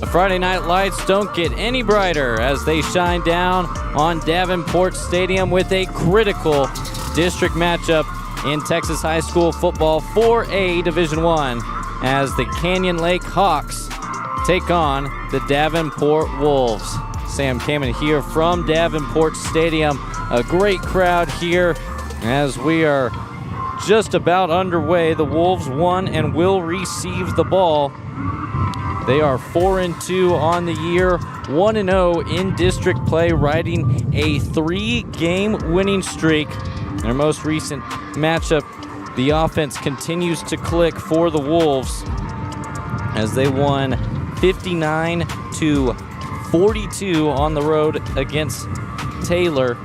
The Friday night lights don't get any brighter as they shine down on Davenport Stadium with a critical district matchup in Texas high school football 4A Division I as the Canyon Lake Hawks take on the Davenport Wolves. Sam Kamen here from Davenport Stadium. A great crowd here as we are just about underway. The Wolves won and will receive the ball. They are 4-2 on the year, 1-0 in district play, riding a 3-game winning streak. Their most recent matchup, the offense continues to click for the Wolves as they won 59-42 on the road against Taylor.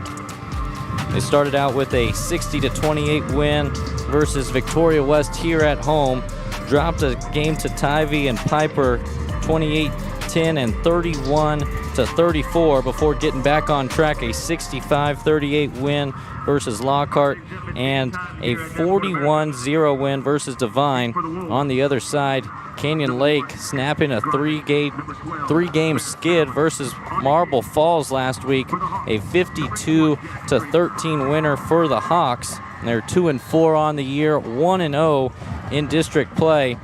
They started out with a 60-28 win versus Victoria West here at home. Dropped a game to Tivy and Piper 28-10 and 31-34 before getting back on track. A 65-38 win versus Lockhart and a 41-0 win versus Devine. On the other side, Canyon Lake snapping a three-game skid versus Marble Falls last week. A 52-13 winner for the Hawks. They're 2-4 on the year, 1-0 in district play,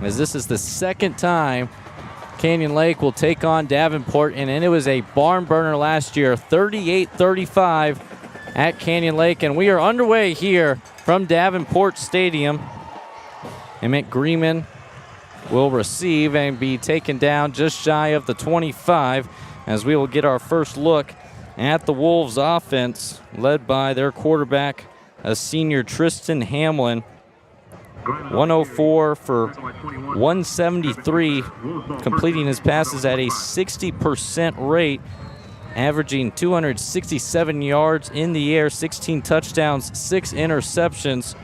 as this is the second time Canyon Lake will take on Davenport, and it was a barn burner last year, 38-35 at Canyon Lake. And we are underway here from Davenport Stadium. Emmett Greenman will receive and be taken down just shy of the 25 as we will get our first look at the Wolves offense led by their quarterback, a senior Tristan Hamlin. 104 for 173, completing his passes at a 60% rate, averaging 267 yards in the air, 16 touchdowns, 6 interceptions.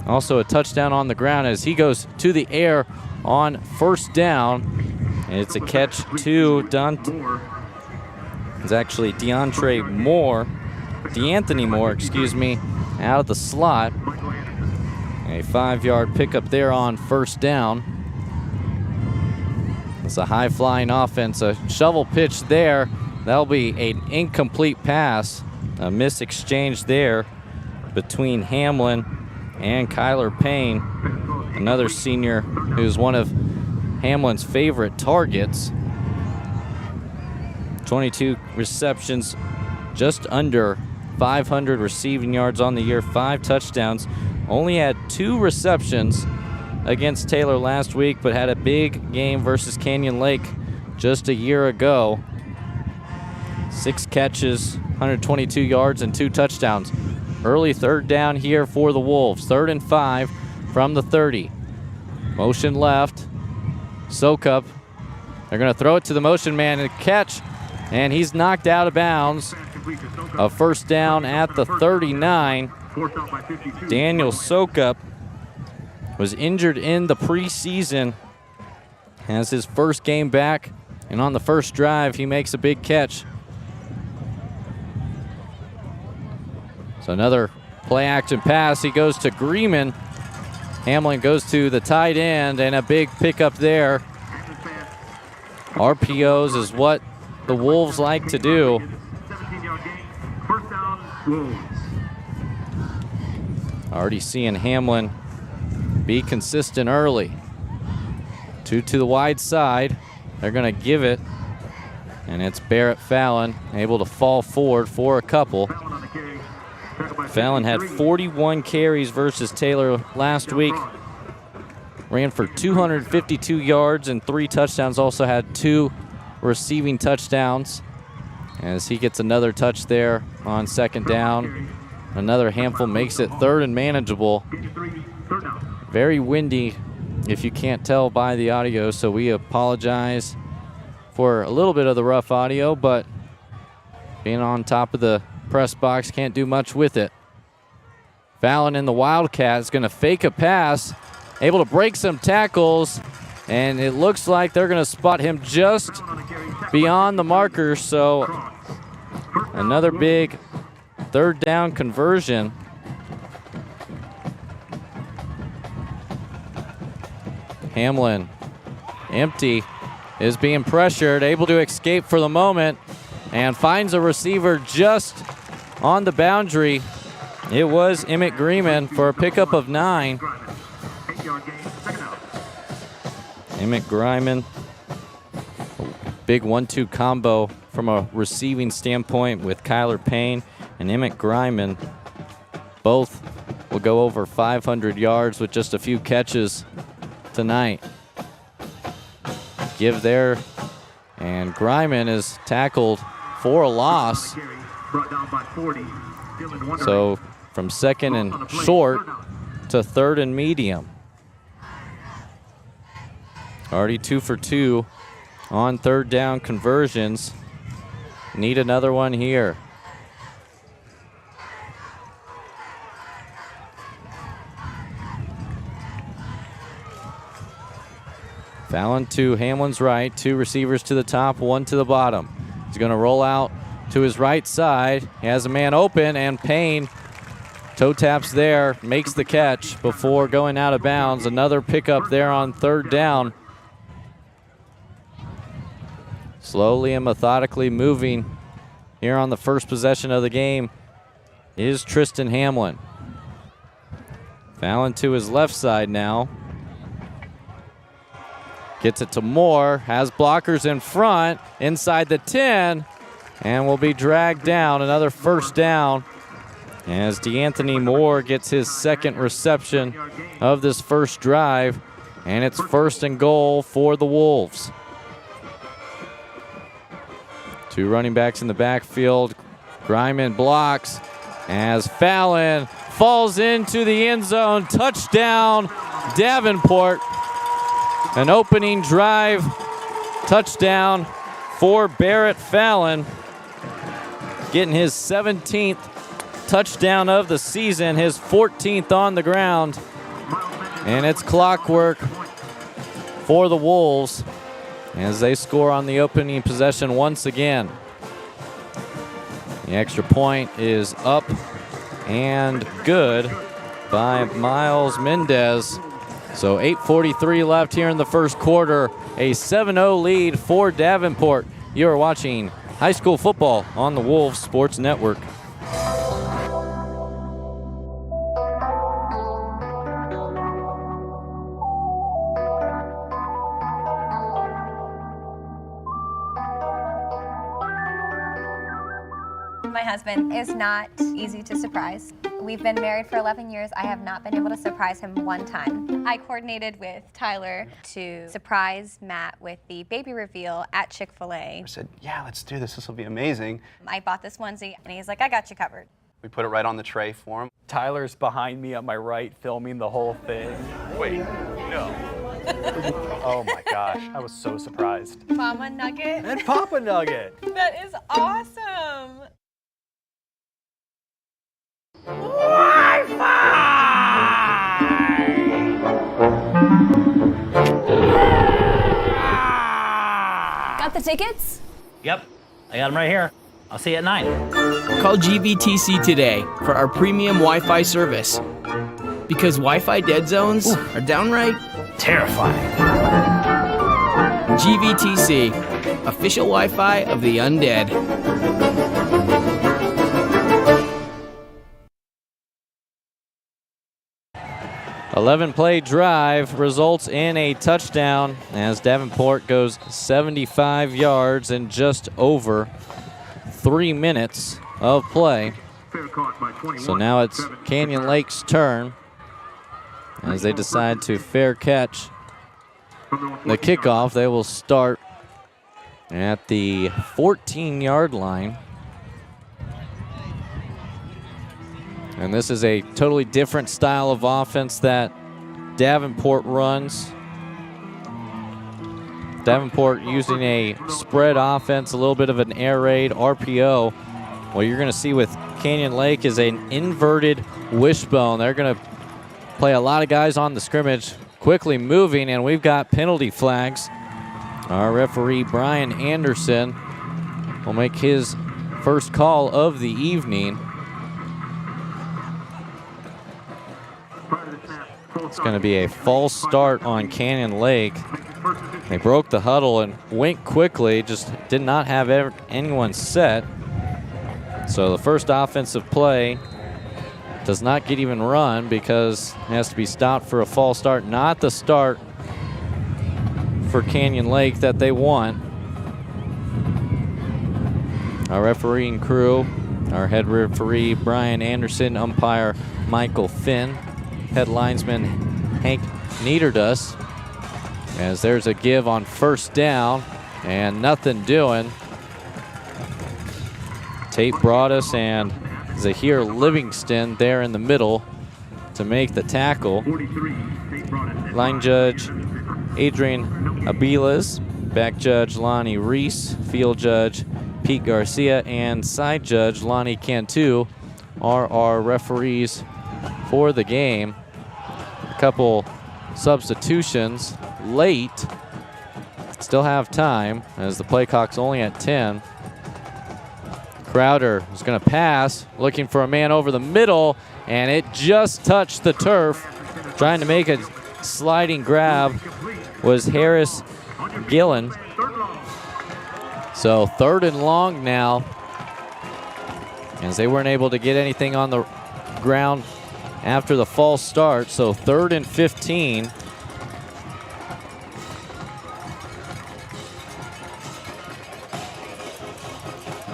Also a touchdown on the ground as he goes to the air on first down. And it's a catch to it's actually D'Anthony Moore, out of the slot. A 5-yard pickup there on first down. It's a high-flying offense. A shovel pitch there. That'll be an incomplete pass. A missed exchange there between Hamlin and Kyler Payne, another senior who's one of Hamlin's favorite targets. 22 receptions, just under 500 receiving yards on the year, 5 touchdowns. Only had 2 receptions against Taylor last week, but had a big game versus Canyon Lake just a year ago. 6 catches, 122 yards, and 2 touchdowns. Early third down here for the Wolves. 3rd and 5 from the 30. Motion left. Sokup. They're going to throw it to the motion man and catch, and he's knocked out of bounds. A first down at the 39. Daniel Sokup was injured in the preseason. Has his first game back, and on the first drive, he makes a big catch. So another play-action pass. He goes to Greenman. Hamlin goes to the tight end, and a big pickup there. RPOs is what the Wolves like to do. Already seeing Hamlin be consistent early. 2 to the wide side. They're going to give it, and it's Barrett Fallon able to fall forward for a couple. Fallon had 41 carries versus Taylor last week. Ran for 252 yards and 3 touchdowns. Also had 2 receiving touchdowns as he gets another touch there on second down. Another handful makes it 3rd and manageable. Very windy if you can't tell by the audio, so we apologize for a little bit of the rough audio, but being on top of the press box, can't do much with it. Fallon in the Wildcat is going to fake a pass, able to break some tackles, and it looks like they're going to spot him just beyond the marker, so another big 3rd down conversion. Hamlin empty, is being pressured, able to escape for the moment, and finds a receiver just on the boundary. It was Emmett Greeman for a pickup of 9. Emmett Greeman, big 1-2 combo from a receiving standpoint with Kyler Payne and Emmett Greeman. Both will go over 500 yards with just a few catches tonight. Give there, and Greeman is tackled for a loss. So from second and short to third and medium. Already 2 for 2 on third down conversions. Need another one here. Fallon to Hamlin's right, 2 receivers to the top, 1 to the bottom. He's going to roll out to his right side. He has a man open, and Payne toe taps there, makes the catch before going out of bounds. Another pickup there on third down. Slowly and methodically moving here on the first possession of the game is Tristan Hamlin. Fallon to his left side now. Gets it to Moore, has blockers in front, inside the 10, and will be dragged down. Another first down as DeAnthony Moore gets his second reception of this first drive, and it's 1st and goal for the Wolves. 2 running backs in the backfield. Greeman blocks as Fallon falls into the end zone. Touchdown, Davenport. An opening drive touchdown for Barrett Fallon, getting his 17th touchdown of the season, his 14th on the ground, and it's clockwork for the Wolves as they score on the opening possession once again. The extra point is up and good by Miles Mendez. So 8:43 left here in the first quarter. A 7-0 lead for Davenport. You are watching high school football on the Wolves Sports Network. My husband is not easy to surprise. We've been married for 11 years. I have not been able to surprise him one time. I coordinated with Tyler to surprise Matt with the baby reveal at Chick-fil-A. I said, yeah, let's do this. This will be amazing. I bought this onesie, and he's like, I got you covered. We put it right on the tray for him. Tyler's behind me on my right, filming the whole thing. Wait, no. Oh my gosh, I was so surprised. Mama Nugget. And Papa Nugget. That is awesome. Got the tickets? Yep, I got them right here. I'll see you at 9. Call GVTC today for our premium Wi-Fi service. Because Wi-Fi dead zones are downright Terrifying. GVTC, official Wi-Fi of the undead. 11-play drive results in a touchdown as Davenport goes 75 yards in just over 3 minutes of play. So now it's Canyon Lake's turn as they decide to fair catch the kickoff. They will start at the 14-yard line. And this is a totally different style of offense that Davenport runs. Davenport using a spread offense, a little bit of an air raid, RPO. What you're going to see with Canyon Lake is an inverted wishbone. They're going to play a lot of guys on the scrimmage, quickly moving, and we've got penalty flags. Our referee, Brian Anderson, will make his first call of the evening. It's going to be a false start on Canyon Lake. They broke the huddle and went quickly, just did not have anyone set. So the first offensive play does not get even run because it has to be stopped for a false start. Not the start for Canyon Lake that they want. Our refereeing crew, our head referee Brian Anderson, umpire Michael Finn, head linesman Hank Niederduss. As there's a give on first down and nothing doing. Tate Broadus and Zahir Livingston there in the middle to make the tackle. Line judge Adrian Abiles, back judge Lonnie Reese, field judge Pete Garcia, and side judge Lonnie Cantu are our referees for the game. A couple substitutions late. Still have time as the play clock's only at 10. Crowder is going to pass, looking for a man over the middle, and it just touched the turf. Trying to make a sliding grab was Harris Gillen. So 3rd and long now, as they weren't able to get anything on the ground after the false start. So 3rd and 15.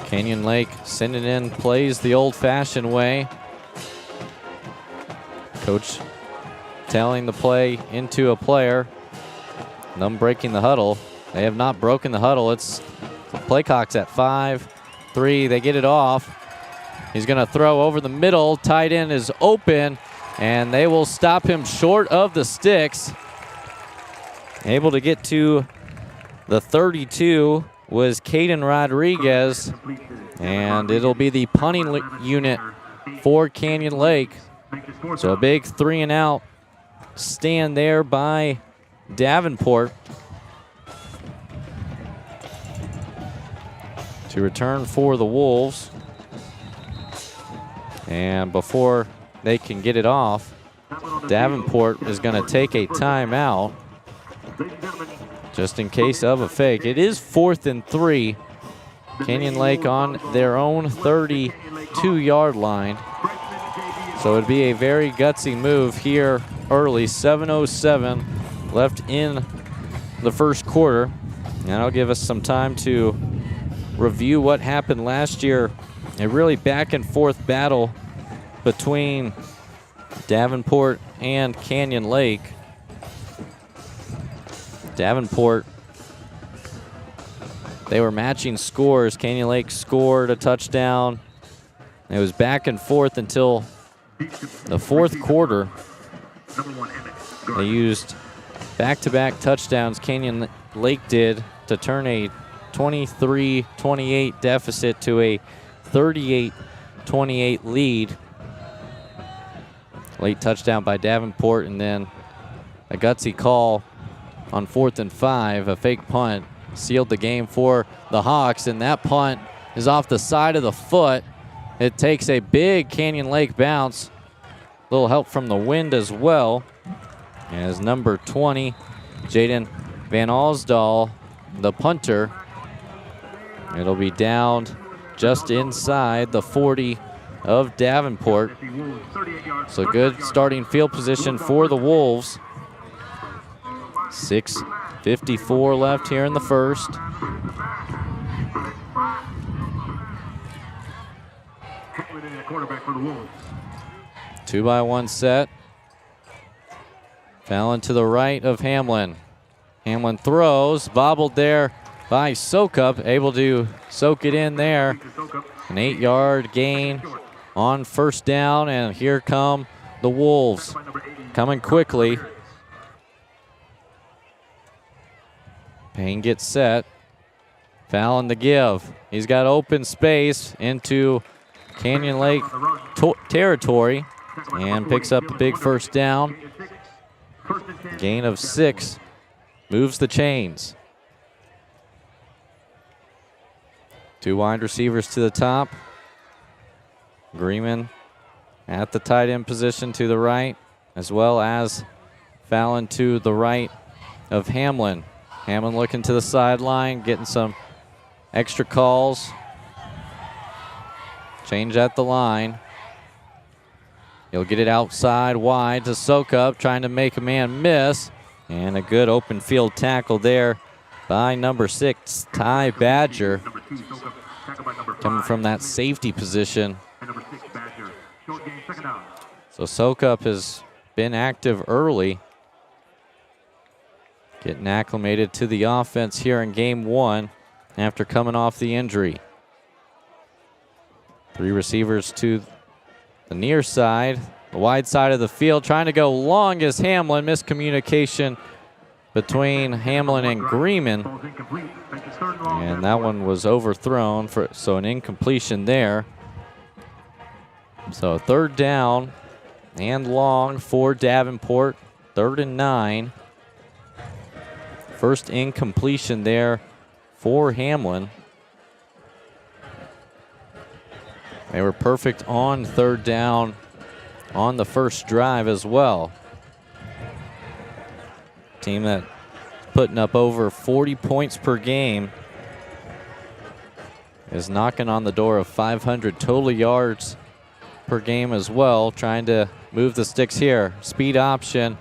Canyon Lake sending in plays the old-fashioned way. Coach telling the play into a player. Them breaking the huddle. They have not broken the huddle. It's the play clock's at 5-3. They get it off. He's going to throw over the middle. Tight end is open, and they will stop him short of the sticks. Able to get to the 32 was Caden Rodriguez, and it'll be the punting unit for Canyon Lake. So a big 3-and-out stand there by Davenport. To return for the Wolves. And before they can get it off, Davenport is going to take a timeout just in case of a fake. It is 4th and 3. Canyon Lake on their own 32-yard line. So it'd be a very gutsy move here early. 7:07 left in the first quarter. And that'll give us some time to review what happened last year. A really back and forth battle between Davenport and Canyon Lake. Davenport, they were matching scores. Canyon Lake scored a touchdown. It was back and forth until the 4th quarter. They used back-to-back touchdowns, Canyon Lake did, to turn a 23-28 deficit to a 38-28 lead. Late touchdown by Davenport, and then a gutsy call on 4th and 5, a fake punt, sealed the game for the Hawks, and that punt is off the side of the foot. It takes a big Canyon Lake bounce. A little help from the wind as well, as number 20, Jaden Van Alsdahl, the punter. It'll be down just inside the 40 of Davenport. So good starting field position for the Wolves. 6:54 left here in the first. Two by one set. Fallon to the right of Hamlin. Hamlin throws, bobbled there by Sokup, able to soak it in there. An 8-yard gain on first down, and here come the Wolves coming quickly. Payne gets set. Fallon to give. He's got open space into Canyon Lake territory and picks up a big first down. Gain of 6. Moves the chains. 2 wide receivers to the top. Greeman at the tight end position to the right, as well as Fallon to the right of Hamlin. Hammond looking to the sideline, getting some extra calls. Change at the line. He'll get it outside wide to Sokup, trying to make a man miss. And a good open field tackle there by number 6, Ty Badger. Coming from that safety position. So Sokup has been active early. Getting acclimated to the offense here in game 1 after coming off the injury. 3 receivers to the near side, the wide side of the field, trying to go long is Hamlin. Miscommunication between Hamlin and Greeman. And that one was overthrown, so an incompletion there. So 3rd down and long for Davenport, 3rd and 9. First incompletion there for Hamlin. They were perfect on 3rd down on the first drive as well. Team that's putting up over 40 points per game is knocking on the door of 500 total yards per game as well, trying to move the sticks here. Speed option.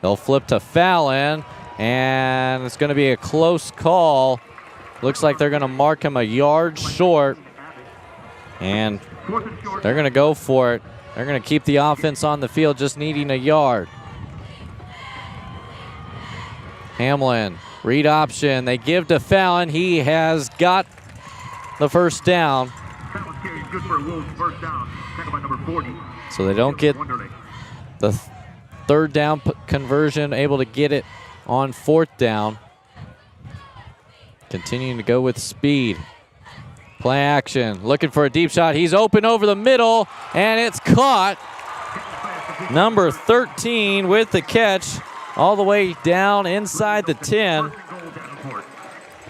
They'll flip to Fallon, and it's going to be a close call. Looks like they're going to mark him a yard short, and they're going to go for it. They're going to keep the offense on the field, just needing a yard. Hamlin, read option. They give to Fallon. He has got the first down. So they don't get the 3rd down conversion, able to get it on 4th down. Continuing to go with speed. Play action, looking for a deep shot. He's open over the middle, and it's caught. Number 13 with the catch, all the way down inside the 10.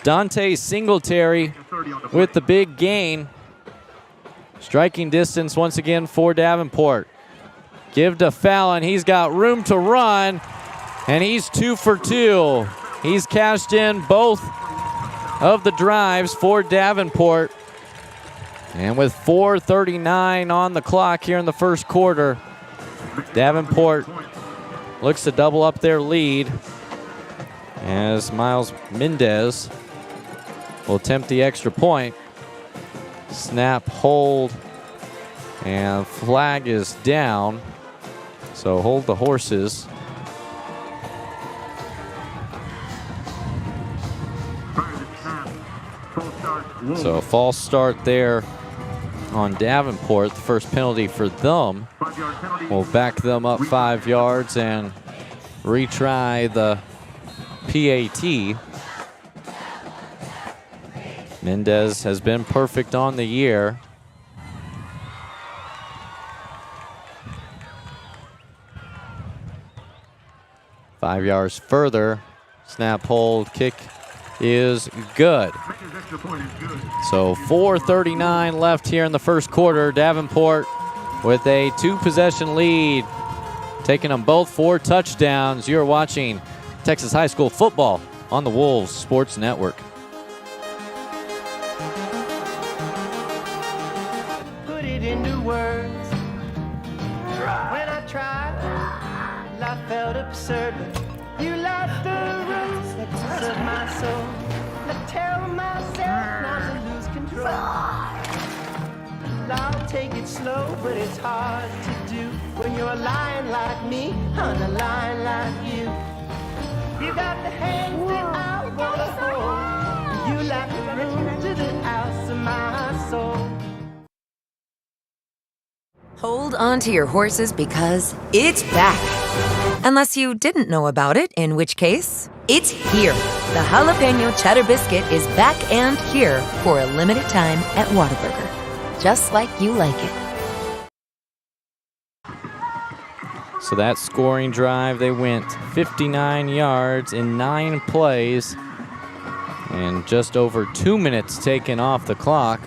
Dante Singletary with the big gain. Striking distance once again for Davenport. Give to Fallon. He's got room to run, and he's 2 for 2. He's cashed in both of the drives for Davenport. And with 4:39 on the clock here in the first quarter, Davenport looks to double up their lead as Miles Mendez will attempt the extra point. Snap, hold, and flag is down. So hold the horses. So a false start there on Davenport. The first penalty for them will back them up 5 yards and retry the PAT. Mendez has been perfect on the year. Five yards further. Snap, hold, kick is good. So 4:39 left here in the first quarter. Davenport with a 2-possession lead, taking them both for touchdowns. You're watching Texas High School football on the Wolves Sports Network. Put it into words. When I tried, life felt absurd. You lost the roots of my soul. I tell myself not to lose control. I'll take it slow, but it's hard to do when you're a lion like me on a line like you. You got the hands that I wanna hold. You like the room to the house of my soul. Hold on to your horses because it's back. Unless you didn't know about it, in which case, it's here. The Jalapeno Cheddar Biscuit is back and here for a limited time at Whataburger. Just like you like it. So that scoring drive, they went 59 yards in 9 plays and just over 2 minutes taken off the clock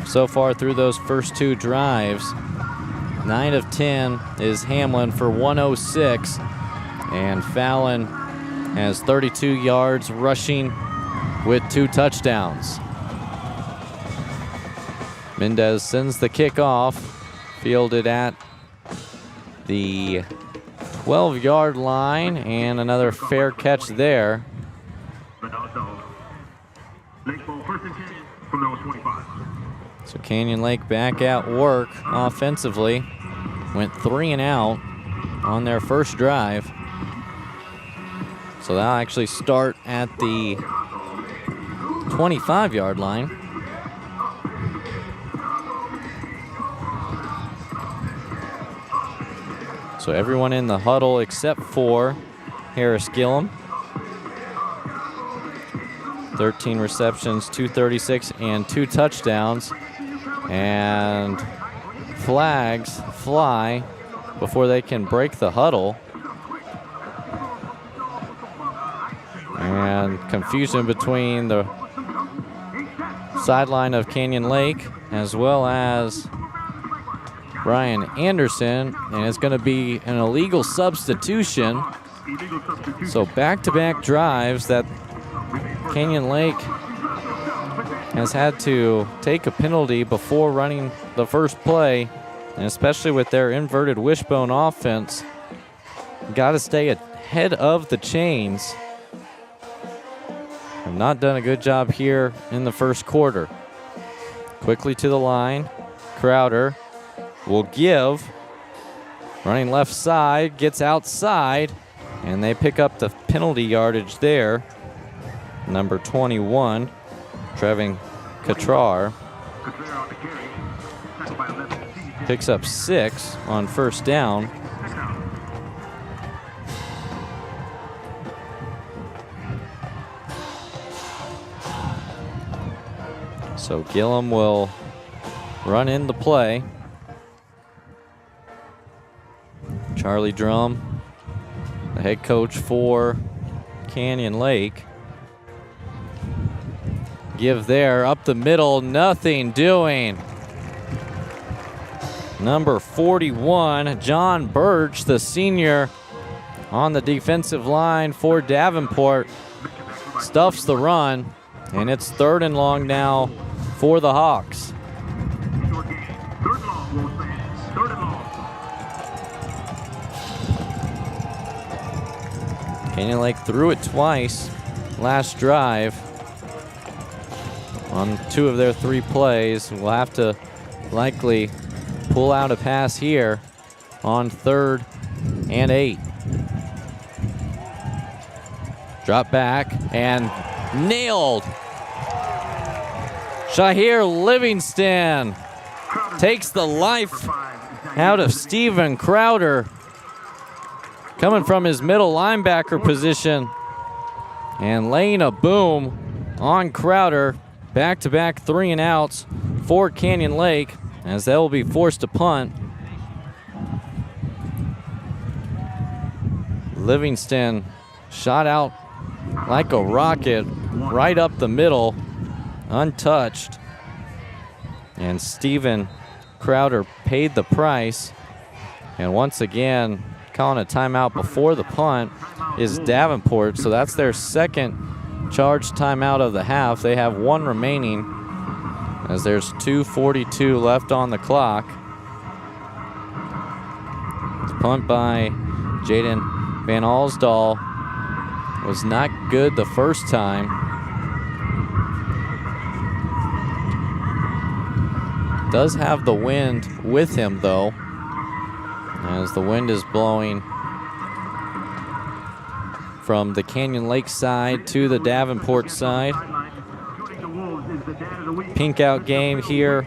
so far through those first 2 drives. 9 of 10 is Hamlin for 106, and Fallon has 32 yards rushing with 2 touchdowns. Mendez sends the kickoff, fielded at the 12-yard line, and another fair catch there. So Canyon Lake back at work offensively. Went 3 and out on their first drive. So they'll actually start at the 25-yard line. So everyone in the huddle except for Harris Gillum. 13 receptions, 236, and 2 touchdowns. And flags fly before they can break the huddle. And confusion between the sideline of Canyon Lake as well as Brian Anderson, and it's going to be an illegal substitution. So back-to-back drives that Canyon Lake has had to take a penalty before running the first play, and especially with their inverted wishbone offense, got to stay ahead of the chains. Have not done a good job here in the first quarter. Quickly to the line, Crowder will give, running left side, gets outside, and they pick up the penalty yardage there. Number 21, Trevin Katrar, picks up 6 on first down. So Gillum will run in the play. Charlie Drum, the head coach for Canyon Lake. Give there, up the middle, nothing doing. Number 41, John Birch, the senior on the defensive line for Davenport, stuffs the run, and it's 3rd and long now for the Hawks. Canyon Lake threw it twice last drive on 2 of their 3 plays. We'll have to likely pull out a pass here on 3rd and 8. Drop back and nailed. Shahir Livingston takes the life out of Steven Crowder, coming from his middle linebacker position and laying a boom on Crowder. Back-to-back 3 and outs for Canyon Lake as they will be forced to punt. Livingston shot out like a rocket right up the middle, untouched. And Steven Crowder paid the price. And once again, calling a timeout before the punt is Davenport. So that's their second charged timeout of the half. They have 1 remaining as there's 2:42 left on the clock. The punt by Jaden Van Alsdahl was not good the first time. Does have the wind with him though, as the wind is blowing from the Canyon Lake side to the Davenport side. Pink out game here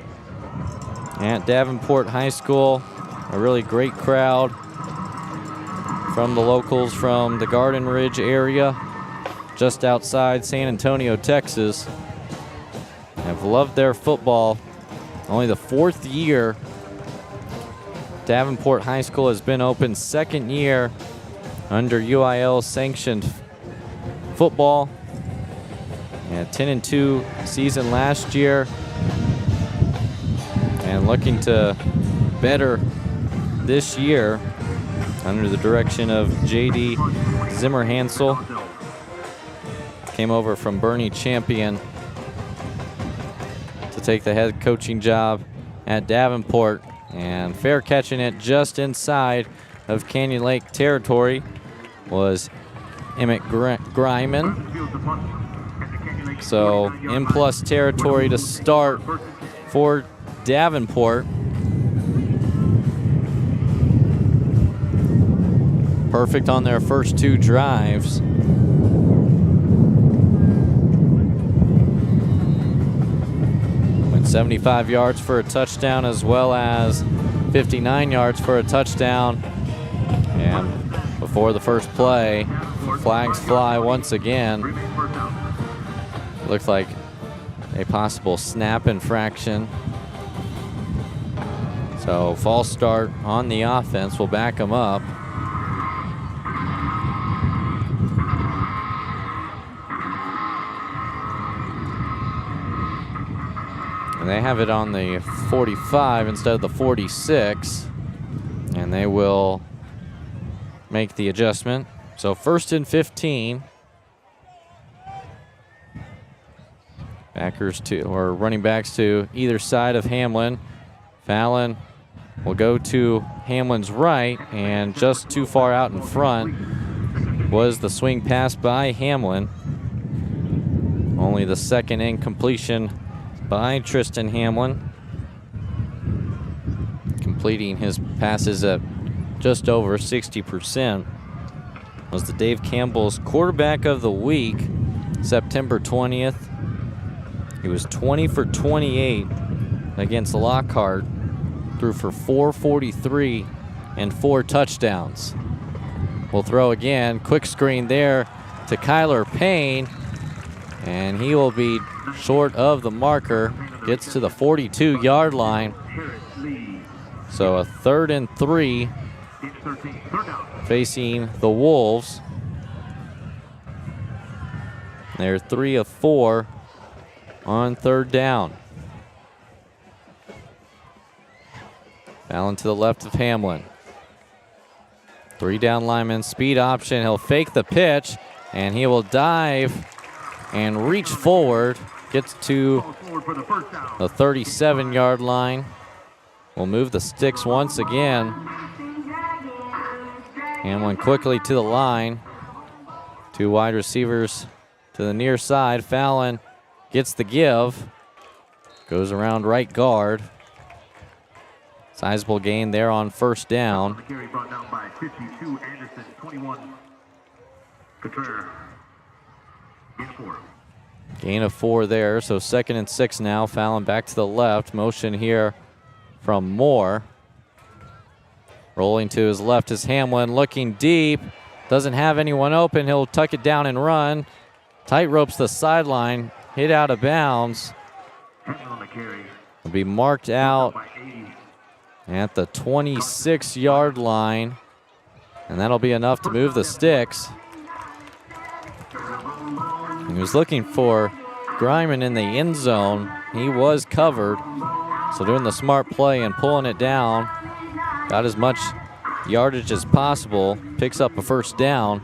at Davenport High School. A really great crowd from the locals from the Garden Ridge area, just outside San Antonio, Texas. Have loved their football. Only the 4th year Davenport High School has been open, 2nd year under UIL sanctioned football. Yeah, 10-2 season last year, and looking to better this year under the direction of J.D. Zimmerhansel came over from Bernie Champion to take the head coaching job at Davenport. And fair catching it just inside of Canyon Lake territory was Emmett Greiman. So in plus territory to start for Davenport. Perfect on their first 2 drives. Went 75 yards for a touchdown as well as 59 yards for a touchdown. And before the first play, flags fly once again. Looks like a possible snap infraction. So false start on the offense will back them up. And they have it on the 45 instead of the 46. And they will make the adjustment. So 1st and 15. Backers to, or running backs to either side of Hamlin. Fallon will go to Hamlin's right, and just too far out in front was the swing pass by Hamlin. Only the second incompletion by Tristan Hamlin, completing his passes at just over 60%. Was the Dave Campbell's quarterback of the week, September 20th. He was 20 for 28 against Lockhart, threw for 443 and 4 touchdowns. We'll throw again, quick screen there to Kyler Payne, and he will be short of the marker, gets to the 42-yard line. So a 3rd and 3 facing the Wolves. They're 3 of 4 on 3rd down. Fallon to the left of Hamlin. 3 down lineman, speed option. He'll fake the pitch, and he will dive and reach forward. Gets to the 37-yard line. Will move the sticks once again. Hamlin quickly to the line. 2 wide receivers to the near side. Fallon gets the give. Goes around right guard. Sizable gain there on 1st down. Gain of 4 there, so 2nd and 6 now. Fallon back to the left. Motion here from Moore. Rolling to his left is Hamlin, looking deep. Doesn't have anyone open. He'll tuck it down and run. Tight ropes the sideline. Hit out of bounds. Will be marked out at the 26-yard line. And that'll be enough to move the sticks. He was looking for Greiman in the end zone. He was covered. So doing the smart play and pulling it down. Got as much yardage as possible. Picks up a 1st down.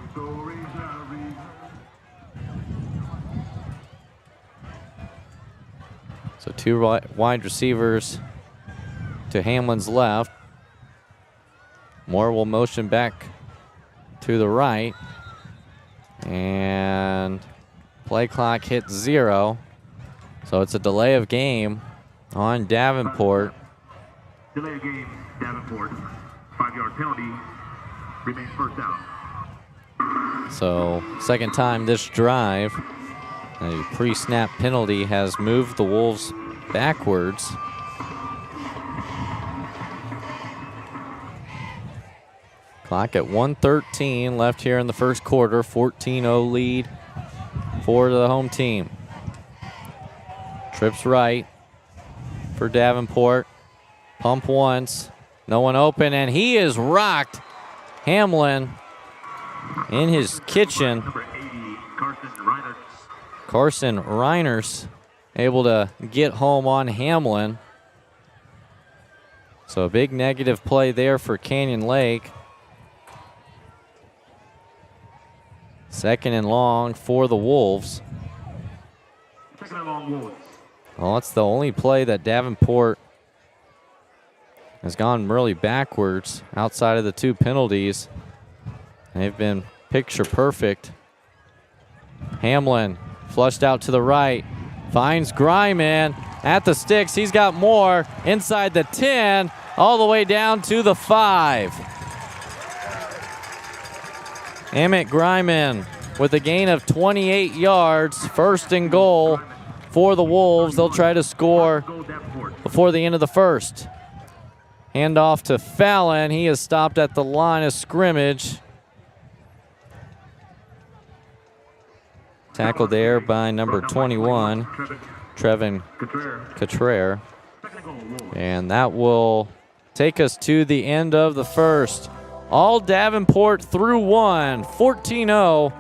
So 2 wide receivers to Hamlin's left. Moore will motion back to the right. And play clock hits 0. So it's a delay of game on Davenport. Delay of game, Davenport. 5-yard penalty. Remains 1st down. So 2nd time this drive. A pre-snap penalty has moved the Wolves backwards. Clock at 1:13 left here in the 1st quarter. 14-0 lead for the home team. Trips right for Davenport. Pump once. No one open, and he is rocked. Hamlin in his kitchen. Carson Reiners able to get home on Hamlin. So a big negative play there for Canyon Lake. 2nd and long for the Wolves. Wolves. Well, that's the only play that Davenport has gone really backwards outside of the 2 penalties. They've been picture perfect. Hamlin flushed out to the right, finds Gryman at the sticks. He's got more inside the 10, all the way down to the 5. Emmett Gryman with a gain of 28 yards, 1st and goal for the Wolves. They'll try to score before the end of the 1st. Handoff to Fallon. He is stopped at the line of scrimmage. Tackled there by number 21, Trevin Cottrere. And that will take us to the end of the 1st. All Davenport through 1, 14-0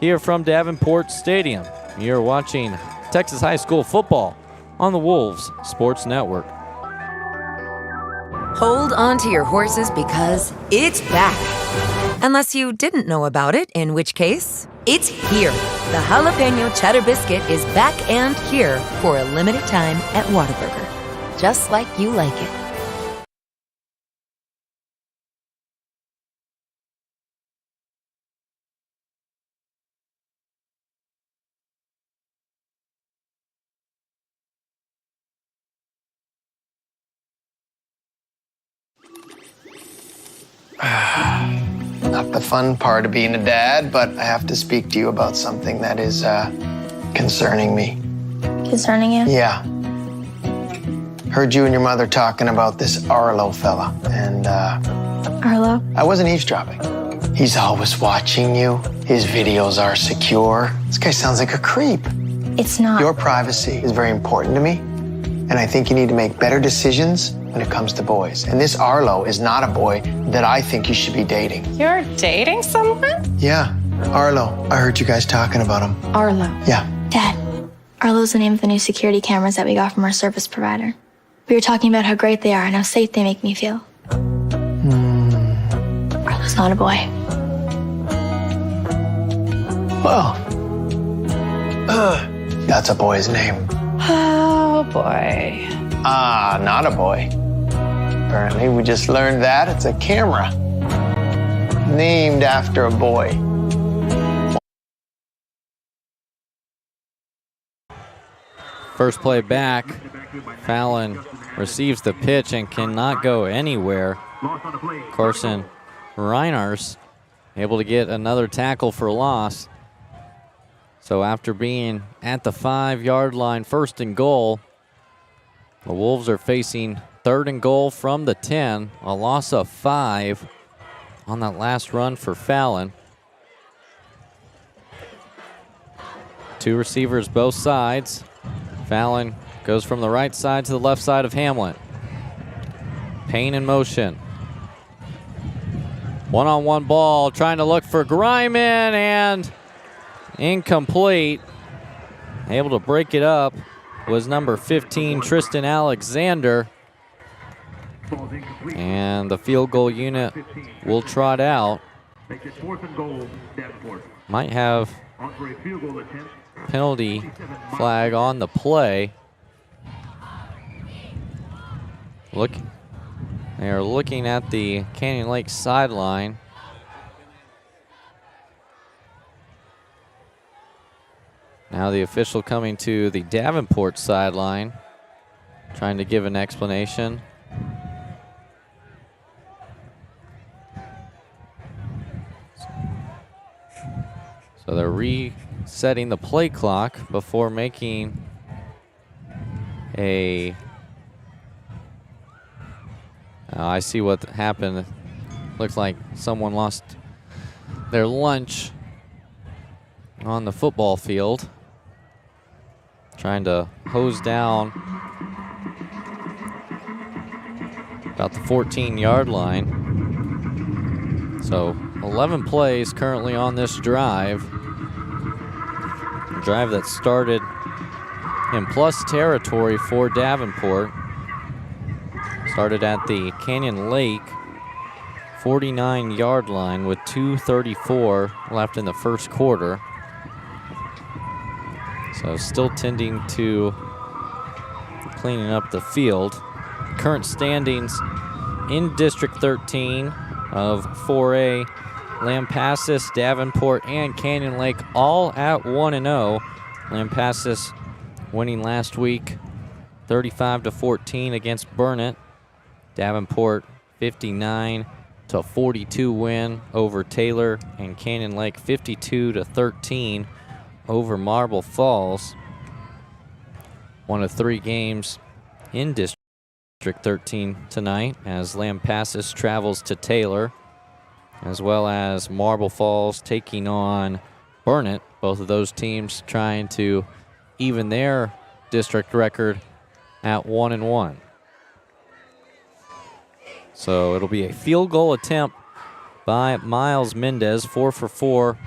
here from Davenport Stadium. You're watching Texas High School football on the Wolves Sports Network. Hold on to your horses because it's back. Unless you didn't know about it, in which case, it's here. The Jalapeno Cheddar Biscuit is back and here for a limited time at Whataburger. Just like you like it. Not the fun part of being a dad, but I have to speak to you about something that is concerning me. Concerning you? Yeah. Heard you and your mother talking about this Arlo fella, and Arlo? I wasn't eavesdropping. He's always watching you. His videos are secure. This guy sounds like a creep. It's not. Your privacy is very important to me, and I think you need to make better decisions when it comes to boys. And this Arlo is not a boy that I think you should be dating. You're dating someone? Yeah, Arlo. I heard you guys talking about him. Arlo. Yeah. Dad, Arlo's the name of the new security cameras that we got from our service provider. We were talking about how great they are and how safe they make me feel. Arlo's not a boy. Well, that's a boy's name. Oh, boy. Ah, not a boy. Apparently, we just learned that it's a camera named after a boy. First play back, Fallon receives the pitch and cannot go anywhere. Carson Reiners able to get another tackle for loss. So after being at the 5-yard line, 1st and goal, the Wolves are facing 3rd and goal from the 10. A loss of 5 on that last run for Fallon. 2 receivers both sides. Fallon goes from the right side to the left side of Hamlin. Payne in motion. One-on-one ball, trying to look for Gryman, and incomplete. Able to break it up was number 15, Tristan Alexander. And the field goal unit will trot out. Might have penalty flag on the play. They are looking at the Canyon Lake sideline. Now the official coming to the Davenport sideline, trying to give an explanation. So they're resetting the play clock before making a... I see what happened. Looks like someone lost their lunch on the football field. Trying to hose down about the 14-yard line. So 11 plays currently on this drive. A drive that started in plus territory for Davenport. Started at the Canyon Lake 49-yard line with 2:34 left in the first quarter. So still tending to cleaning up the field. Current standings in District 13 of 4A, Lampasas, Davenport, and Canyon Lake all at 1-0. Lampasas winning last week 35-14 against Burnett. Davenport 59-42 win over Taylor, and Canyon Lake 52-13 over Marble Falls. One of 3 games in District 13 tonight as Lampasas travels to Taylor, as well as Marble Falls taking on Burnett. Both of those teams trying to even their district record at 1-1. So it'll be a field goal attempt by Miles Mendez, 4 for 4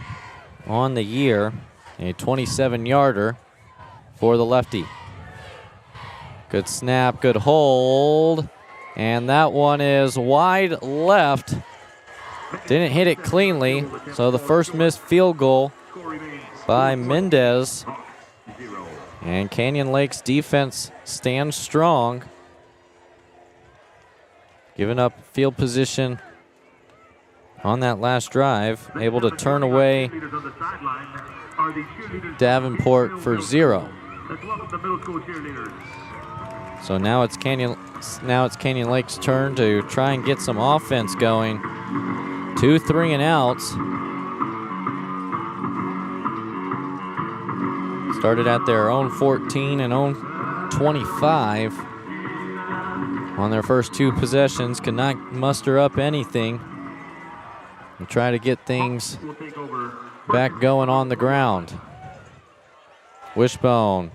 on the year, a 27-yarder for the lefty. Good snap, good hold, and that one is wide left. Didn't hit it cleanly, so the first missed field goal by Mendez. And Canyon Lake's defense stands strong, giving up field position on that last drive, able to turn away Davenport for 0. So now it's Canyon Lake's turn to try and get some offense going. 2 3 and outs. Started at their own 14 and own 25 on their first 2 possessions. Could not muster up anything and try to get things back going on the ground. Wishbone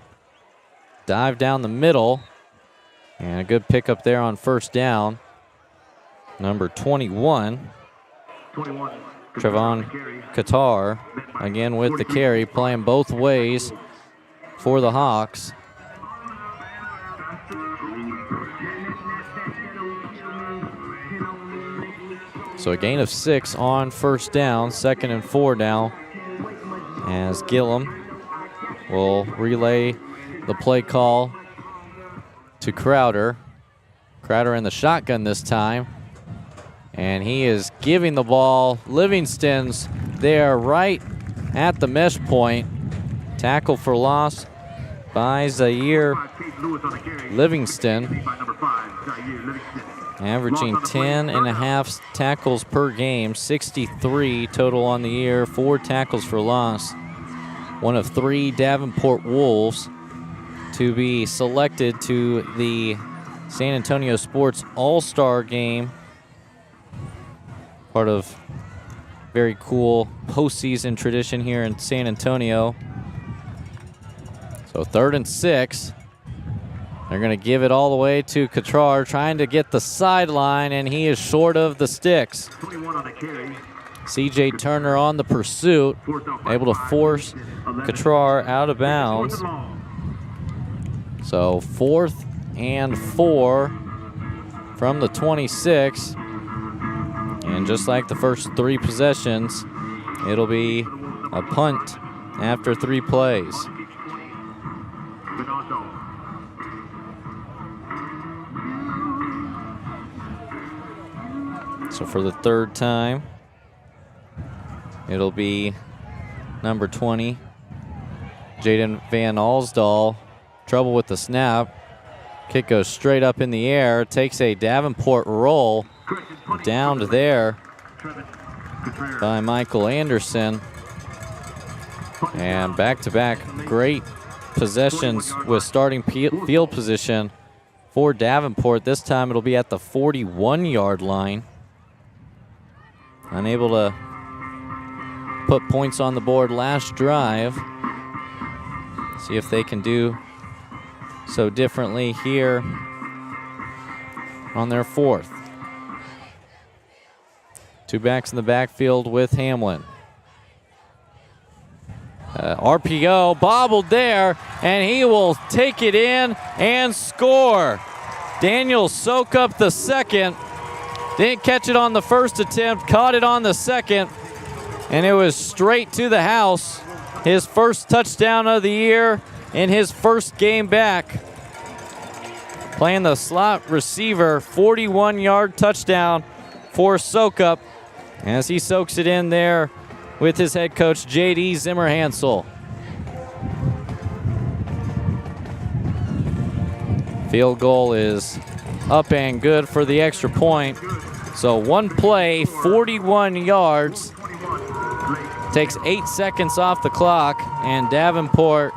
dive down the middle, and a good pickup there on first down. Number 21, Trevon Qatar, again with the carry, playing both ways for the Hawks. So a gain of 6 on first down, 2nd and 4 now, as Gillum will relay the play call to Crowder. Crowder in the shotgun this time, and he is giving the ball. Livingston's there right at the mesh point. Tackle for loss by Zaire Livingston, averaging 10.5 tackles per game, 63 total on the year, 4 tackles for loss. One of 3 Davenport Wolves to be selected to the San Antonio Sports All-Star Game. Part of very cool postseason tradition here in San Antonio. So 3rd and 6. They're going to give it all the way to Katrar, trying to get the sideline, and he is short of the sticks. CJ Turner on the pursuit, able to force Katrar out of bounds. So 4th and 4 from the 26. And just like the first 3 possessions, it'll be a punt after 3 plays. So for the 3rd time, it'll be number 20, Jaden Van Alsdahl. Trouble with the snap. Kick goes straight up in the air, takes a Davenport roll. Downed there by Michael Anderson. And back-to-back great possessions with starting field position for Davenport. This time it'll be at the 41-yard line. Unable to put points on the board last drive. See if they can do so differently here on their 4th. 2 backs in the backfield with Hamlin. RPO bobbled there, and he will take it in and score. Daniel soak up the second. Didn't catch it on the first attempt, caught it on the second, and it was straight to the house his first touchdown of the year in his first game back. Playing the slot receiver, 41-yard touchdown for Sokup as he soaks it in there with his head coach, J.D. Zimmerhansel. Field goal is up and good for the extra point. So one play, 41 yards. Takes 8 seconds off the clock, and Davenport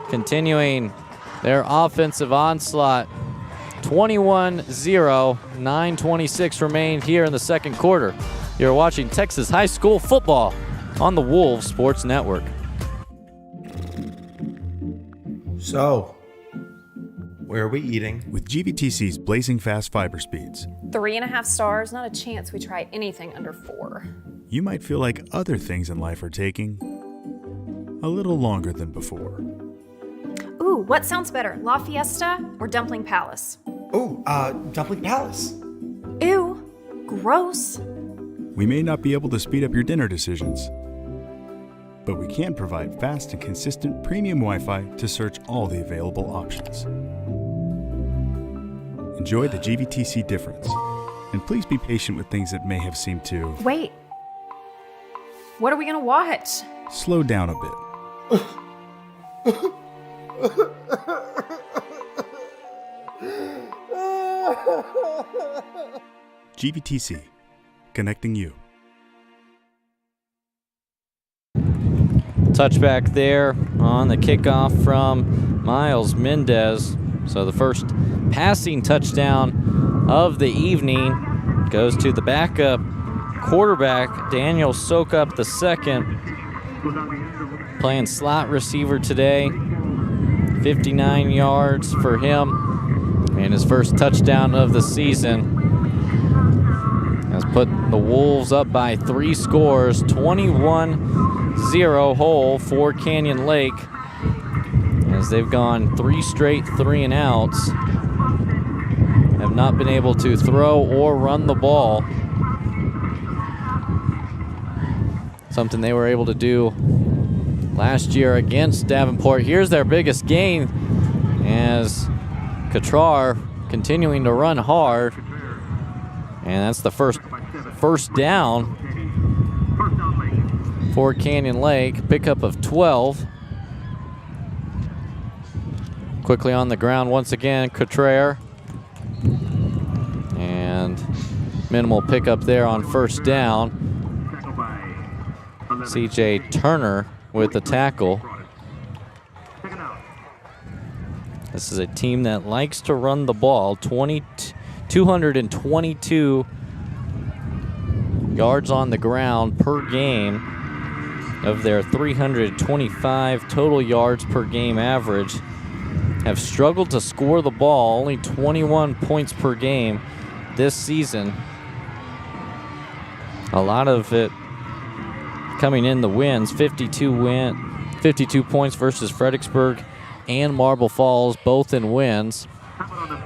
continuing their offensive onslaught. 21-0, 9:26 remain here in the second quarter. You're watching Texas high school football on the Wolves Sports Network. So, where are we eating? With GVTC's blazing fast fiber speeds, 3.5 stars, not a chance we try anything under 4. you might feel like other things in life are taking a little longer than before. Ooh, what sounds better, La Fiesta or Dumpling Palace? Ooh, Dumpling Palace. Ew, gross. We may not be able to speed up your dinner decisions, but we can provide fast and consistent premium Wi-Fi to search all the available options. Enjoy the GVTC difference, and please be patient with things that may have seemed to... Wait, what are we gonna watch? Slow down a bit. GVTC, connecting you. Touchback there on the kickoff from Miles Mendez. So the first passing touchdown of the evening goes to the backup quarterback, Daniel Sokup II, playing slot receiver today. 59 yards for him, and his first touchdown of the season has put the Wolves up by 3 scores, 21-0 hole for Canyon Lake, as they've gone 3 straight 3-and-outs, have not been able to throw or run the ball. Something they were able to do last year against Davenport. Here's their biggest gain as Katrar continuing to run hard. And that's the first down for Canyon Lake. Pickup of 12. Quickly on the ground once again, Katrar. And minimal pickup there on first down. CJ Turner with the tackle. This is a team that likes to run the ball. 222 yards on the ground per game of their 325 total yards per game average. Have struggled to score the ball, only 21 points per game this season. A lot of it coming in the wins, 52 points versus Fredericksburg and Marble Falls, both in wins.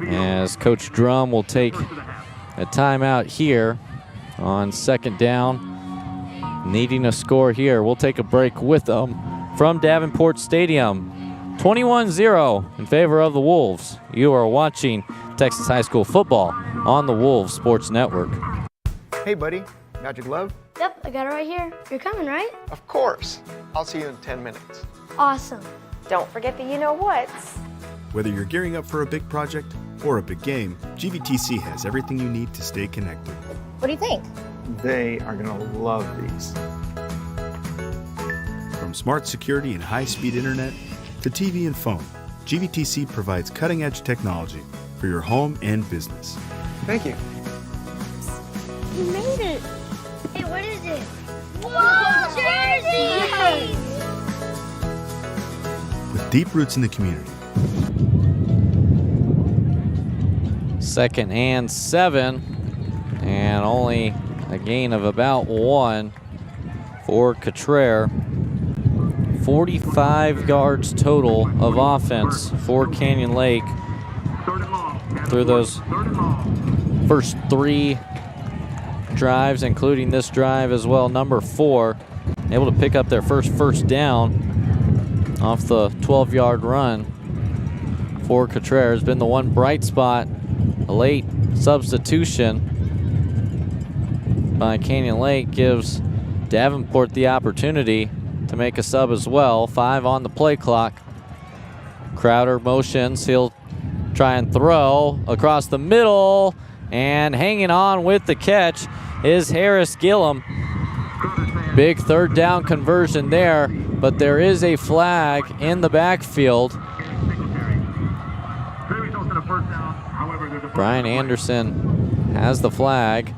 As Coach Drum will take a timeout here on second down, needing a score here. We'll take a break with them from Davenport Stadium. 21-0 in favor of the Wolves. You are watching Texas High School football on the Wolves Sports Network. Hey, buddy, got your glove? Yep, I got it right here. You're coming, right? Of course. I'll see you in 10 minutes. Awesome. Don't forget the you-know-whats. Whether you're gearing up for a big project or a big game, GVTC has everything you need to stay connected. What do you think? They are going to love these. From smart security and high-speed internet to TV and phone, GVTC provides cutting-edge technology for your home and business. Thank you. You made it. Hey, what is it? Whoa, jerseys! With deep roots in the community. 2nd and 7, and only a gain of about 1 for Katrar. 45 yards total of offense for Canyon Lake through those first 3 drives, including this drive as well, number 4. able to pick up their first down off the 12-yard run for Contreras. Been the one bright spot, a late substitution by Canyon Lake gives Davenport the opportunity to make a sub as well. 5 on the play clock. Crowder motions, he'll try and throw across the middle, and hanging on with the catch is Harris Gillum. Big third down conversion there, but there is a flag in the backfield. Brian Anderson has the flag,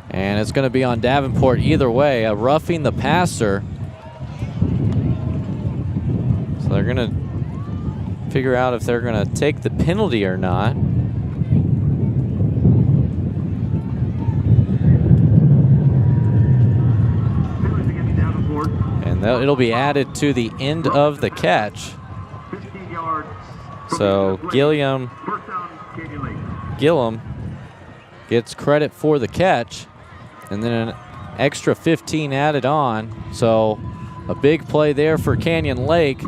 and it's going to be on Davenport either way, a roughing the passer. So they're going to figure out if they're going to take the penalty or not. And it'll be added to the end of the catch. So Gillum gets credit for the catch, and then an extra 15 added on. So a big play there for Canyon Lake.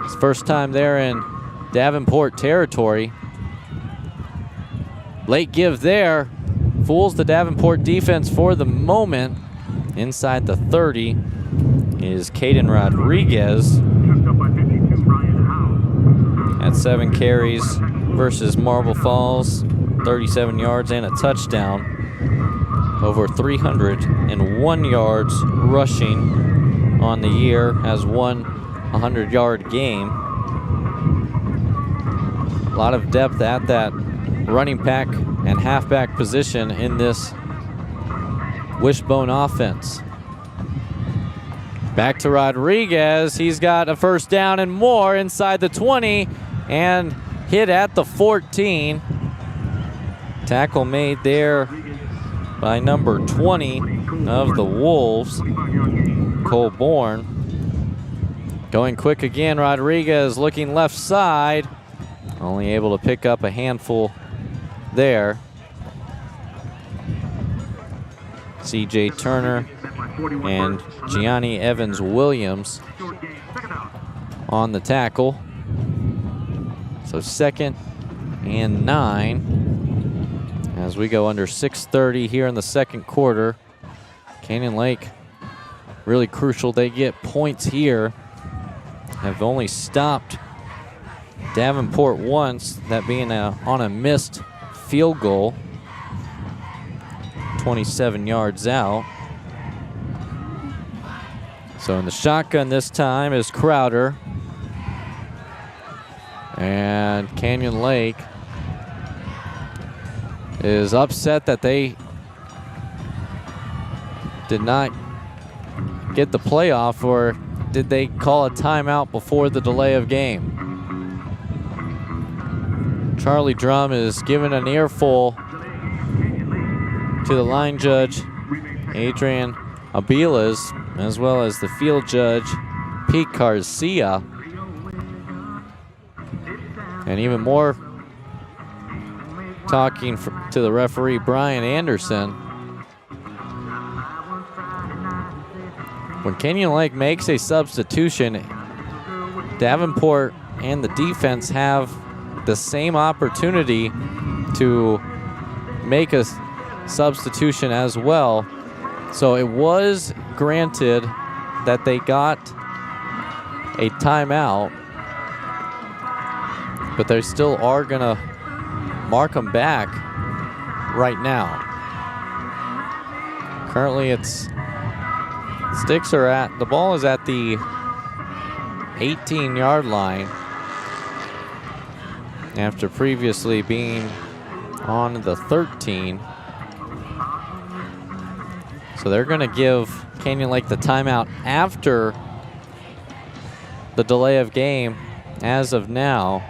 It's first time they're in Davenport territory. Late give there. Fools the Davenport defense for the moment. Inside the 30 is Caden Rodriguez at 7 carries versus Marble Falls, 37 yards and a touchdown. Over 301 yards rushing on the year, has won 100-yard game. A lot of depth at that running back and halfback position in this Wishbone offense. Back to Rodriguez. He's got a first down and more inside the 20 and hit at the 14. Tackle made there by number 20 of the Wolves, Cole Bourne. Going quick again, Rodriguez looking left side. Only able to pick up a handful there. C.J. Turner and Gianni Evans-Williams on the tackle. So 2nd and 9 as we go under 6:30 here in the second quarter. Canyon Lake really crucial they get points here. Have only stopped Davenport once, that being on a missed field goal, 27 yards out. So in the shotgun this time is Crowder. And Canyon Lake is upset that they did not get the playoff, or did they call a timeout before the delay of game? Charlie Drum is given an earful to the line judge, Adrian Abilas, as well as the field judge, Pete Garcia. And even more talking to the referee, Brian Anderson. When Canyon Lake makes a substitution, Davenport and the defense have the same opportunity to make a substitution as well. So it was granted that they got a timeout, but they still are gonna mark them back right now. Currently the ball is at the 18-yard line after previously being on the 13. So they're gonna give Canyon Lake the timeout after the delay of game as of now.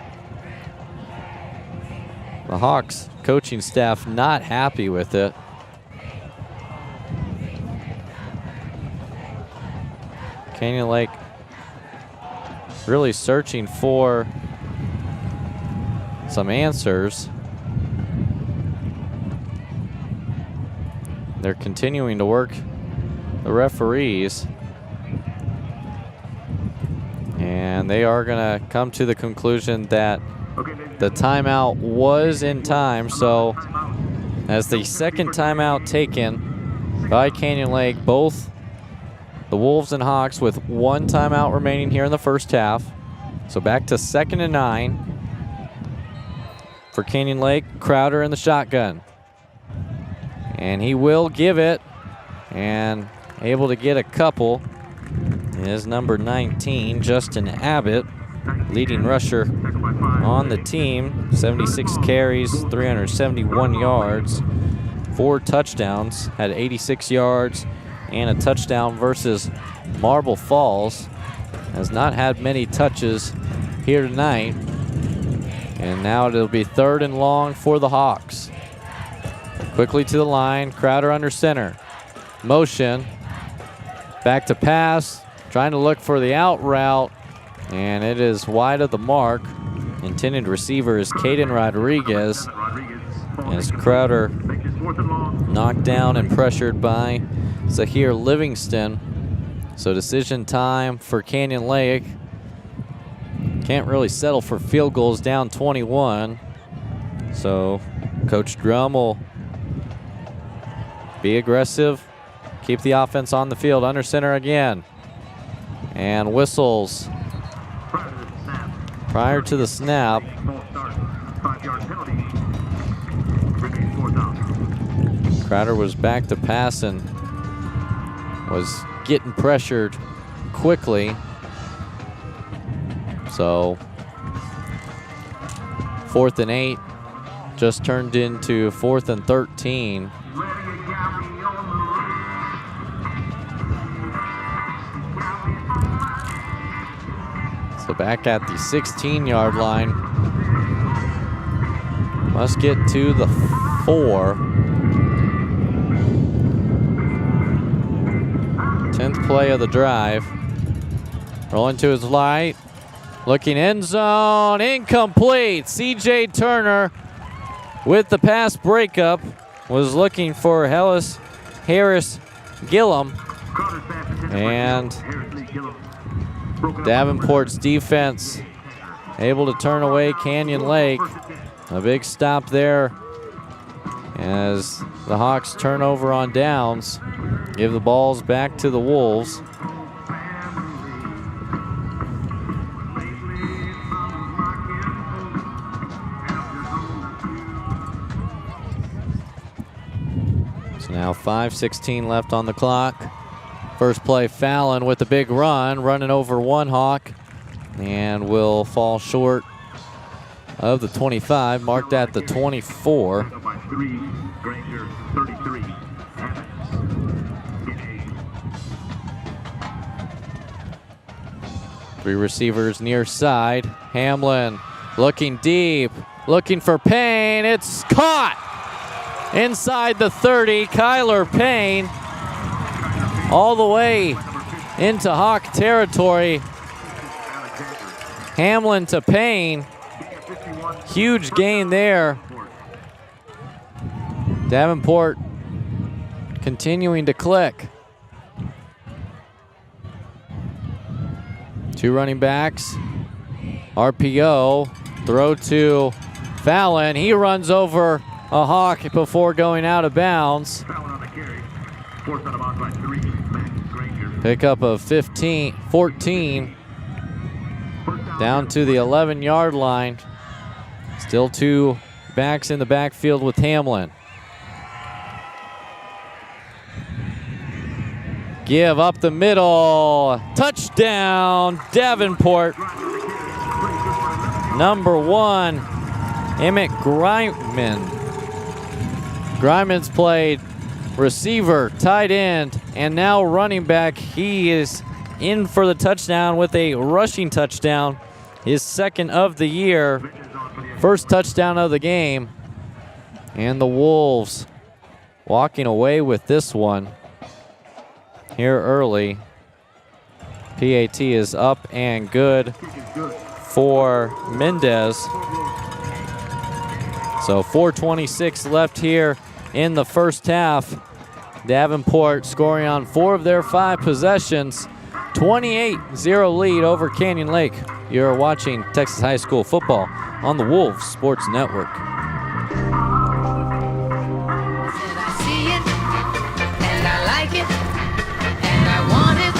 The Hawks coaching staff not happy with it. Canyon Lake really searching for some answers. They're continuing to work the the referees. And they are going to come to the conclusion that the timeout was in time. So as the second timeout taken by Canyon Lake, both the Wolves and Hawks with 1 timeout remaining here in the first half. So back to 2nd and 9 for Canyon Lake. Crowder in the shotgun. And he will give it, and able to get a couple is number 19, Justin Abbott, leading rusher on the team. 76 carries, 371 yards, 4 touchdowns, had 86 yards and a touchdown versus Marble Falls. Has not had many touches here tonight. And now it'll be 3rd and long for the Hawks. Quickly to the line, Crowder under center. Motion, back to pass, trying to look for the out route, and it is wide of the mark. Intended receiver is Caden Rodriguez, as Crowder knocked down and pressured by Zahir Livingston. So decision time for Canyon Lake. Can't really settle for field goals, down 21. So Coach Drum will be aggressive, keep the offense on the field. Under center again, and whistles prior to the snap. Crowder was back to pass and was getting pressured quickly. So 4th and 8 just turned into 4th and 13. So back at the 16-yard line. Must get to the 4. 10th play of the drive. Rolling to his right. Looking end zone. Incomplete. CJ Turner with the pass breakup. Was looking for Harris Gillum. And Davenport's defense able to turn away Canyon Lake. A big stop there as the Hawks turn over on downs. Give the balls back to the Wolves. So now 5:16 left on the clock. First play, Fallon with the big run, running over one Hawk, and will fall short of the 25, marked at the 24. Three receivers near side. Hamlin looking deep, looking for Payne. It's caught inside the 30. Kyler Payne all the way into Hawk territory. Hamlin to Payne. Huge gain there. Davenport continuing to click. Two running backs. RPO. Throw to Fallon. He runs over a Hawk before going out of bounds. Pickup of 14. Down to the 11-yard line. Still two backs in the backfield with Hamlin. Give up the middle. Touchdown, Davenport. Number 1, Emmett Griman. Griman's played receiver, tight end, and now running back. He is in for the touchdown with a rushing touchdown. His second of the year. First touchdown of the game. And the Wolves walking away with this one here early. PAT is up and good for Mendez. So 4:26 left here in the first half. Davenport scoring on 4 of their 5 possessions. 28-0 lead over Canyon Lake. You're watching Texas High School football on the Wolves Sports Network. I see it, and I like it, and I want it.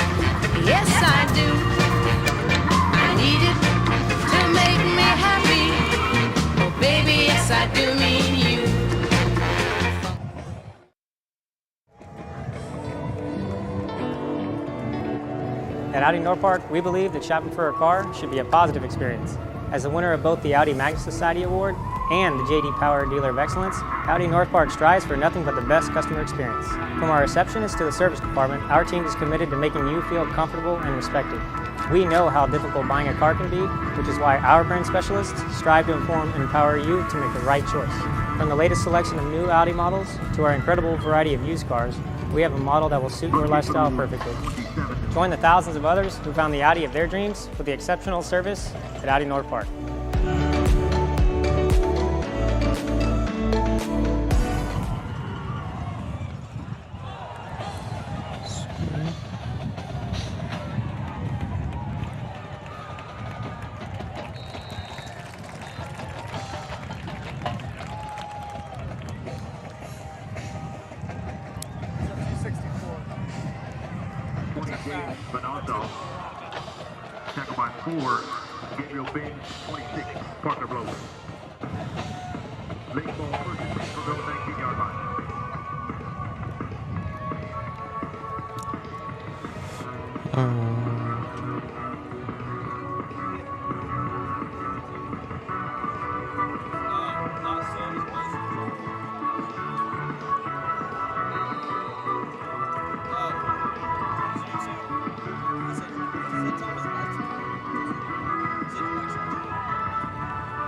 Yes, I do. I need it to make me happy. Oh, baby, yes, I do mean you. At Audi North Park, we believe that shopping for a car should be a positive experience. As the winner of both the Audi Magna Society Award and the J.D. Power Dealer of Excellence, Audi North Park strives for nothing but the best customer experience. From our receptionist to the service department, our team is committed to making you feel comfortable and respected. We know how difficult buying a car can be, which is why our brand specialists strive to inform and empower you to make the right choice. From the latest selection of new Audi models to our incredible variety of used cars, we have a model that will suit your lifestyle perfectly. Join the thousands of others who found the Audi of their dreams with the exceptional service at Audi North Park. But also, tackled by 4, Gabriel Bain, 26, Parker Blow. Late ball, first and 10 from the 19-yard line.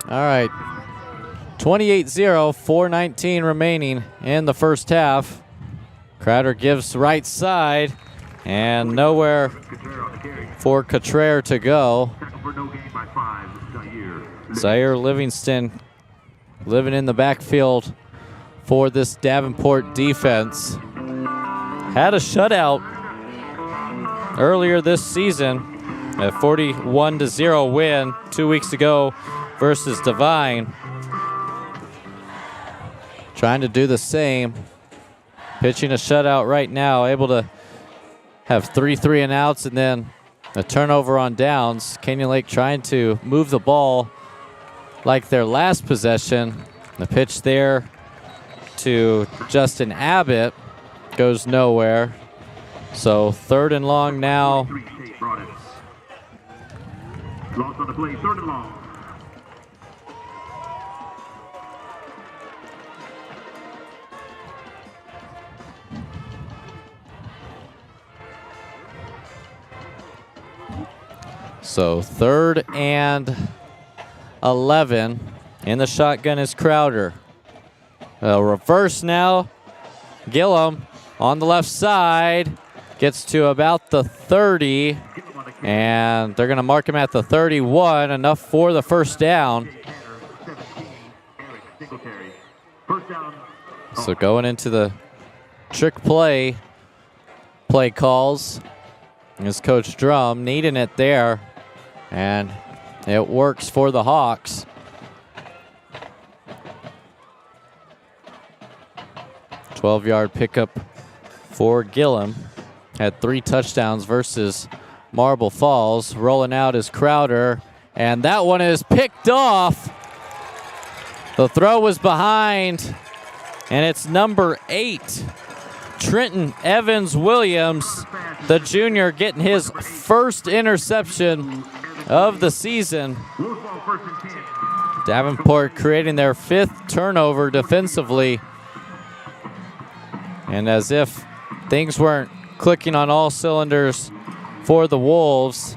All right, 28-0, 4:19 remaining in the first half. Crowder gives right side, and nowhere for Cottrell to go. Zaire Livingston living in the backfield for this Davenport defense. Had a shutout earlier this season, a 41-0 win 2 weeks ago versus Divine. Trying to do the same. Pitching a shutout right now, able to have 3 3-and-outs and then a turnover on downs. Canyon Lake trying to move the ball like their last possession. The pitch there to Justin Abbott goes nowhere. So 3rd and long now. Lost on the play, 3rd and long. So 3rd and 11. In the shotgun is Crowder. Reverse now. Gillum on the left side. Gets to about the 30. And they're going to mark him at the 31. Enough for the first down. So going into the trick play calls is Coach Drum needing it there. And it works for the Hawks. – 12-yard pickup for Gillum. Had 3 touchdowns versus Marble Falls. Rolling out is Crowder, and that one is picked off. The throw was behind, and it's number 8, Trenton Evans Williams, the junior, getting his first interception of the season. Davenport creating their 5th turnover defensively. And as if things weren't clicking on all cylinders for the Wolves,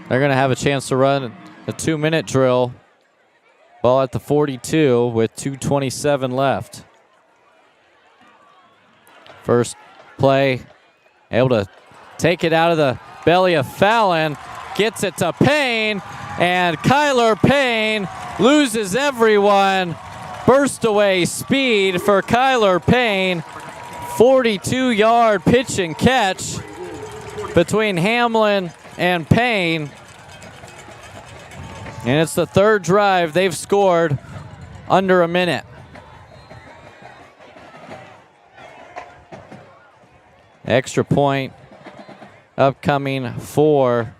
they're going to have a chance to run a 2-minute drill. Ball at the 42 with 2:27 left. First play, able to take it out of the belly of Fallon. Gets it to Payne, and Kyler Payne loses everyone. Burst away speed for Kyler Payne. 42-yard pitch and catch between Hamlin and Payne. And it's the third drive they've scored under a minute. Extra point upcoming for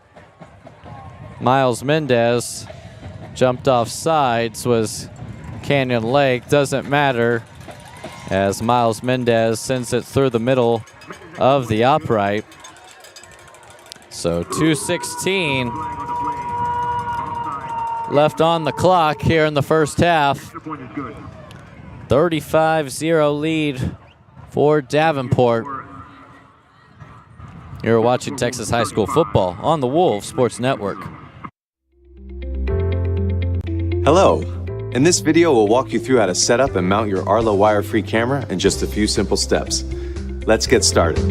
Miles Mendez. Jumped off sides was Canyon Lake. Doesn't matter as Miles Mendez sends it through the middle of the upright. So 2:16 left on the clock here in the first half. 35-0 lead for Davenport. You're watching Texas High School football on the Wolves Sports Network. Hello. In this video, we'll walk you through how to set up and mount your Arlo wire-free camera in just a few simple steps. Let's get started.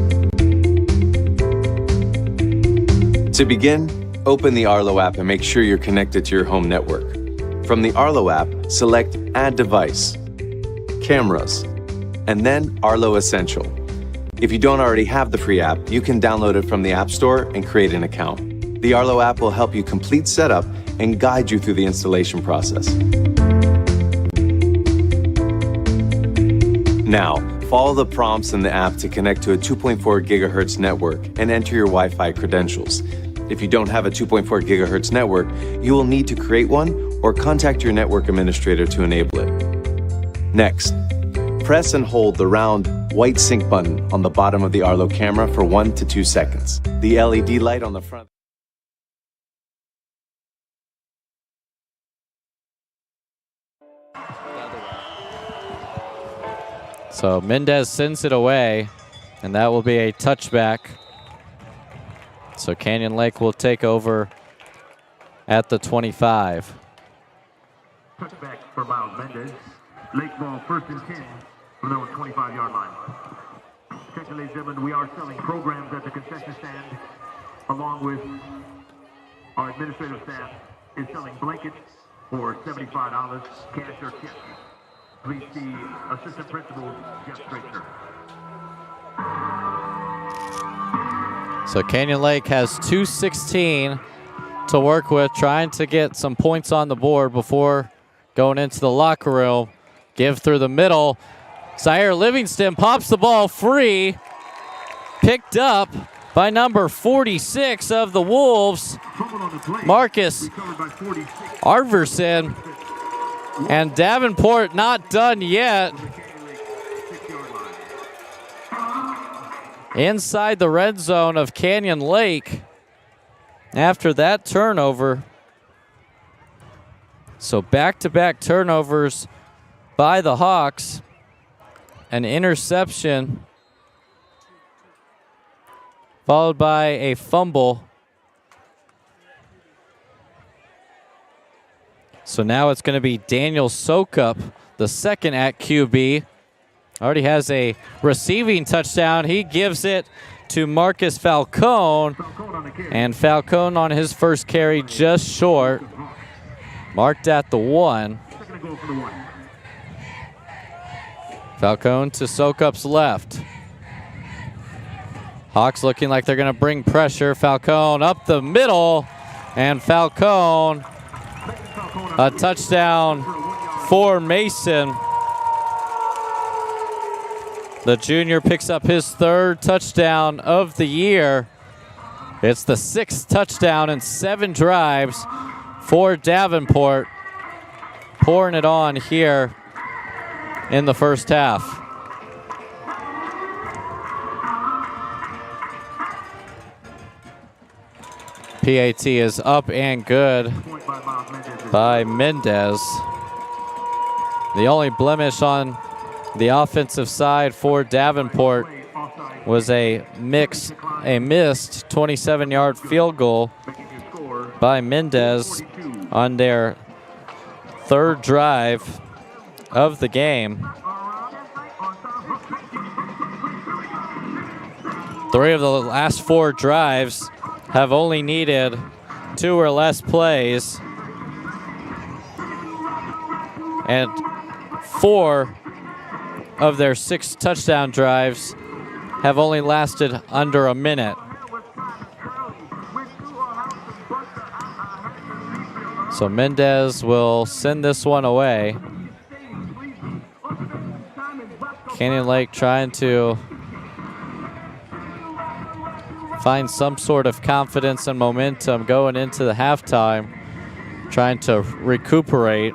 To begin, open the Arlo app and make sure you're connected to your home network. From the Arlo app, select Add Device, Cameras, and then Arlo Essential. If you don't already have the free app, you can download it from the App Store and create an account. The Arlo app will help you complete setup and guide you through the installation process. Now, follow the prompts in the app to connect to a 2.4 gigahertz network and enter your Wi-Fi credentials. If you don't have a 2.4 gigahertz network, you will need to create one or contact your network administrator to enable it. Next, press and hold the round white sync button on the bottom of the Arlo camera for 1 to 2 seconds. The LED light on the front. So Mendez sends it away, and that will be a touchback. So Canyon Lake will take over at the 25. Touchback for Miles Mendez. Lake ball 1st and 10 from the 25-yard line. Attention, ladies and gentlemen, we are selling programs at the concession stand, along with our administrative staff is selling blankets for $75, cash or check. Please see Assistant Principal Jeff Stracher. So Canyon Lake has 2:16 to work with, trying to get some points on the board before going into the locker room. Give through the middle. Zaire Livingston pops the ball free. Picked up by number 46 of the Wolves, Marcus Arverson. And Davenport not done yet. Inside the red zone of Canyon Lake after that turnover. So back-to-back turnovers by the Hawks. An interception followed by a fumble. So now it's going to be Daniel Sokup, the second at QB. Already has a receiving touchdown. He gives it to Marcus Falcone. And Falcone on his first carry just short. Marked at the 1. Falcone to Sokup's left. Hawks looking like they're going to bring pressure. Falcone up the middle. And Falcone, a touchdown for Mason. The junior picks up his 3rd touchdown of the year. It's the 6th touchdown in 7 drives for Davenport. Pouring it on here in the first half. PAT is up and good by Mendez. The only blemish on the offensive side for Davenport was a missed 27-yard field goal by Mendez on their 3rd drive of the game. 3 of the last 4 drives have only needed 2 or less plays. And 4 of their 6 touchdown drives have only lasted under a minute. So Mendez will send this one away. Canyon Lake trying to find some sort of confidence and momentum going into the halftime, trying to recuperate.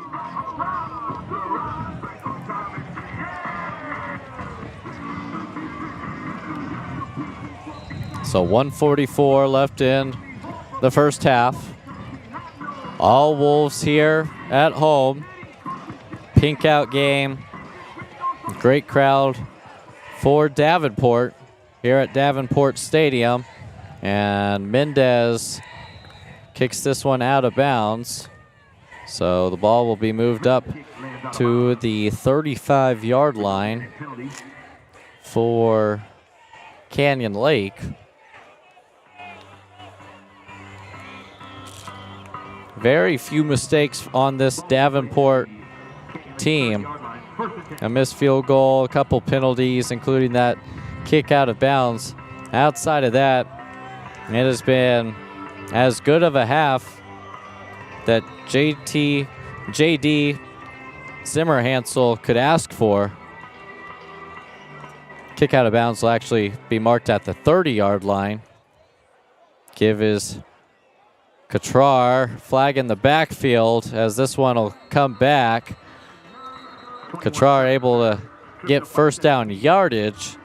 So 1:44 left in the first half. All Wolves here at home. Pink out game. Great crowd for Davenport here at Davenport Stadium. And Mendez kicks this one out of bounds. So the ball will be moved up to the 35-yard line for Canyon Lake. Very few mistakes on this Davenport team. A missed field goal, a couple penalties, including that kick out of bounds. Outside of that, it has been as good of a half that JD Zimmerhansel could ask for. Kick out of bounds will actually be marked at the 30-yard line. Give is Katrar, flag in the backfield as this one will come back. Katrar able to get first down yardage,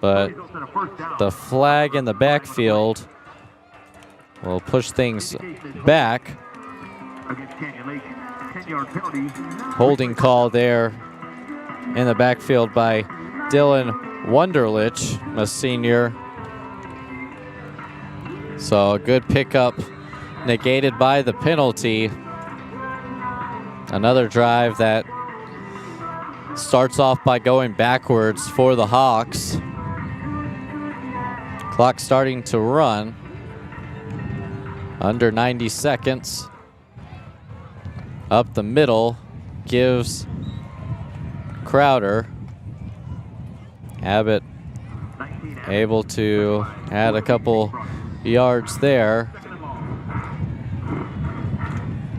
but the flag in the backfield will push things back. Holding call there in the backfield by Dylan Wunderlich, a senior. So a good pickup negated by the penalty. Another drive that starts off by going backwards for the Hawks. Clock starting to run. Under 90 seconds. Up the middle gives Crowder. Abbott able to add a couple yards there.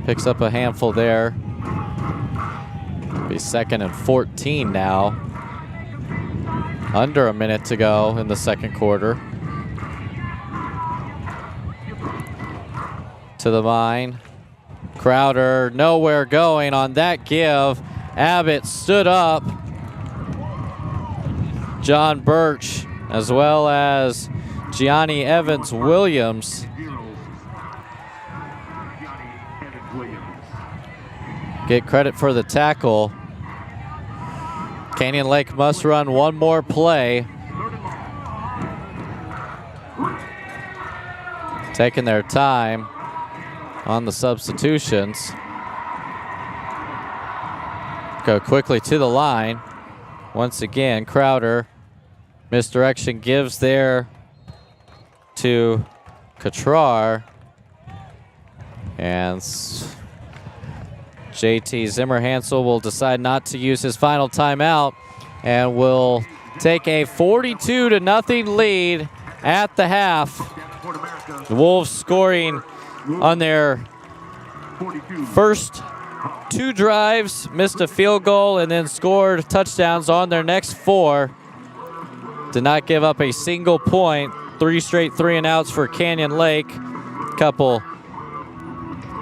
Picks up a handful there. Be 2nd and 14 now. Under a minute to go in the second quarter. To the line. Crowder nowhere going on that give. Abbott stood up. John Birch as well as Gianni Evans Williams. Get credit for the tackle. Canyon Lake must run one more play. Taking their time on the substitutions. Go quickly to the line. Once again, Crowder. Misdirection gives there to Katrar. And JT Zimmerhansel will decide not to use his final timeout and will take a 42-0 lead at the half. The Wolves scoring on their first 2 drives, missed a field goal, and then scored touchdowns on their next 4. Did not give up a single point. 3 straight 3-and-outs for Canyon Lake. Couple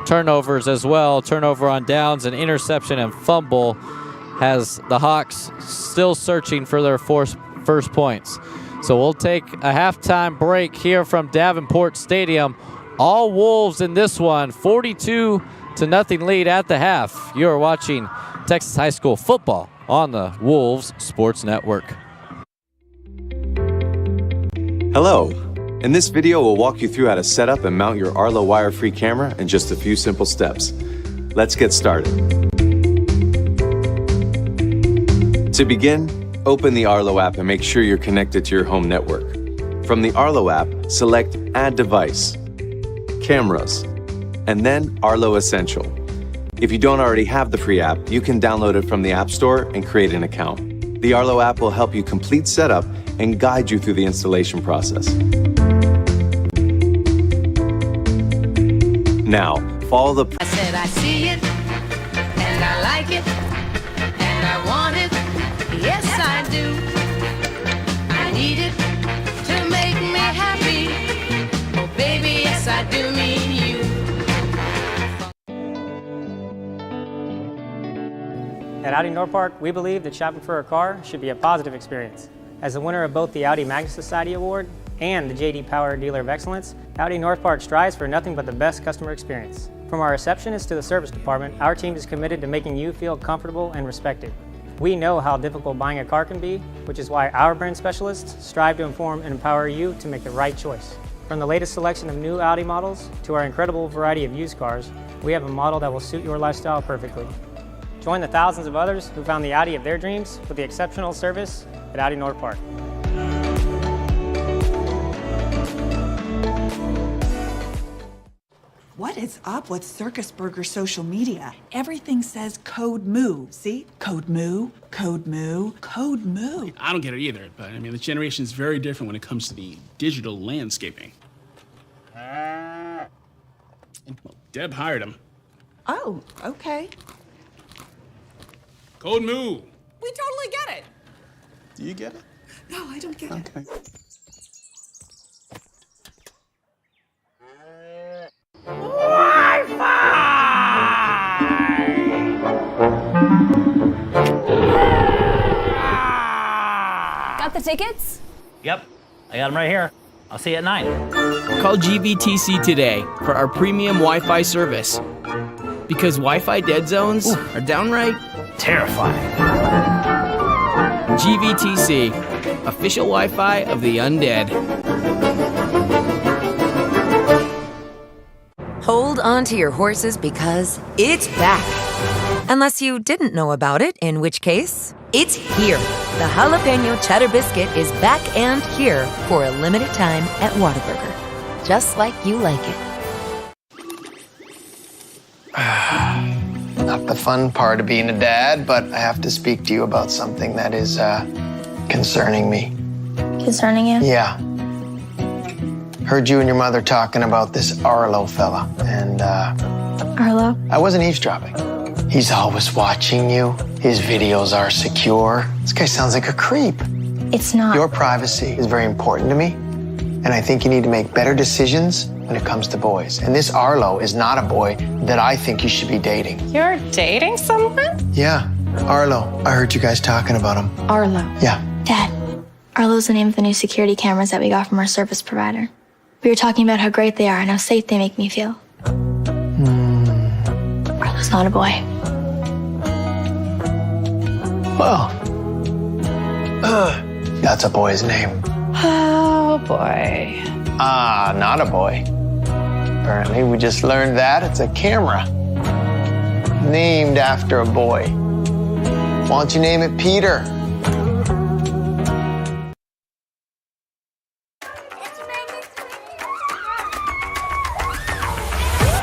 turnovers as well. Turnover on downs, an interception and fumble has the Hawks still searching for their first points. So we'll take a halftime break here from Davenport Stadium. All Wolves in this one, 42-0 lead at the half. You are watching Texas High School football on the Wolves Sports Network. Hello. In this video, we'll walk you through how to set up and mount your Arlo wire-free camera in just a few simple steps. Let's get started. To begin, open the Arlo app and make sure you're connected to your home network. From the Arlo app, select Add Device, Cameras, and then Arlo Essential. If you don't already have the free app, you can download it from the App Store and create an account. The Arlo app will help you complete setup and guide you through the installation process. Now, follow the I said I see it, and I like it, and I want it. Yes, I do. I need it to make me happy. Oh, baby, yes, I do mean you. At Audi North Park, we believe that shopping for a car should be a positive experience. As the winner of both the Audi Magnus Society Award and the JD Power Dealer of Excellence, Audi North Park strives for nothing but the best customer experience. From our receptionist to the service department, our team is committed to making you feel comfortable and respected. We know how difficult buying a car can be, which is why our brand specialists strive to inform and empower you to make the right choice. From the latest selection of new Audi models to our incredible variety of used cars, we have a model that will suit your lifestyle perfectly. Join the thousands of others who found the Audi of their dreams with the exceptional service at Audi North Park. What is up with Circus Burger social media? Everything says code MOO. See? Code MOO, code MOO, code MOO. I don't get it either, but I mean, the generation is very different when it comes to the digital landscaping. And, well, Deb hired him. Oh, okay. Code MOO. We totally get it. Do you get it? No, I don't get it. Got the tickets? Yep, I got them right here. I'll see you at 9. Call GVTC today for our premium Wi-Fi service. Because Wi-Fi dead zones are downright terrifying. GVTC, official Wi-Fi of the undead. Hold on to your horses because it's back. Unless you didn't know about it, in which case, it's here. The Jalapeno Cheddar Biscuit is back and here for a limited time at Whataburger. Just like you like it. Not the fun part of being a dad, but I have to speak to you about something that is concerning me. Concerning you? Yeah. Heard you and your mother talking about this Arlo fella, and Arlo? I wasn't eavesdropping. He's always watching you. His videos are secure. This guy sounds like a creep. It's not. Your privacy is very important to me, and I think you need to make better decisions when it comes to boys. And this Arlo is not a boy that I think you should be dating. You're dating someone? Yeah, Arlo. I heard you guys talking about him. Arlo. Yeah. Dad, Arlo's the name of the new security cameras that we got from our service provider. We were talking about how great they are and how safe they make me feel. Arlo's not a boy. Well, that's a boy's name. Oh, boy. Ah, not a boy. Apparently, we just learned that it's a camera named after a boy. Why don't you name it Peter?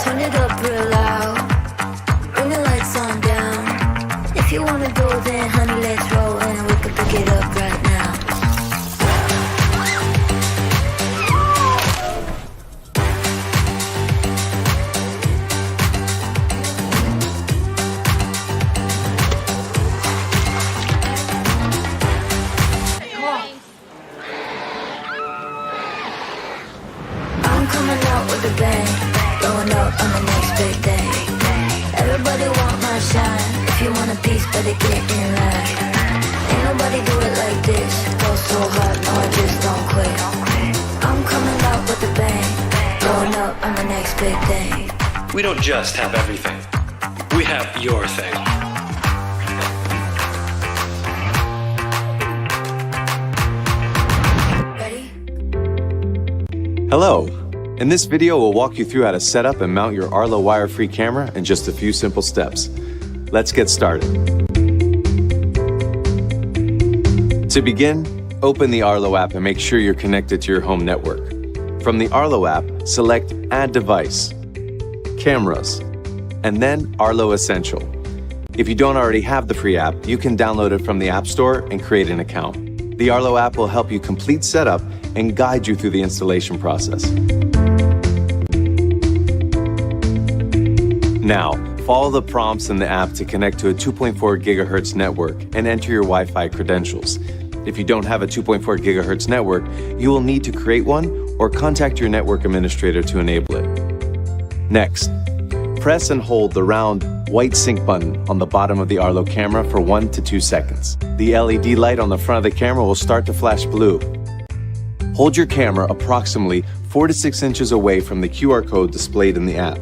Turn it up real loud. Bring the lights on down. If you wanna go, then honey, let's roll and we can pick it up right now. I'm coming out with a bang, going up on the next big day. Everybody want my shine. If you want a piece, better get in line. Ain't nobody do it like this. Go so hard, no, I just don't quit. I'm coming out with a bang, going up on the next big thing. We don't just have everything. We have your thing. Hello. In this video, we'll walk you through how to set up and mount your Arlo wire-free camera in just a few simple steps. Let's get started. To begin, open the Arlo app and make sure you're connected to your home network. From the Arlo app, select Add Device, Cameras, and then Arlo Essential. If you don't already have the free app, you can download it from the App Store and create an account. The Arlo app will help you complete setup and guide you through the installation process. Now, follow the prompts in the app to connect to a 2.4 gigahertz network and enter your Wi-Fi credentials. If you don't have a 2.4 gigahertz network, you will need to create one or contact your network administrator to enable it. Next, press and hold the round white sync button on the bottom of the Arlo camera for 1 to 2 seconds. The LED light on the front of the camera will start to flash blue. Hold your camera approximately 4 to 6 inches away from the QR code displayed in the app.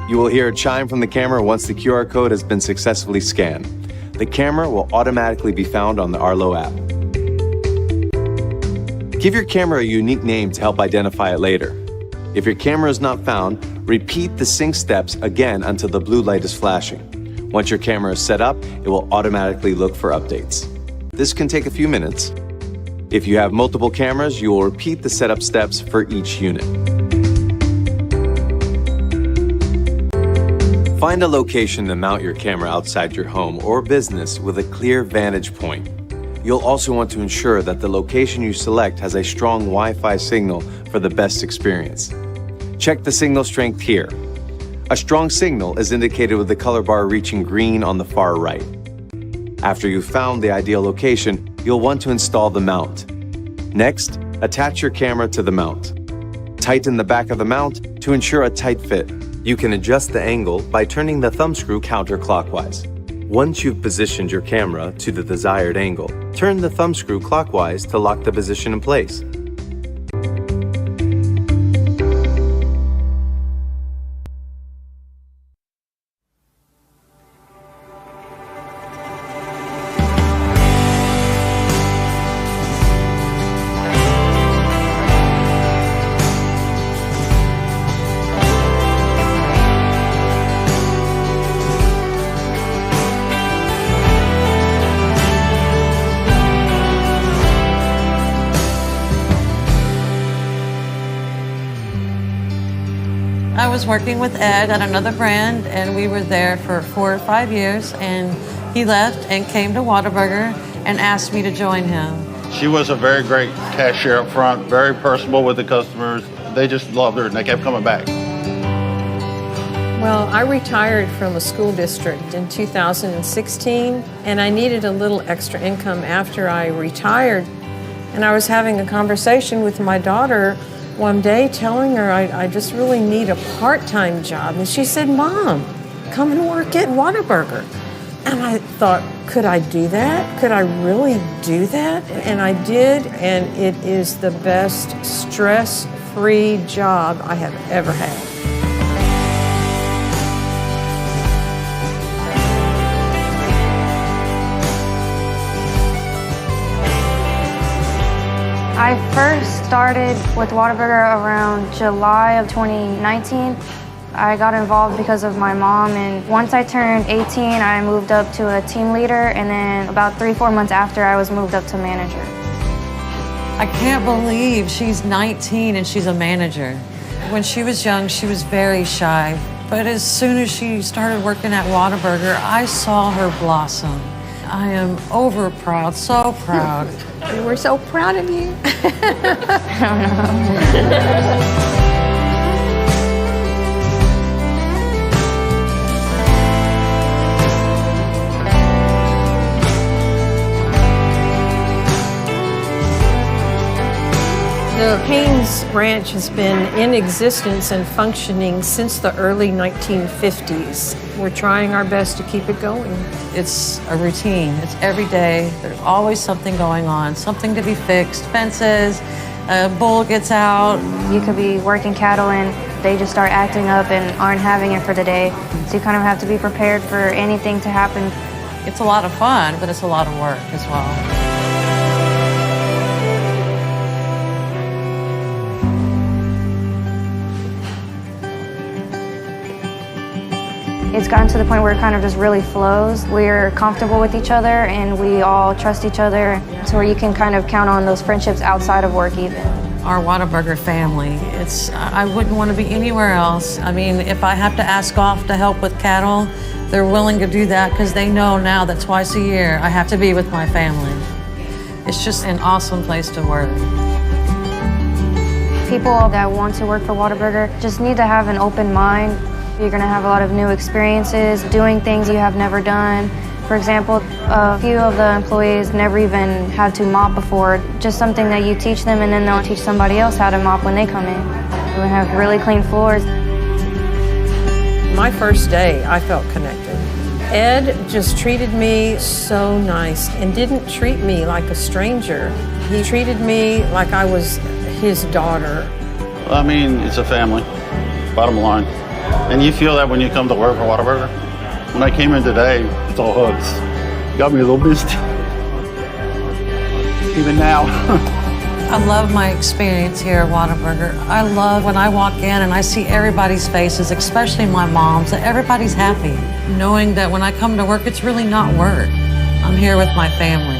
You will hear a chime from the camera once the QR code has been successfully scanned. The camera will automatically be found on the Arlo app. Give your camera a unique name to help identify it later. If your camera is not found, repeat the sync steps again until the blue light is flashing. Once your camera is set up, it will automatically look for updates. This can take a few minutes. If you have multiple cameras, you will repeat the setup steps for each unit. Find a location to mount your camera outside your home or business with a clear vantage point. You'll also want to ensure that the location you select has a strong Wi-Fi signal for the best experience. Check the signal strength here. A strong signal is indicated with the color bar reaching green on the far right. After you've found the ideal location, you'll want to install the mount. Next, attach your camera to the mount. Tighten the back of the mount to ensure a tight fit. You can adjust the angle by turning the thumb screw counterclockwise. Once you've positioned your camera to the desired angle, turn the thumb screw clockwise to lock the position in place. I was working with Ed at another brand, and we were there for 4 or 5 years, and he left and came to Whataburger and asked me to join him. She was a very great cashier up front, very personable with the customers. They just loved her and they kept coming back. Well, I retired from a school district in 2016, and I needed a little extra income after I retired. And I was having a conversation with my daughter one day, telling her I just really need a part-time job. And she said, "Mom, come and work at Whataburger." And I thought, could I do that? Could I really do that? And I did, and it is the best stress-free job I have ever had. I first started with Whataburger around July of 2019. I got involved because of my mom, and once I turned 18, I moved up to a team leader, and then about 3-4 months after, I was moved up to manager. I can't believe she's 19 and she's a manager. When she was young, she was very shy, but as soon as she started working at Whataburger, I saw her blossom. I am over proud, so proud. We're so proud of you. I don't know. The Haynes Ranch has been in existence and functioning since the early 1950s. We're trying our best to keep it going. It's a routine. It's every day. There's always something going on, something to be fixed. Fences, a bull gets out. You could be working cattle and they just start acting up and aren't having it for the day. So you kind of have to be prepared for anything to happen. It's a lot of fun, but it's a lot of work as well. It's gotten to the point where it kind of just really flows. We're comfortable with each other and we all trust each other, to where you can kind of count on those friendships outside of work even. our Whataburger family. I wouldn't want to be anywhere else. I mean, if I have to ask off to help with cattle, they're willing to do that because they know now that twice a year I have to be with my family. It's just an awesome place to work. People that want to work for Whataburger just need to have an open mind. You're going to have a lot of new experiences, doing things you have never done. For example, a few of the employees never even had to mop before. Just something that you teach them and then they'll teach somebody else how to mop when they come in. We have really clean floors. My first day, I felt connected. Ed just treated me so nice and didn't treat me like a stranger. He treated me like I was his daughter. I mean, it's a family, bottom line. And you feel that when you come to work for Whataburger. When I came in today, it's all hugs. Got me a little misty. Even now. I love my experience here at Whataburger. I love when I walk in and I see everybody's faces, especially my mom's, that everybody's happy. Knowing that when I come to work, it's really not work. I'm here with my family.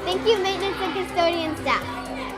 Thank you, maintenance and custodian staff.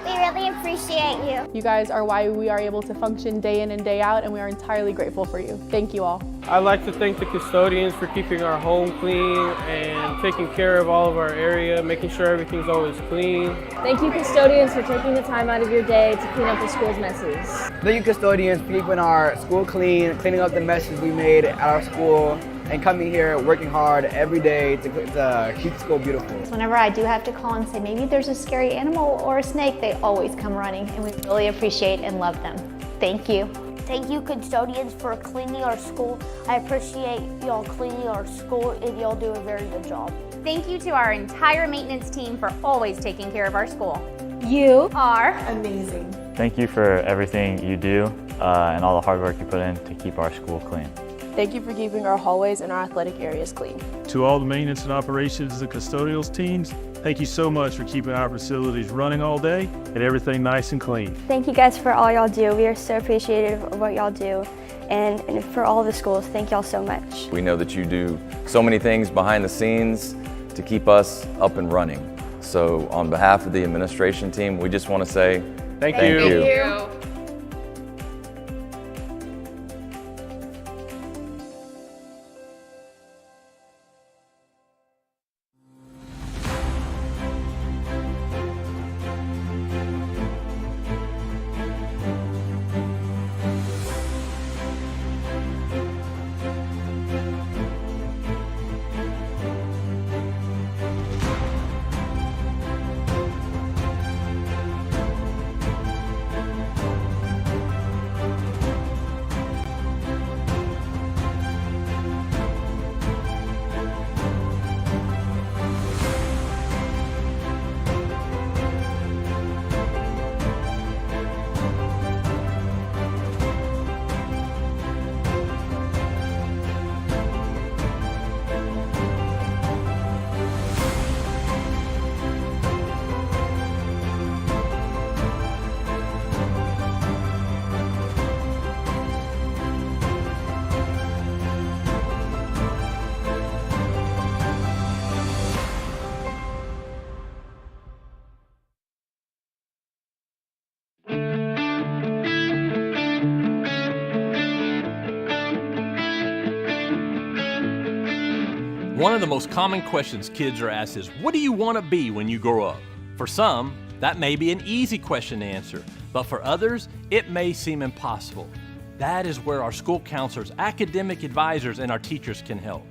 We really appreciate you. You guys are why we are able to function day in and day out, and we are entirely grateful for you. Thank you all. I'd like to thank the custodians for keeping our home clean and taking care of all of our area, making sure everything's always clean. Thank you, custodians, for taking the time out of your day to clean up the school's messes. Thank you, custodians, for keeping our school clean, cleaning up the messes we made at our school, and coming here, working hard every day to keep the school beautiful. Whenever I do have to call and say maybe there's a scary animal or a snake, they always come running, and we really appreciate and love them. Thank you. Thank you, custodians, for cleaning our school. I appreciate y'all cleaning our school, and y'all do a very good job. Thank you to our entire maintenance team for always taking care of our school. You are amazing. Thank you for everything you do and all the hard work you put in to keep our school clean. Thank you for keeping our hallways and our athletic areas clean. To all the maintenance and operations and custodial teams, thank you so much for keeping our facilities running all day and everything nice and clean. Thank you guys for all y'all do. We are so appreciative of what y'all do. And for all the schools, thank y'all so much. We know that you do so many things behind the scenes to keep us up and running. So on behalf of the administration team, we just want to say thank you. Thank you. One of the most common questions kids are asked is, what do you want to be when you grow up? For some, that may be an easy question to answer, but for others, it may seem impossible. That is where our school counselors, academic advisors, and our teachers can help.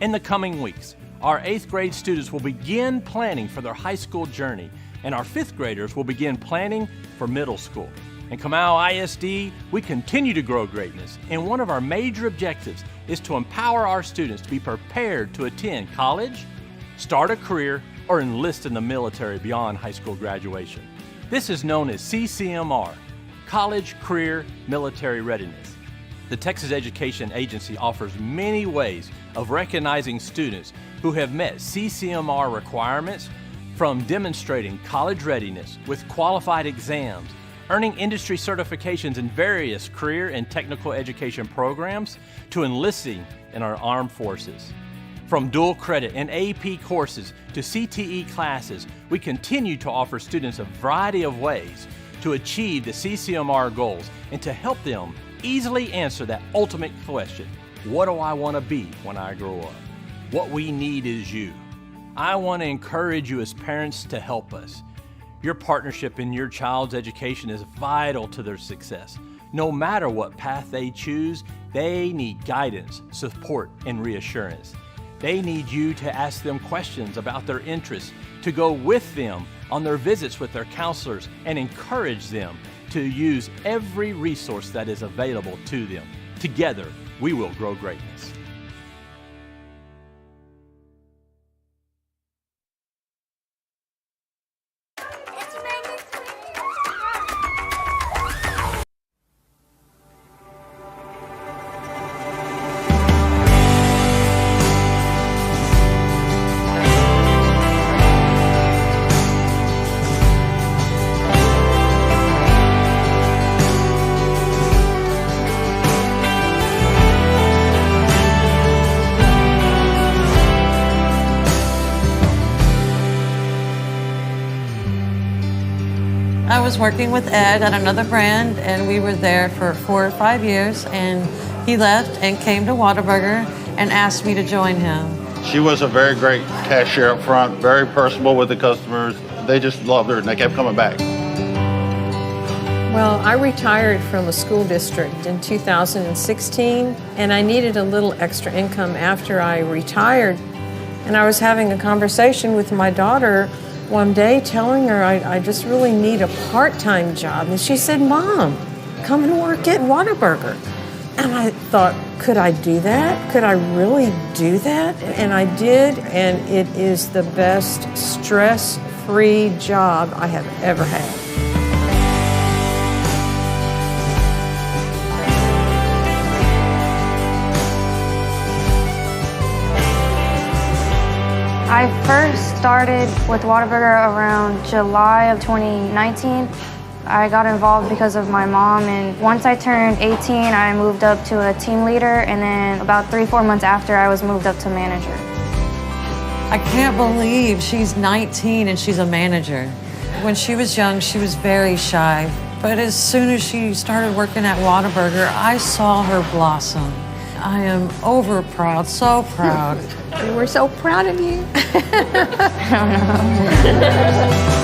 In the coming weeks, our 8th grade students will begin planning for their high school journey, and our 5th graders will begin planning for middle school. In Kamau ISD, we continue to grow greatness, and one of our major objectives is to empower our students to be prepared to attend college, start a career, or enlist in the military beyond high school graduation. This is known as CCMR, College Career Military Readiness. The Texas Education Agency offers many ways of recognizing students who have met CCMR requirements, from demonstrating college readiness with qualified exams, earning industry certifications in various career and technical education programs, to enlisting in our armed forces. From dual credit and AP courses to CTE classes, we continue to offer students a variety of ways to achieve the CCMR goals and to help them easily answer that ultimate question: what do I want to be when I grow up? What we need is you. I want to encourage you as parents to help us. Your partnership in your child's education is vital to their success. No matter what path they choose, they need guidance, support, and reassurance. They need you to ask them questions about their interests, to go with them on their visits with their counselors, and encourage them to use every resource that is available to them. Together, we will grow greatness. I was working with Ed at another brand, and we were there for 4 or 5 years, and he left and came to Whataburger and asked me to join him. She was a very great cashier up front, very personable with the customers. They just loved her and they kept coming back. Well, I retired from a school district in 2016, and I needed a little extra income after I retired. And I was having a conversation with my daughter one day, telling her I just really need a part-time job. And she said, "Mom, come and work at Whataburger." And I thought, could I do that? Could I really do that? And I did, and it is the best stress-free job I have ever had. I first started with Whataburger around July of 2019. I got involved because of my mom, and once I turned 18, I moved up to a team leader, and then about 3-4 months after, I was moved up to manager. I can't believe she's 19 and she's a manager. When she was young, she was very shy, but as soon as she started working at Whataburger, I saw her blossom. I am over proud, so proud. We're so proud of you. I don't know.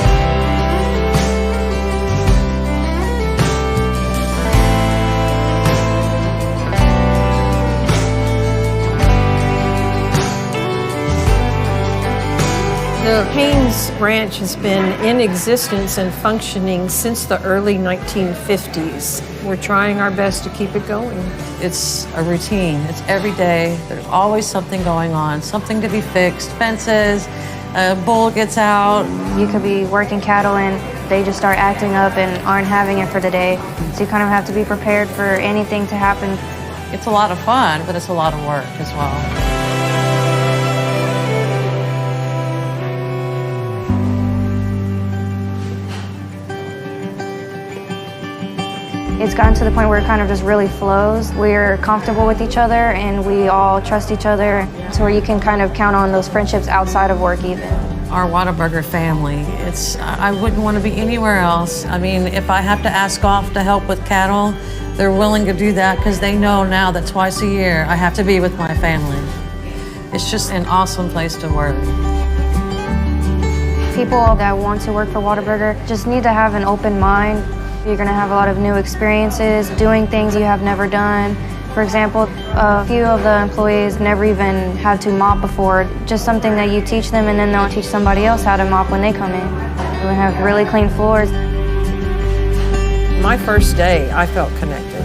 The Haynes Ranch has been in existence and functioning since the early 1950s. We're trying our best to keep it going. It's a routine. It's every day. There's always something going on, something to be fixed. Fences, a bull gets out. You could be working cattle and they just start acting up and aren't having it for the day. So you kind of have to be prepared for anything to happen. It's a lot of fun, but it's a lot of work as well. It's gotten to the point where it kind of just really flows. We're comfortable with each other and we all trust each other. So where you can kind of count on those friendships outside of work even. Our Whataburger family, I wouldn't want to be anywhere else. I mean, if I have to ask off to help with cattle, they're willing to do that because they know now that twice a year I have to be with my family. It's just an awesome place to work. People that want to work for Whataburger just need to have an open mind. You're going to have a lot of new experiences, doing things you have never done. For example, a few of the employees never even had to mop before. Just something that you teach them and then they'll teach somebody else how to mop when they come in. We have really clean floors. My first day, I felt connected.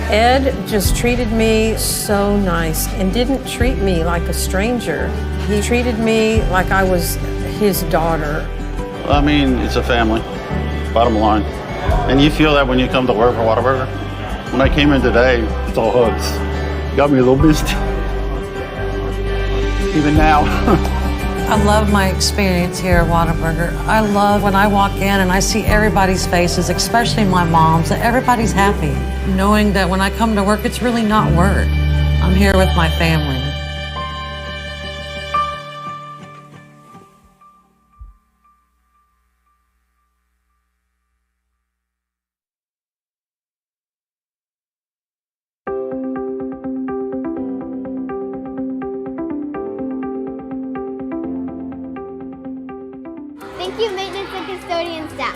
Ed just treated me so nice and didn't treat me like a stranger. He treated me like I was his daughter. I mean, it's a family, bottom line. And you feel that when you come to work for Whataburger. When I came in today, it's all hugs. Got me a little misty. even now. I love my experience here at Whataburger. I love when I walk in and I see everybody's faces, especially my mom's, that everybody's happy. Knowing that when I come to work, it's really not work. I'm here with my family. Thank you, maintenance and custodian staff.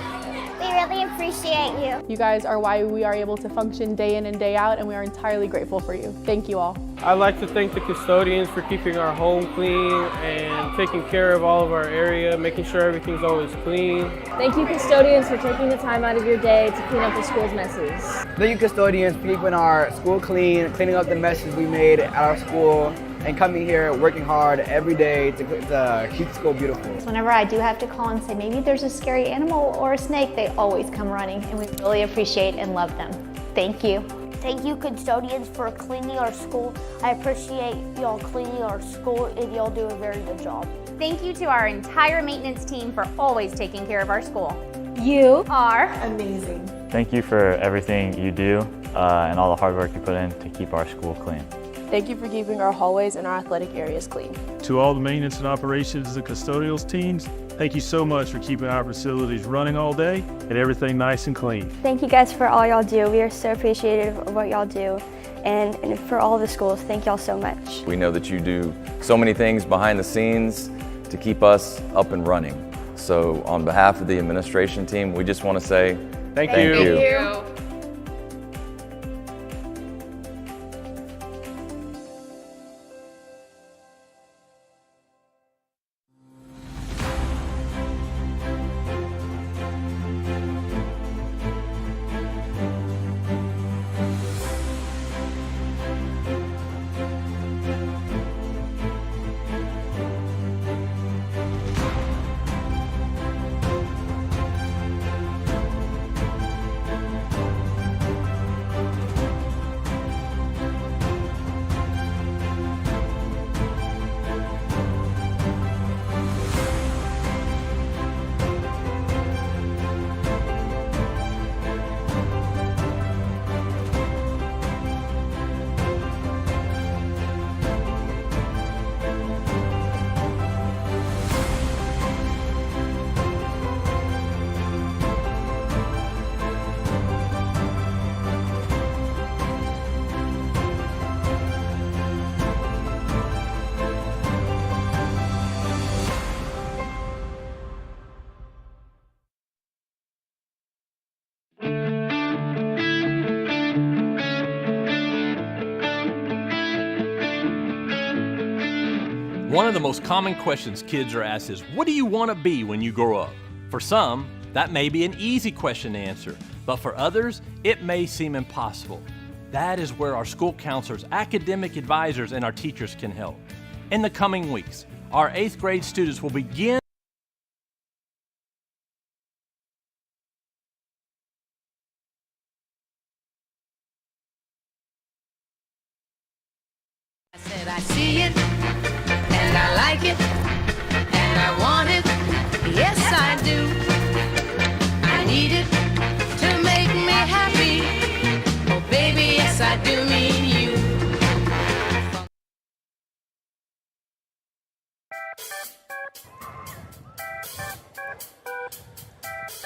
We really appreciate you. You guys are why we are able to function day in and day out, and we are entirely grateful for you. Thank you all. I'd like to thank the custodians for keeping our home clean and taking care of all of our area, making sure everything's always clean. Thank you, custodians, for taking the time out of your day to clean up the school's messes. Thank you, custodians, for keeping our school clean, cleaning up the messes we made at our school, and coming here working hard every day to keep the school beautiful. Whenever I do have to call and say maybe there's a scary animal or a snake, they always come running, and we really appreciate and love them. Thank you. Thank you, custodians, for cleaning our school. I appreciate y'all cleaning our school, and y'all do a very good job. Thank you to our entire maintenance team for always taking care of our school. You are amazing. Thank you for everything you do and all the hard work you put in to keep our school clean. Thank you for keeping our hallways and our athletic areas clean. To all the maintenance and operations and custodial teams, thank you so much for keeping our facilities running all day and everything nice and clean. Thank you guys for all y'all do. We are so appreciative of what y'all do. And for all the schools, thank y'all so much. We know that you do so many things behind the scenes to keep us up and running. So on behalf of the administration team, we just want to say Thank you. Thank you. One of the most common questions kids are asked is, what do you want to be when you grow up? For some, that may be an easy question to answer, but for others, it may seem impossible. That is where our school counselors, academic advisors, and our teachers can help. In the coming weeks, our 8th grade students will begin I see it, and I like it, and I want it, yes I do. I need it to make me happy, oh baby, yes I do mean you.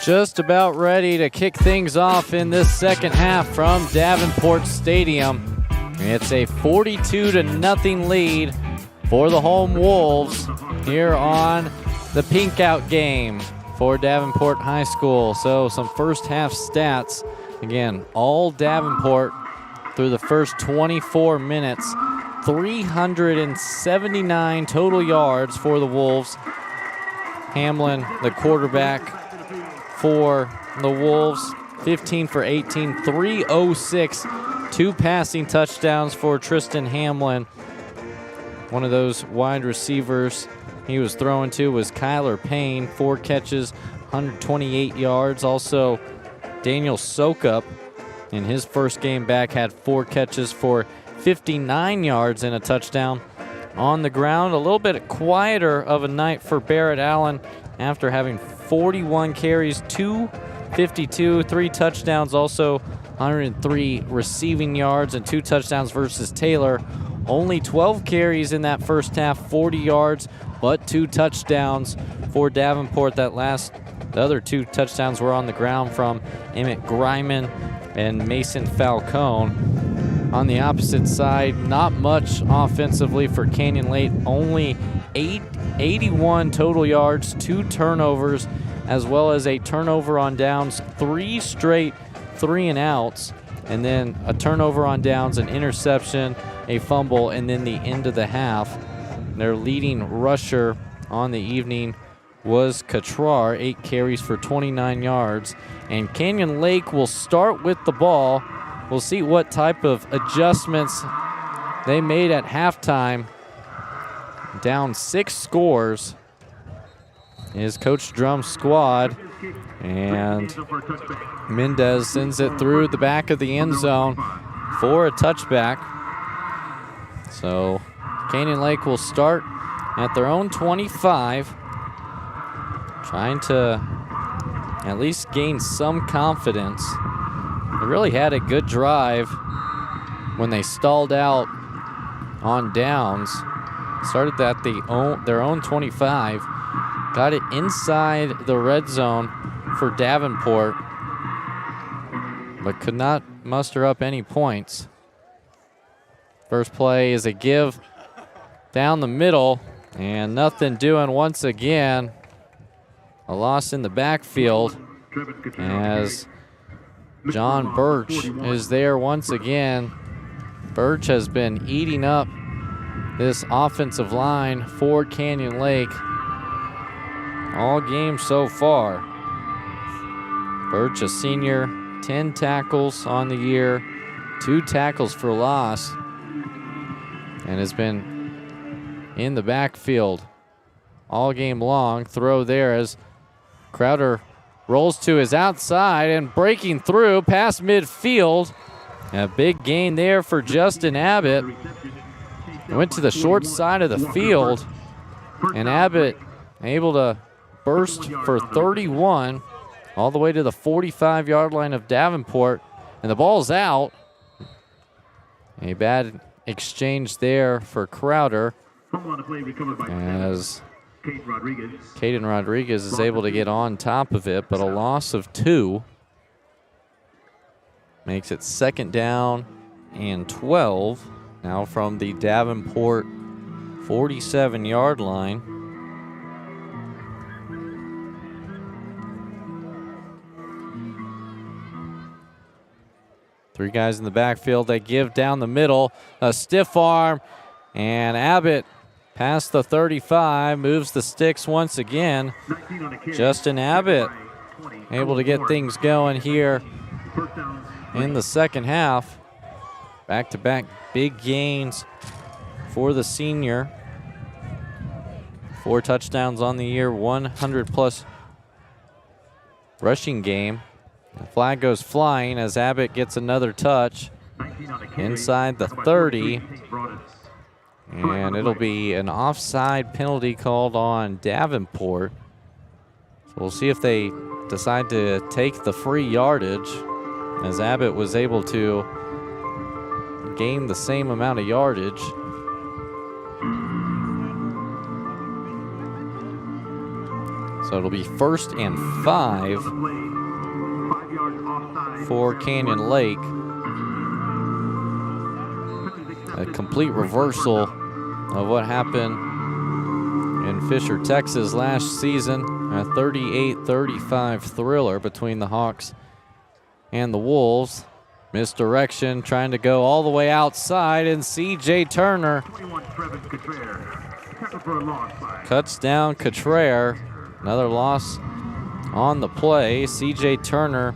Just about ready to kick things off in this second half from Davenport Stadium. It's a 42-0 lead for the home Wolves here on the Pink Out game for Davenport High School. So some first half stats. Again, all Davenport through the first 24 minutes. 379 total yards for the Wolves. Hamlin, the quarterback for the Wolves, 15 for 18, 306. 2 passing touchdowns for Tristan Hamlin. One of those wide receivers he was throwing to was Kyler Payne, 4 catches, 128 yards. Also, Daniel Sokup in his first game back had 4 catches for 59 yards and a touchdown. on the ground. A little bit quieter of a night for Barrett Allen after having 41 carries, 252, 3 touchdowns, also 103 receiving yards and 2 touchdowns versus Taylor. Only 12 carries in that first half, 40 yards, but 2 touchdowns for Davenport. The other 2 touchdowns were on the ground from Emmett Griman and Mason Falcone. On the opposite side, not much offensively for Canyon Lake. Only 81 total yards, 2 turnovers, as well as a turnover on downs, 3 straight 3-and-outs, and then a turnover on downs, an interception, a fumble, and then the end of the half. Their leading rusher on the evening was Katrar, 8 carries for 29 yards. And Canyon Lake will start with the ball. We'll see what type of adjustments they made at halftime. Down 6 scores is Coach Drum's squad. And Mendez sends it through the back of the end zone for a touchback. So Canyon Lake will start at their own 25, trying to at least gain some confidence. They really had a good drive when they stalled out on downs. Started at their own 25, got it inside the red zone for Davenport, but could not muster up any points. First play is a give down the middle, and nothing doing once again. A loss in the backfield as John Birch is there once again. Birch has been eating up this offensive line for Canyon Lake all game so far. Birch, a senior, 10 tackles on the year, 2 tackles for loss, and has been in the backfield all game long. Throw there as Crowder rolls to his outside and breaking through past midfield. A big gain there for Justin Abbott. He went to the short side of the field, and Abbott able to burst for 31 all the way to the 45-yard line of Davenport, and the ball's out. A bad exchange there for Crowder as Caden Rodriguez is able to get on top of it, but a loss of 2 makes it 2nd down and 12 now from the Davenport 47-yard line. Three guys in the backfield. They give down the middle, a stiff arm, and Abbott past the 35, moves the sticks once again. Justin Abbott able to get things going here in the second half. Back-to-back big gains for the senior. 4 touchdowns on the year, 100-plus rushing game. The flag goes flying as Abbott gets another touch inside the 30. And it'll be an offside penalty called on Davenport. So we'll see if they decide to take the free yardage, as Abbott was able to gain the same amount of yardage. So it'll be 1st and 5 for Canyon Lake. A complete reversal of what happened in Fisher, Texas last season. A 38-35 thriller between the Hawks and the Wolves. Misdirection, trying to go all the way outside, and C.J. Turner cuts down Cottrell. Another loss on the play. C.J. Turner,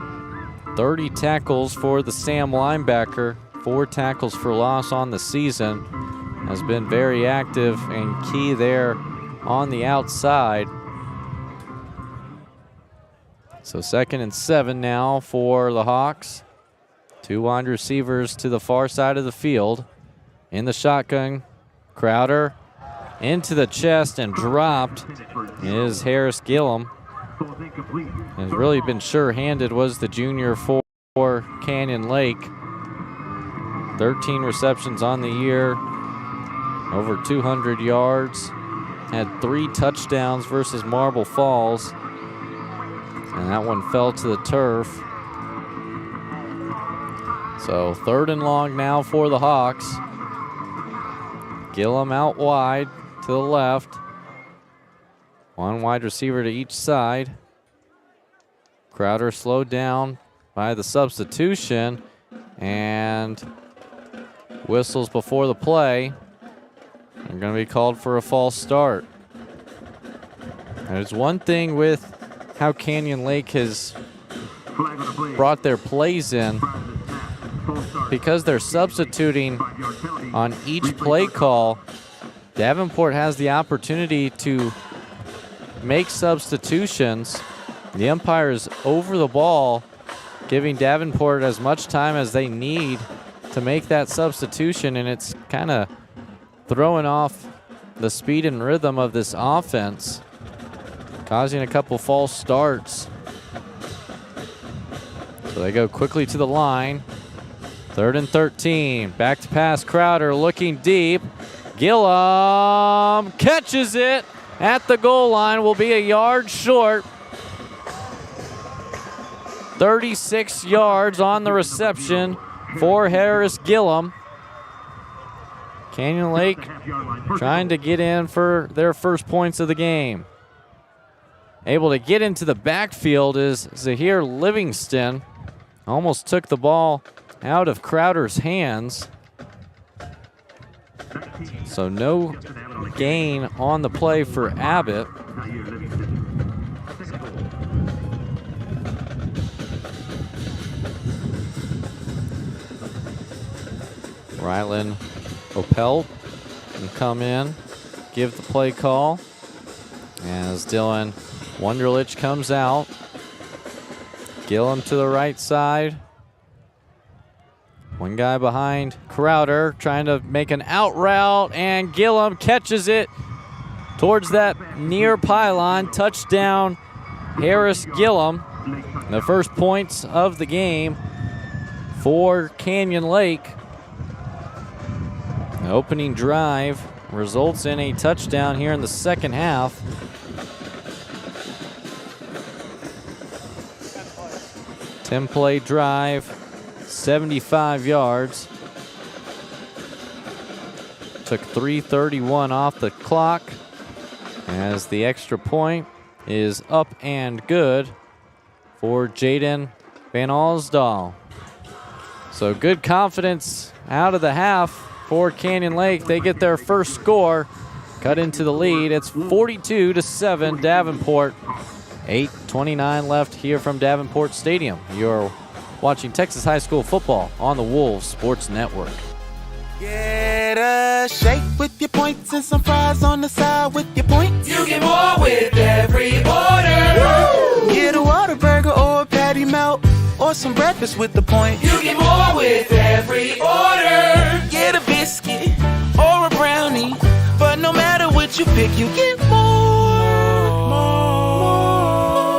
30 tackles for the Sam linebacker, 4 tackles for loss on the season. Has been very active and key there on the outside. So 2nd and 7 now for the Hawks. 2 wide receivers to the far side of the field. In the shotgun, Crowder into the chest and dropped is Harris Gillum. Has really been sure-handed was the junior for Canyon Lake. 13 receptions on the year, over 200 yards. Had 3 touchdowns versus Marble Falls. And that one fell to the turf. So 3rd and long now for the Hawks. Gillum out wide to the left. 1 wide receiver to each side. Crowder slowed down by the substitution and whistles before the play. They're going to be called for a false start. There's one thing with how Canyon Lake has brought their plays in. Because they're substituting on each play call, Davenport has the opportunity to make substitutions. The umpire is over the ball, giving Davenport as much time as they need to make that substitution, and it's kind of throwing off the speed and rhythm of this offense, causing a couple false starts. So they go quickly to the line. 3rd and 13. Back to pass. Crowder looking deep. Gillum catches it at the goal line. Will be a yard short. 36 yards on the reception for Harris Gillum. Canyon Lake trying to get in for their first points of the game. Able to get into the backfield is Zahir Livingston. Almost took the ball out of Crowder's hands. So no gain on the play for Abbott. Rylan Opel can come in, give the play call. As Dylan Wunderlich comes out. Gillum to the right side. One guy behind Crowder trying to make an out route, and Gillum catches it towards that near pylon. Touchdown, Harris Gillum. The first points of the game for Canyon Lake. The opening drive results in a touchdown here in the second half. Ten-play drive, 75 yards. Took 3:31 off the clock as the extra point is up and good for Jaden Van Alsdahl. So good confidence out of the half for Canyon Lake. They get their first score, cut into the lead. It's 42-7 Davenport. 8:29 left here from Davenport Stadium. You're watching Texas High School football on the Wolves Sports Network. Get a shake with your points and some fries on the side with your points. You get more with every order. Woo! Get a Whataburger or a patty melt or some breakfast with the points. You get more with every order. Get a biscuit or a brownie, but no matter what you pick, you get more.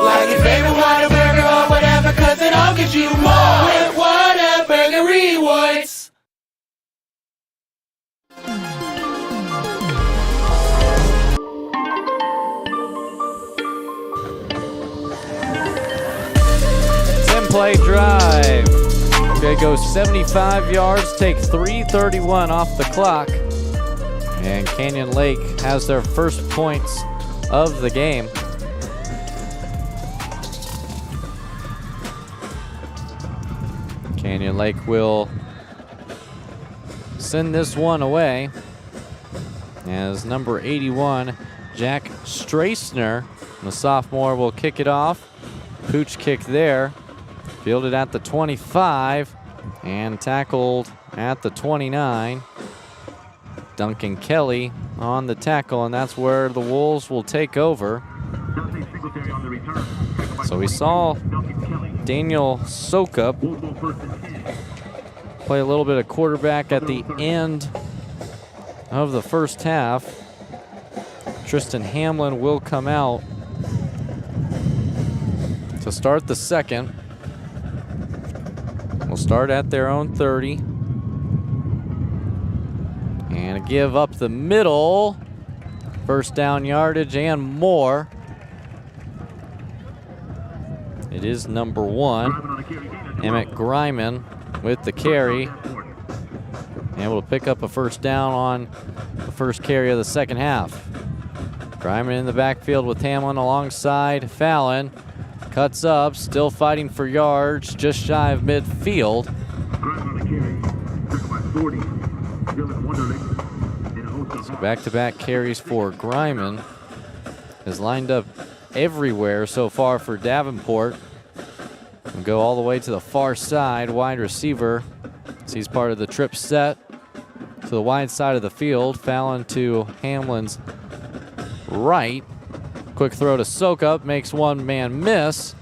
Like your favorite Whataburger or whatever, cause it all gives you more with Whataburger Rewards. Play drive. They go 75 yards, take 3:31 off the clock. And Canyon Lake has their first points of the game. Canyon Lake will send this one away as number 81, Jack Strassner, the sophomore, will kick it off. Pooch kick there. Fielded at the 25 and tackled at the 29. Duncan Kelly on the tackle, and that's where the Wolves will take over. So we saw Daniel Sokup play a little bit of quarterback at the end of the first half. Tristan Hamlin will come out to start the second. We'll start at their own 30. And a give up the middle. First down yardage and more. It is number 1. Emmett Griman with the carry. Able to pick up a first down on the first carry of the second half. Griman in the backfield with Hamlin alongside Fallon. Cuts up, still fighting for yards, just shy of midfield. So back-to-back carries for Griman. Has lined up everywhere so far for Davenport. And go all the way to the far side, wide receiver. So he's part of the trip set to the wide side of the field. Fallon to Hamlin's right. Quick throw to Sokup, makes one man miss.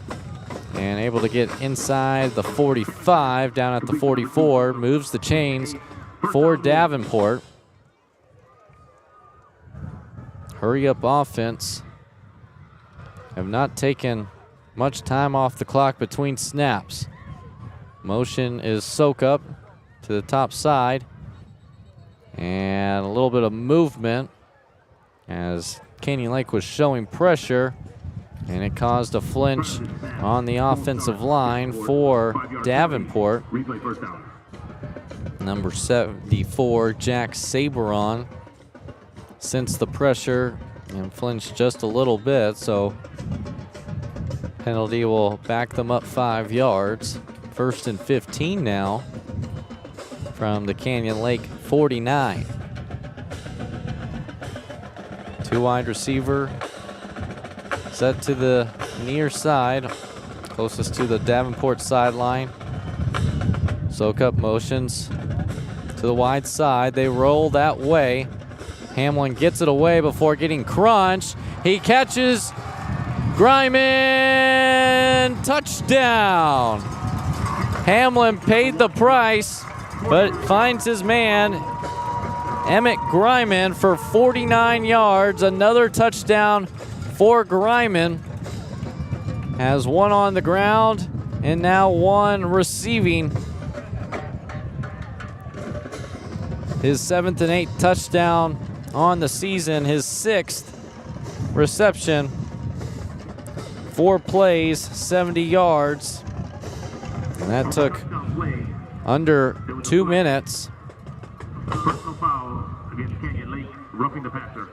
And able to get inside the 45, down at the 44. Moves the chains for Davenport. Hurry up offense. Have not taken much time off the clock between snaps. Motion is Sokup to the top side. And a little bit of movement as Canyon Lake was showing pressure, and it caused a flinch on the offensive line for Davenport. Number 74, Jack Saberon, sensed the pressure and flinched just a little bit, so penalty will back them up 5 yards. 1st and 15 now from the Canyon Lake 49. 2 wide receiver set to the near side, closest to the Davenport sideline. Sokup motions to the wide side. They roll that way. Hamlin gets it away before getting crunched. He catches Griman, touchdown. Hamlin paid the price, but finds his man, Emmett Griman, for 49 yards. Another touchdown for Griman. Has 1 on the ground and now 1 receiving. His 7th and 8th touchdown on the season, his 6th reception. 4 plays, 70 yards. And that took under 2 minutes.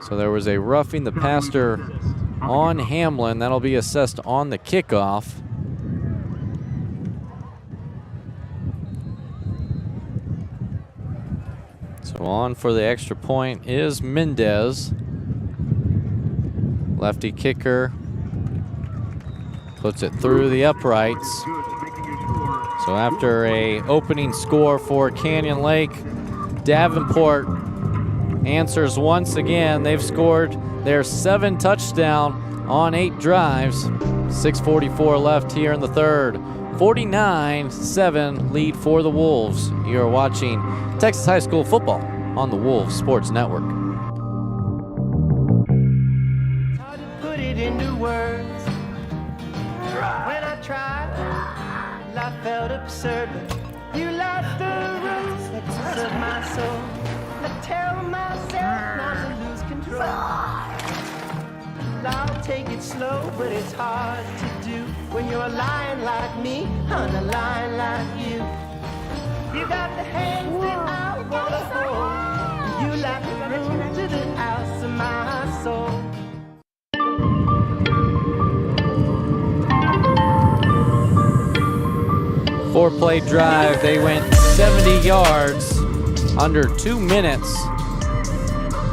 So there was a roughing the passer on Hamlin. That'll be assessed on the kickoff. So on for the extra point is Mendez. Lefty kicker puts it through the uprights. So after a opening score for Canyon Lake, Davenport answers once again. They've scored their 7th touchdown on 8 drives. 6:44 left here in the third. 49-7 lead for the Wolves. You're watching Texas High School football on the Wolves Sports Network. Put it into words. When I tried, life felt absurd. You left the roots of my soul. I tell myself not to lose control. I'll take it slow, but it's hard to do when you're a lion like me on a line like you. You got the hands that I wanna hold. You like the room to the house of my soul. Four-play drive. They went 70 yards, under 2 minutes.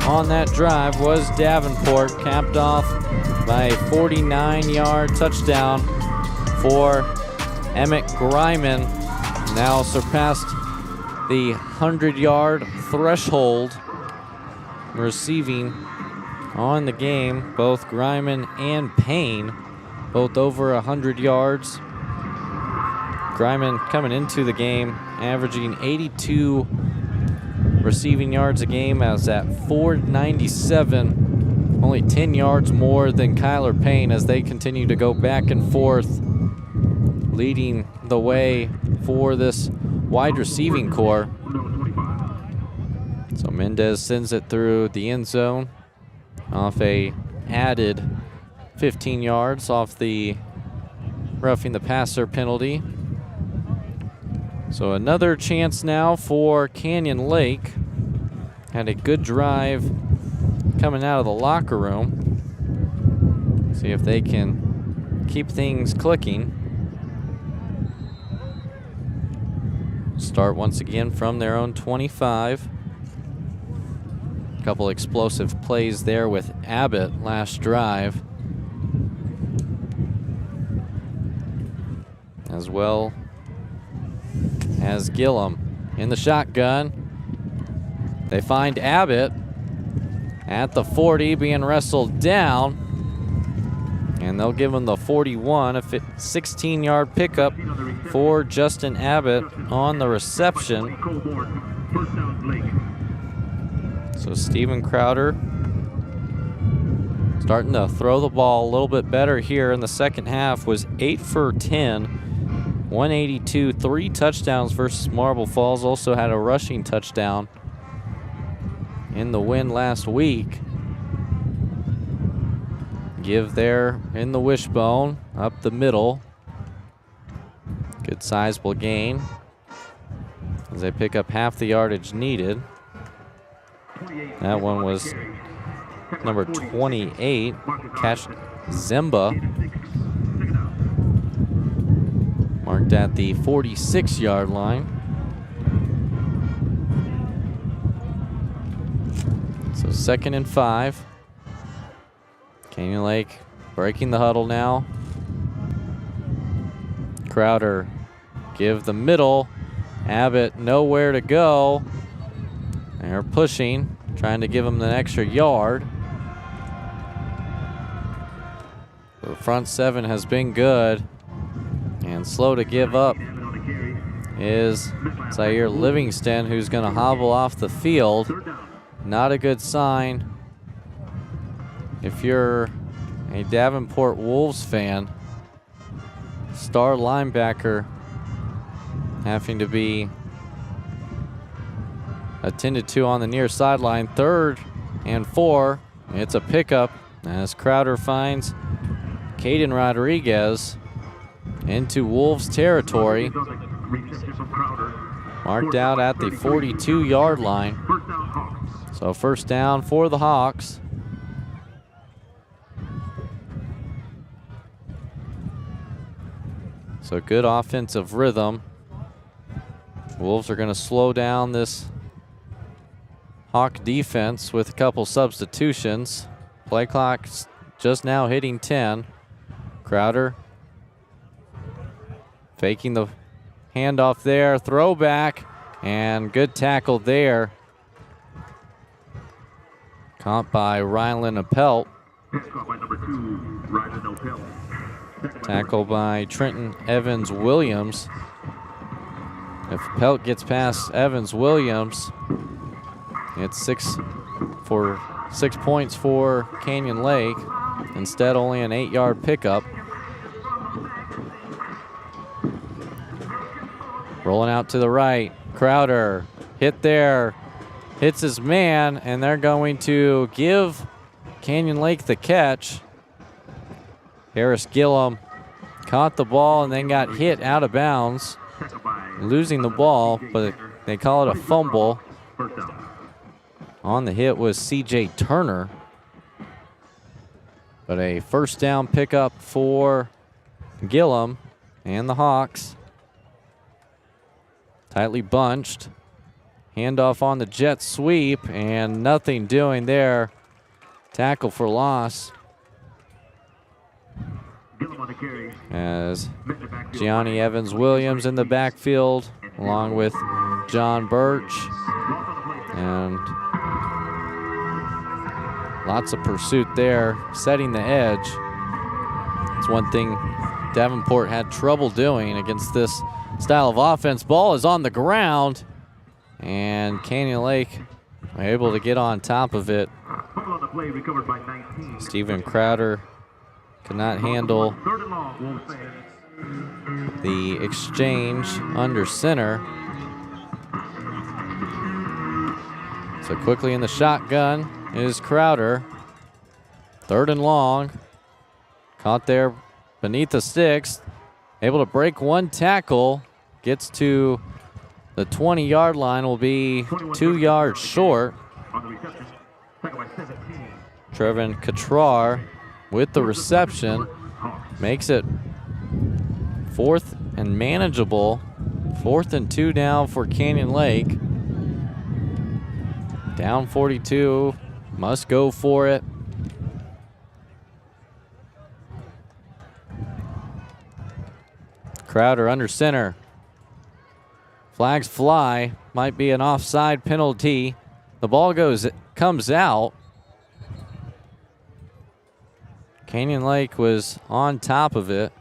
On that drive was Davenport, capped off by a 49-yard touchdown for Emmett Griman. Now surpassed the 100-yard threshold receiving on the game. Both Griman and Payne, both over 100 yards. Griman coming into the game, averaging 82 receiving yards a game, as at 497 only 10 yards more than Kyler Payne as they continue to go back and forth, leading the way for this wide receiving core. So Mendez sends it through the end zone off a added 15 yards off the roughing the passer penalty. So another chance now for Canyon Lake. Had a good drive coming out of the locker room. See if they can keep things clicking. Start once again from their own 25. A couple explosive plays there with Abbott last drive, as well as Gillum in the shotgun. They find Abbott at the 40 being wrestled down, and they'll give him the 41, a 16-yard pickup for Justin Abbott on the reception. So Steven Crowder starting to throw the ball a little bit better here in the second half. Was 8 for 10, 182, 3 touchdowns versus Marble Falls. Also had a rushing touchdown in the win last week. Give there in the wishbone, up the middle. Good sizable gain as they pick up half the yardage needed. That one was number 28, Cash Zemba, marked at the 46-yard line. So 2nd and 5. Canyon Lake breaking the huddle now. Crowder give the middle. Abbott nowhere to go. They're pushing, trying to give him an extra yard. The front 7 has been good, and slow to give up is Zaire Livingston, who's going to hobble off the field. Not a good sign if you're a Davenport Wolves fan. Star linebacker having to be attended to on the near sideline. 3rd and 4. It's a pickup as Crowder finds Caden Rodriguez into Wolves territory. Marked out at the 42-yard line. So 1st down for the Hawks. So good offensive rhythm. Wolves are going to slow down this Hawk defense with a couple substitutions. Play clock just now hitting 10. Crowder faking the handoff there, throwback, and good tackle there. Caught by Rylan Appelt. Tackle by Trenton Evans-Williams. If Appelt gets past Evans-Williams, it's 6 points for Canyon Lake. Instead, only an 8-yard pickup. Rolling out to the right. Crowder hit there. Hits his man, and they're going to give Canyon Lake the catch. Harris Gillum caught the ball and then got hit out of bounds, losing the ball, but they call it a fumble. On the hit was C.J. Turner. But a 1st down pickup for Gillum and the Hawks. Tightly bunched. Handoff on the jet sweep, and nothing doing there. Tackle for loss. As Gianni Evans-Williams in the backfield, along with John Birch. And lots of pursuit there, setting the edge. It's one thing Davenport had trouble doing against this style of offense. Ball is on the ground, and Canyon Lake able to get on top of it On the play, recovered by 19. Steven Crowder could not handle the exchange under center. So quickly in the shotgun is Crowder. 3rd and long. Caught there beneath the sticks. Able to break one tackle. Gets to the 20-yard line. Will be 2 yards short. Trevin Katrar with the reception. Makes it 4th and manageable. 4th and 2 now for Canyon Lake. Down 42. Must go for it. Crowder under center. Flags fly. Might be an offside penalty. The ball comes out. Canyon Lake was on top of it.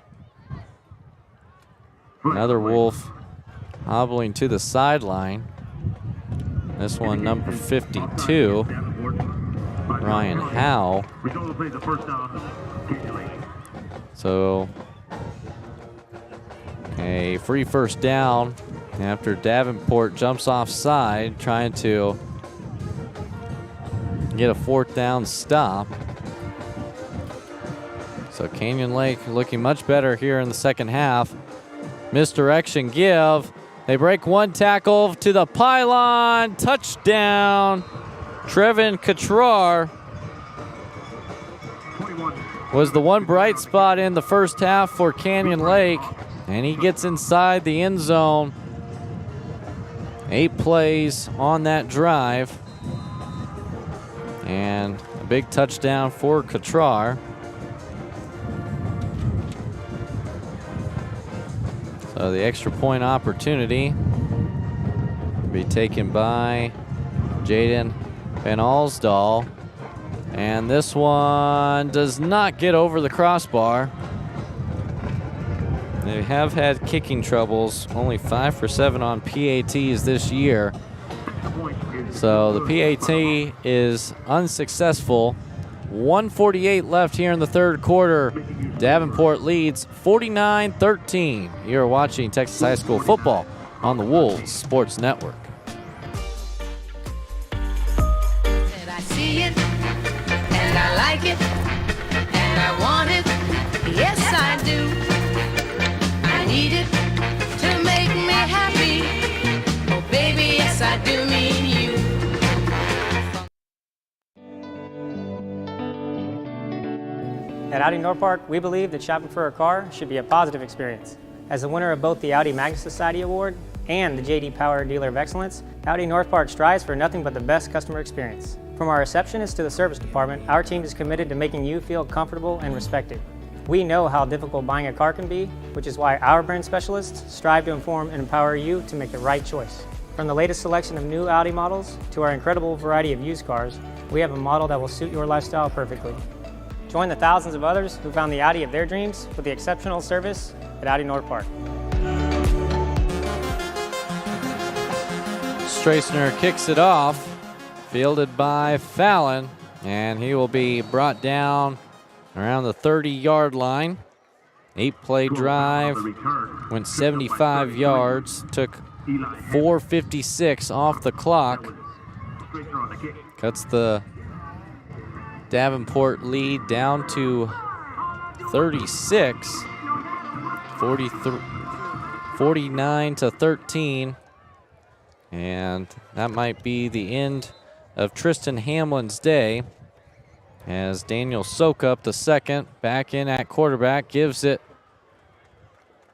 Another Wolf hobbling to the sideline. This one, number 52, Ryan Howe. So a free first down after Davenport jumps offside, trying to get a 4th down stop. So Canyon Lake looking much better here in the second half. Misdirection give. They break one tackle to the pylon. Touchdown. Trevin Katrar was the one bright spot in the first half for Canyon Lake. And he gets inside the end zone. 8 plays on that drive. And a big touchdown for Katrar. So the extra point opportunity will be taken by Jaden Van Alsdahl. And this one does not get over the crossbar. They have had kicking troubles, only 5 for 7 on PATs this year. So the PAT is unsuccessful. 1:48 left here in the third quarter. Davenport leads 49-13. You're watching Texas High School football on the Wolves Sports Network. I see it, and I like it, and I want it. Yes, I do. I need it to make me happy. Oh, baby, yes, I do mean you. At Audi North Park, we believe that shopping for a car should be a positive experience. As the winner of both the Audi Magna Society Award and the J.D. Power Dealer of Excellence, Audi North Park strives for nothing but the best customer experience. From our receptionist to the service department, our team is committed to making you feel comfortable and respected. We know how difficult buying a car can be, which is why our brand specialists strive to inform and empower you to make the right choice. From the latest selection of new Audi models to our incredible variety of used cars, we have a model that will suit your lifestyle perfectly. Join the thousands of others who found the Audi of their dreams with the exceptional service at Audi North Park. Strassner kicks it off, fielded by Fallon, and he will be brought down around the 30-yard line. 8-play drive, went 75 yards, took 4:56 off the clock. Cuts the Davenport lead down to 36, 49-13. And that might be the end of Tristan Hamlin's day, as Daniel Sokup, the second, back in at quarterback, gives it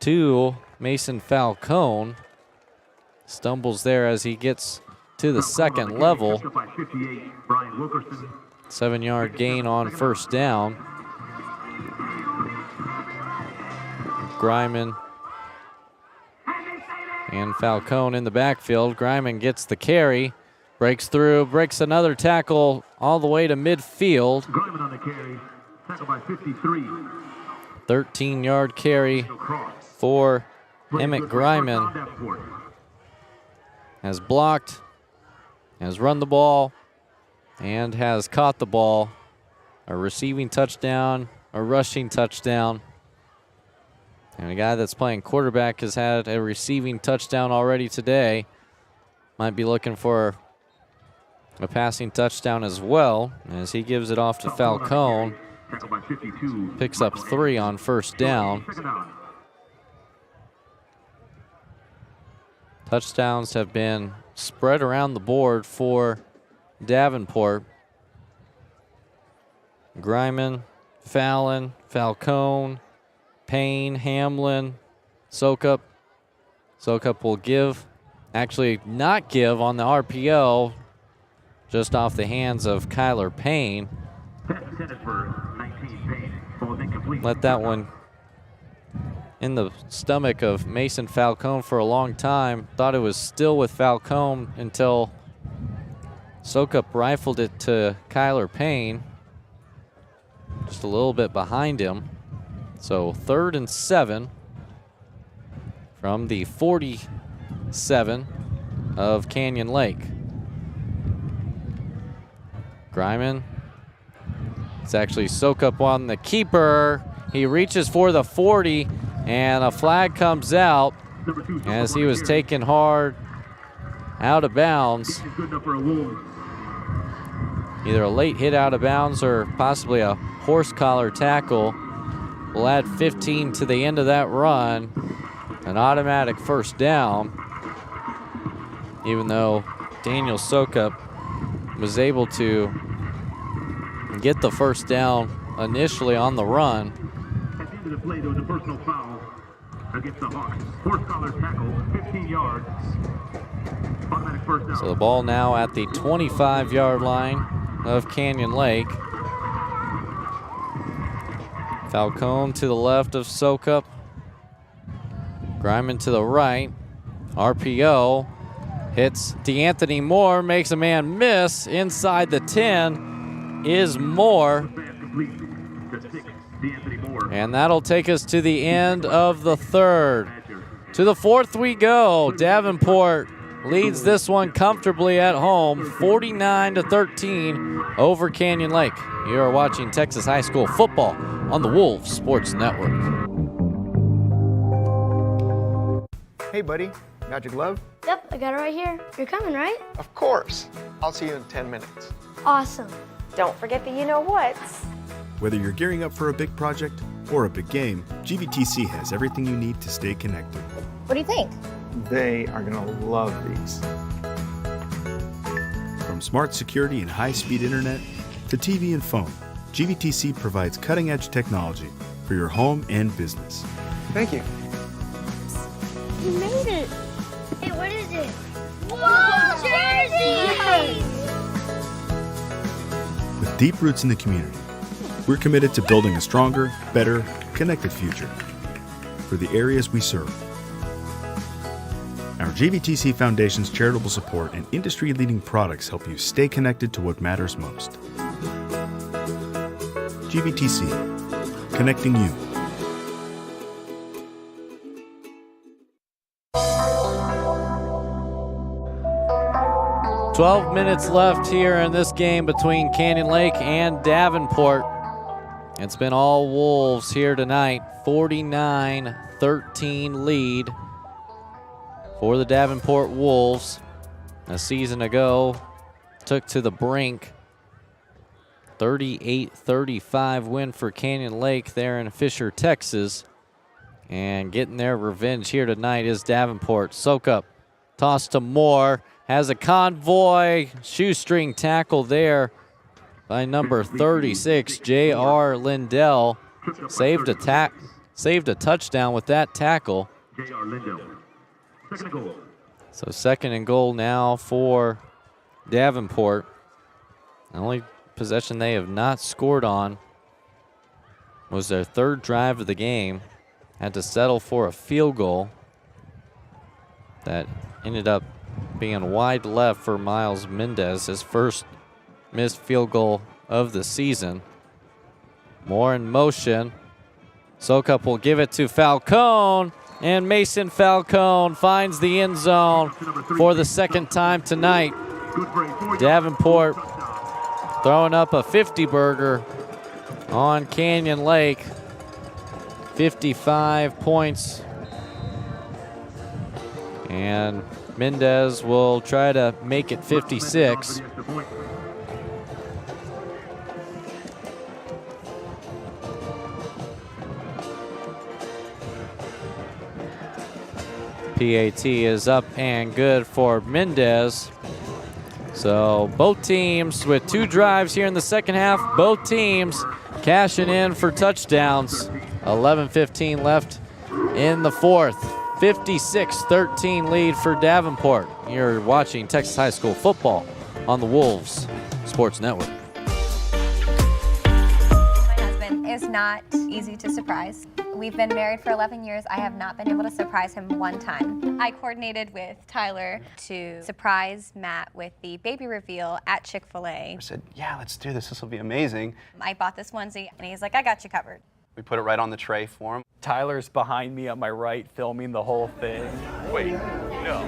to Mason Falcone. Stumbles there as he gets to the second level. 7-yard gain on first down. Greiman and Falcone in the backfield. Greiman gets the carry, breaks through, breaks another tackle all the way to midfield. Greiman on the carry, tackled by 53. 13-yard carry for Emmett Greiman. Has blocked, has run the ball, and has caught the ball. A receiving touchdown, a rushing touchdown. And a guy that's playing quarterback has had a receiving touchdown already today. Might be looking for a passing touchdown as well, as he gives it off to Falcone. Picks up 3 on first down. Touchdowns have been spread around the board for Davenport. Griman, Fallon, Falcone, Payne, Hamlin, Sokup. Sokup will give, actually not give on the RPO, just off the hands of Kyler Payne. Let that one in the stomach of Mason Falcone for a long time. Thought it was still with Falcone until Sokup rifled it to Kyler Payne. Just a little bit behind him. So 3rd and 7 from the 47 of Canyon Lake. Griman. It's actually Sokup on the keeper. He reaches for the 40, and a flag comes out as he was taken hard out of bounds. Either a late hit out of bounds or possibly a horse collar tackle. We'll add 15 to the end of that run. An automatic first down, even though Daniel Sokup was able to get the first down initially on the run. At the end of the play, there was a personal foul against the Hawks. Horse collar tackle, 15 yards. Automatic first down. So the ball now at the 25-yard line of Canyon Lake. Falcone to the left of Sokup. Griman to the right. RPO hits DeAnthony Moore, makes a man miss inside the 10 is Moore. And that'll take us to the end of the 3rd. To the 4th we go. Davenport leads this one comfortably at home, 49-13 over Canyon Lake. You are watching Texas High School football on the Wolves Sports Network. Hey, buddy, got your glove? Yep, I got it right here. You're coming, right? Of course. I'll see you in 10 minutes. Awesome. Don't forget the you-know-whats. Whether you're gearing up for a big project or a big game, GVTC has everything you need to stay connected. What do you think? They are going to love these. From smart security and high-speed internet to TV and phone, GVTC provides cutting-edge technology for your home and business. Thank you. You made it. Hey, what is it? Whoa, jerseys! With deep roots in the community, we're committed to building a stronger, better, connected future for the areas we serve. Our GVTC Foundation's charitable support and industry-leading products help you stay connected to what matters most. GVTC, connecting you. "12 minutes left here in this game between Canyon Lake and Davenport. It's been all Wolves here tonight. 49-13 lead for the Davenport Wolves. A season ago, took to the brink. 38-35 win for Canyon Lake there in Fisher, Texas. And getting their revenge here tonight is Davenport. Sokup, toss to Moore. Has a convoy shoestring tackle there by number 36, J.R. Lindell. Saved a touchdown with that tackle. J.R. Lindell. Second and goal. So 2nd and goal now for Davenport. The only possession they have not scored on was their 3rd drive of the game. Had to settle for a field goal that ended up being wide left for Miles Mendez, his first missed field goal of the season. More in motion. Sokup will give it to Falcone, and Mason Falcone finds the end zone for the 2nd time tonight. Davenport throwing up a 50 burger on Canyon Lake. 55 points. And Mendez will try to make it 56. PAT is up and good for Mendez. So both teams with 2 drives here in the second half, both teams cashing in for touchdowns. 11:15 left in the fourth. 56-13 lead for Davenport. You're watching Texas High School football on the Wolves Sports Network. My husband is not easy to surprise. We've been married for 11 years. I have not been able to surprise him one time. I coordinated with Tyler to surprise Matt with the baby reveal at Chick-fil-A. I said, yeah, let's do this. This will be amazing. I bought this onesie, and he's like, I got you covered. We put it right on the tray for him. Tyler's behind me on my right, filming the whole thing. Wait, no.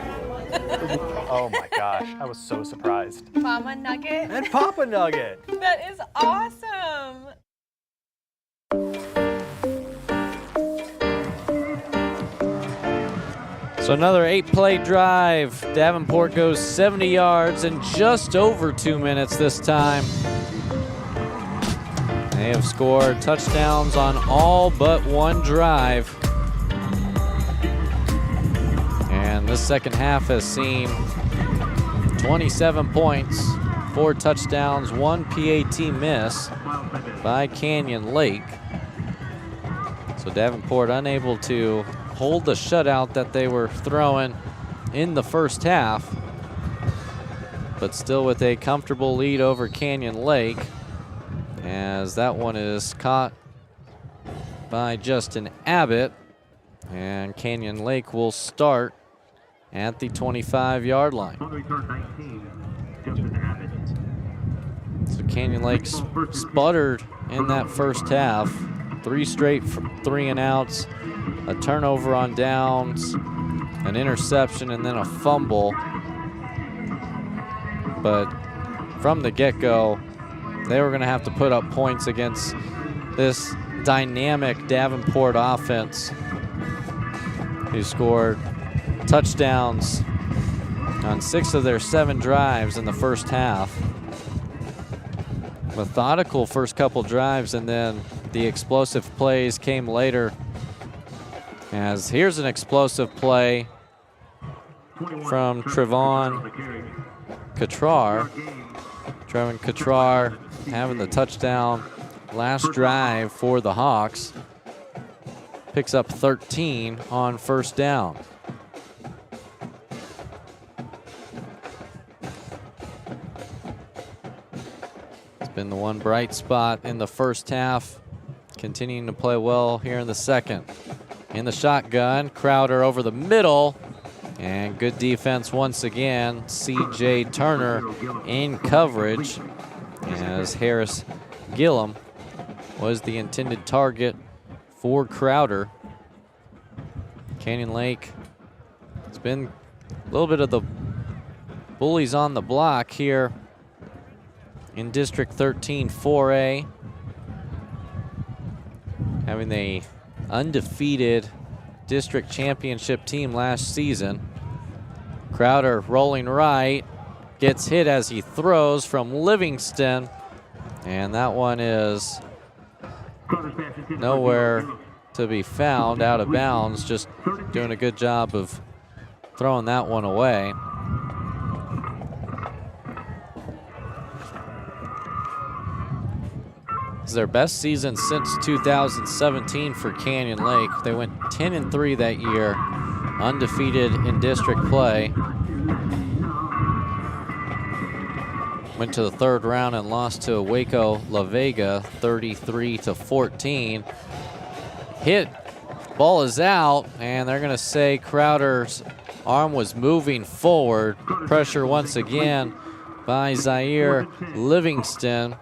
Oh my gosh, I was so surprised. Mama Nugget. And Papa Nugget. That is awesome. So another 8-play drive. Davenport goes 70 yards in just over 2 minutes this time. They have scored touchdowns on all but one drive. And this second half has seen 27 points, 4 touchdowns, 1 PAT miss by Canyon Lake. So Davenport unable to hold the shutout that they were throwing in the first half, but still with a comfortable lead over Canyon Lake, as that one is caught by Justin Abbott, and Canyon Lake will start at the 25-yard line. So Canyon Lake sputtered in that first half. 3 straight 3-and-outs, a turnover on downs, an interception, and then a fumble. But from the get-go, they were going to have to put up points against this dynamic Davenport offense, who scored touchdowns on 6 of their 7 drives in the first half. Methodical first couple drives, and then the explosive plays came later. As here's an explosive play from Trevon Catrar. Trevon Catrar having the touchdown last drive for the Hawks. Picks up 13 on first down. It's been the one bright spot in the first half, continuing to play well here in the second. In the shotgun, Crowder over the middle, and good defense once again. C.J. Turner in coverage, as Harris Gillum was the intended target for Crowder. Canyon Lake, it's been a little bit of the bullies on the block here in District 13 4A, having the undefeated district championship team last season. Crowder rolling right, gets hit as he throws from Livingston, and that one is nowhere to be found, out of bounds, just doing a good job of throwing that one away. It's their best season since 2017 for Canyon Lake. They went 10-3 that year, undefeated in district play. Went to the third round and lost to Waco La Vega 33-14. Hit, ball is out, and they're gonna say Crowder's arm was moving forward. Pressure once again by Zaire Livingston.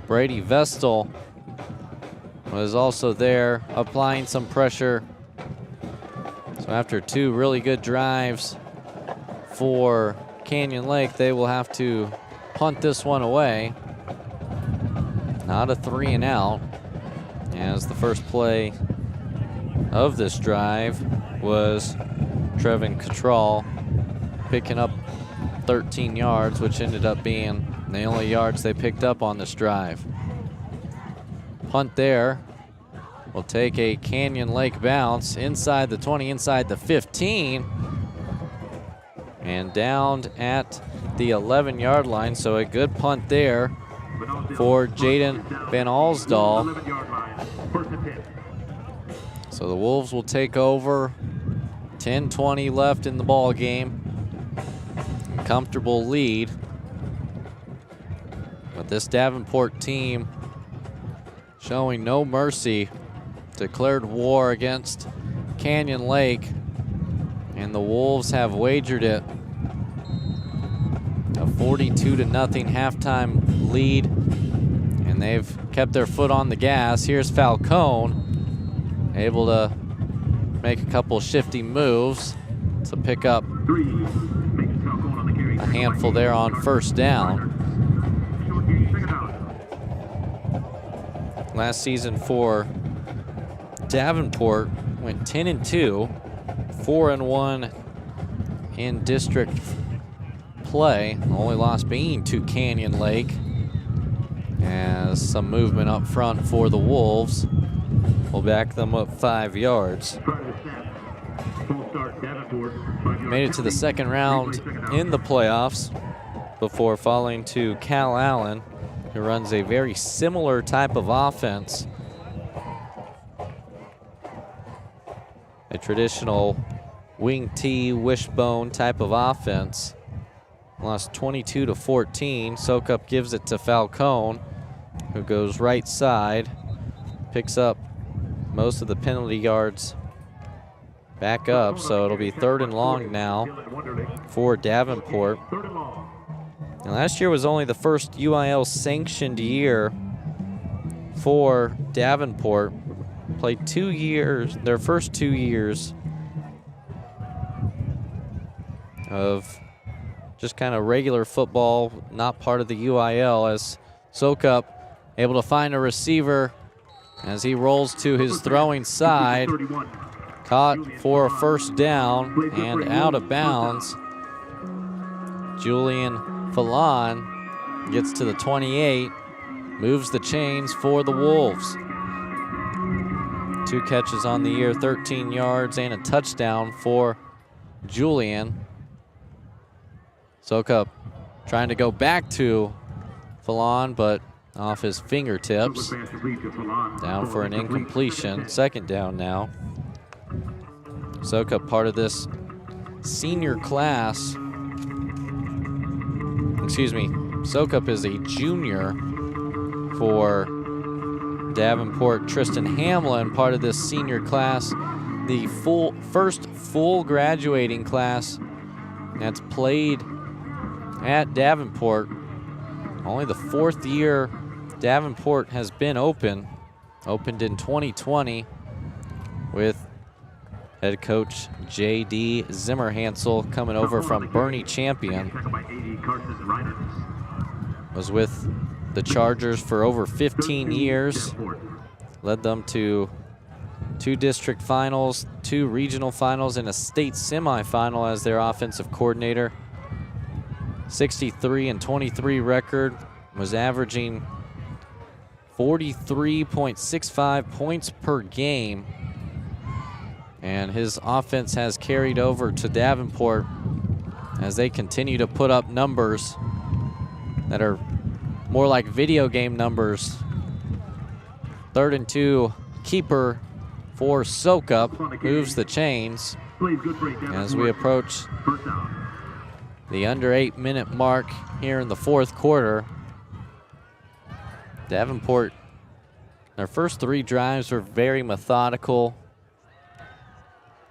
Brady Vestal was also there applying some pressure. So after 2 really good drives for Canyon Lake, they will have to punt this one away. Not a 3 and out, as the first play of this drive was Trevin Cottrell picking up 13 yards, which ended up being the only yards they picked up on this drive. Punt there will take a Canyon Lake bounce inside the 20, inside the 15, and down at the 11-yard line. So a good punt there for Jaden Van Alsdahl. So the Wolves will take over. 10:20 left in the ball game. Comfortable lead. But this Davenport team showing no mercy. Declared war against Canyon Lake, and the Wolves have wagered it. A 42-0 halftime lead, and they've kept their foot on the gas. Here's Falcone, able to make a couple shifty moves to pick up a handful there on first down. Last season for Davenport went 10-2, 4-1 in district play. Only loss being to Canyon Lake. As some movement up front for the Wolves will back them up 5 yards. Made it to the second round in the playoffs before falling to Cal Allen, who runs a very similar type of offense. A traditional wing T, wishbone type of offense. Lost 22-14. Sokup gives it to Falcone, who goes right side, picks up most of the penalty yards back up, so it'll be 3rd and long now for Davenport. And last year was only the first UIL sanctioned year for Davenport. Played 2 years, their first 2 years of just kind of regular football, not part of the UIL, as Sokup able to find a receiver as he rolls to his throwing side. Caught for a first down and out of bounds. Julian Fallon gets to the 28, moves the chains for the Wolves. 2 catches on the year, 13 yards and a touchdown for Julian. Sokup trying to go back to Fallon, but off his fingertips. Down for an incompletion. Second down now. Sokup part of this senior class. Excuse me, Sokup is a junior for Davenport. Tristan Hamlin, part of this senior class, the first full graduating class that's played at Davenport. Only the 4th year Davenport has been open. Opened in 2020 with head coach J.D. Zimmerhansel coming over from Bernie Champion. Was with the Chargers for over 15 years. Led them to 2 district finals, 2 regional finals, and a state semifinal as their offensive coordinator. 63-23 record, was averaging 43.65 points per game. And his offense has carried over to Davenport as they continue to put up numbers that are more like video game numbers. 3rd and 2, keeper for Sokup, moves the chains as we approach the under 8-minute mark here in the 4th quarter. Davenport, their first 3 drives were very methodical.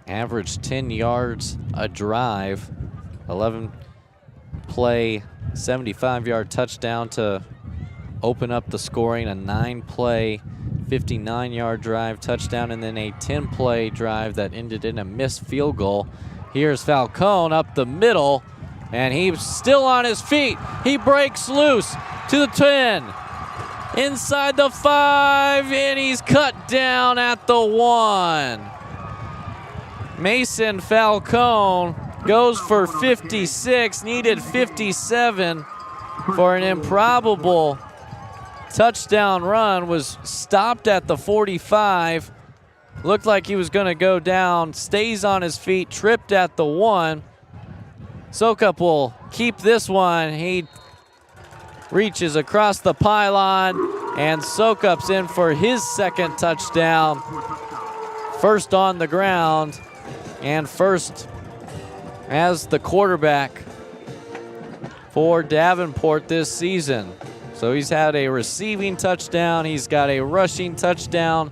Averaged 10 yards a drive, 11 play, 75-yard touchdown to open up the scoring, a 9-play, 59-yard drive touchdown, and then a 10-play drive that ended in a missed field goal. Here's Falcone up the middle, And he's still on his feet. He breaks loose to the 10. Inside the 5, and he's cut down at the 1. Mason Falcone goes for 56, needed 57 for an improbable touchdown run, was stopped at the 45. Looked like he was going to go down, stays on his feet, tripped at the 1. Sokup will keep this one. He reaches across the pylon, and Sokup's in for his second touchdown. First on the ground, and first as the quarterback for Davenport this season. So he's had a receiving touchdown, he's got a rushing touchdown.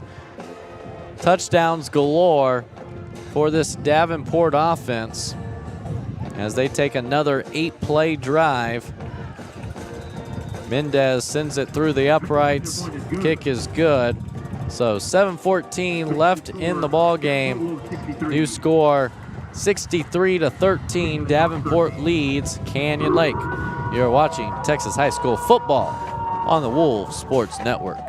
Touchdowns galore for this Davenport offense as they take another 8-play drive. Mendez sends it through the uprights. Kick is good. So 7:14 left in the ball game. New score 63-13. Davenport leads Canyon Lake. You're watching Texas High School football on the Wolves Sports Network.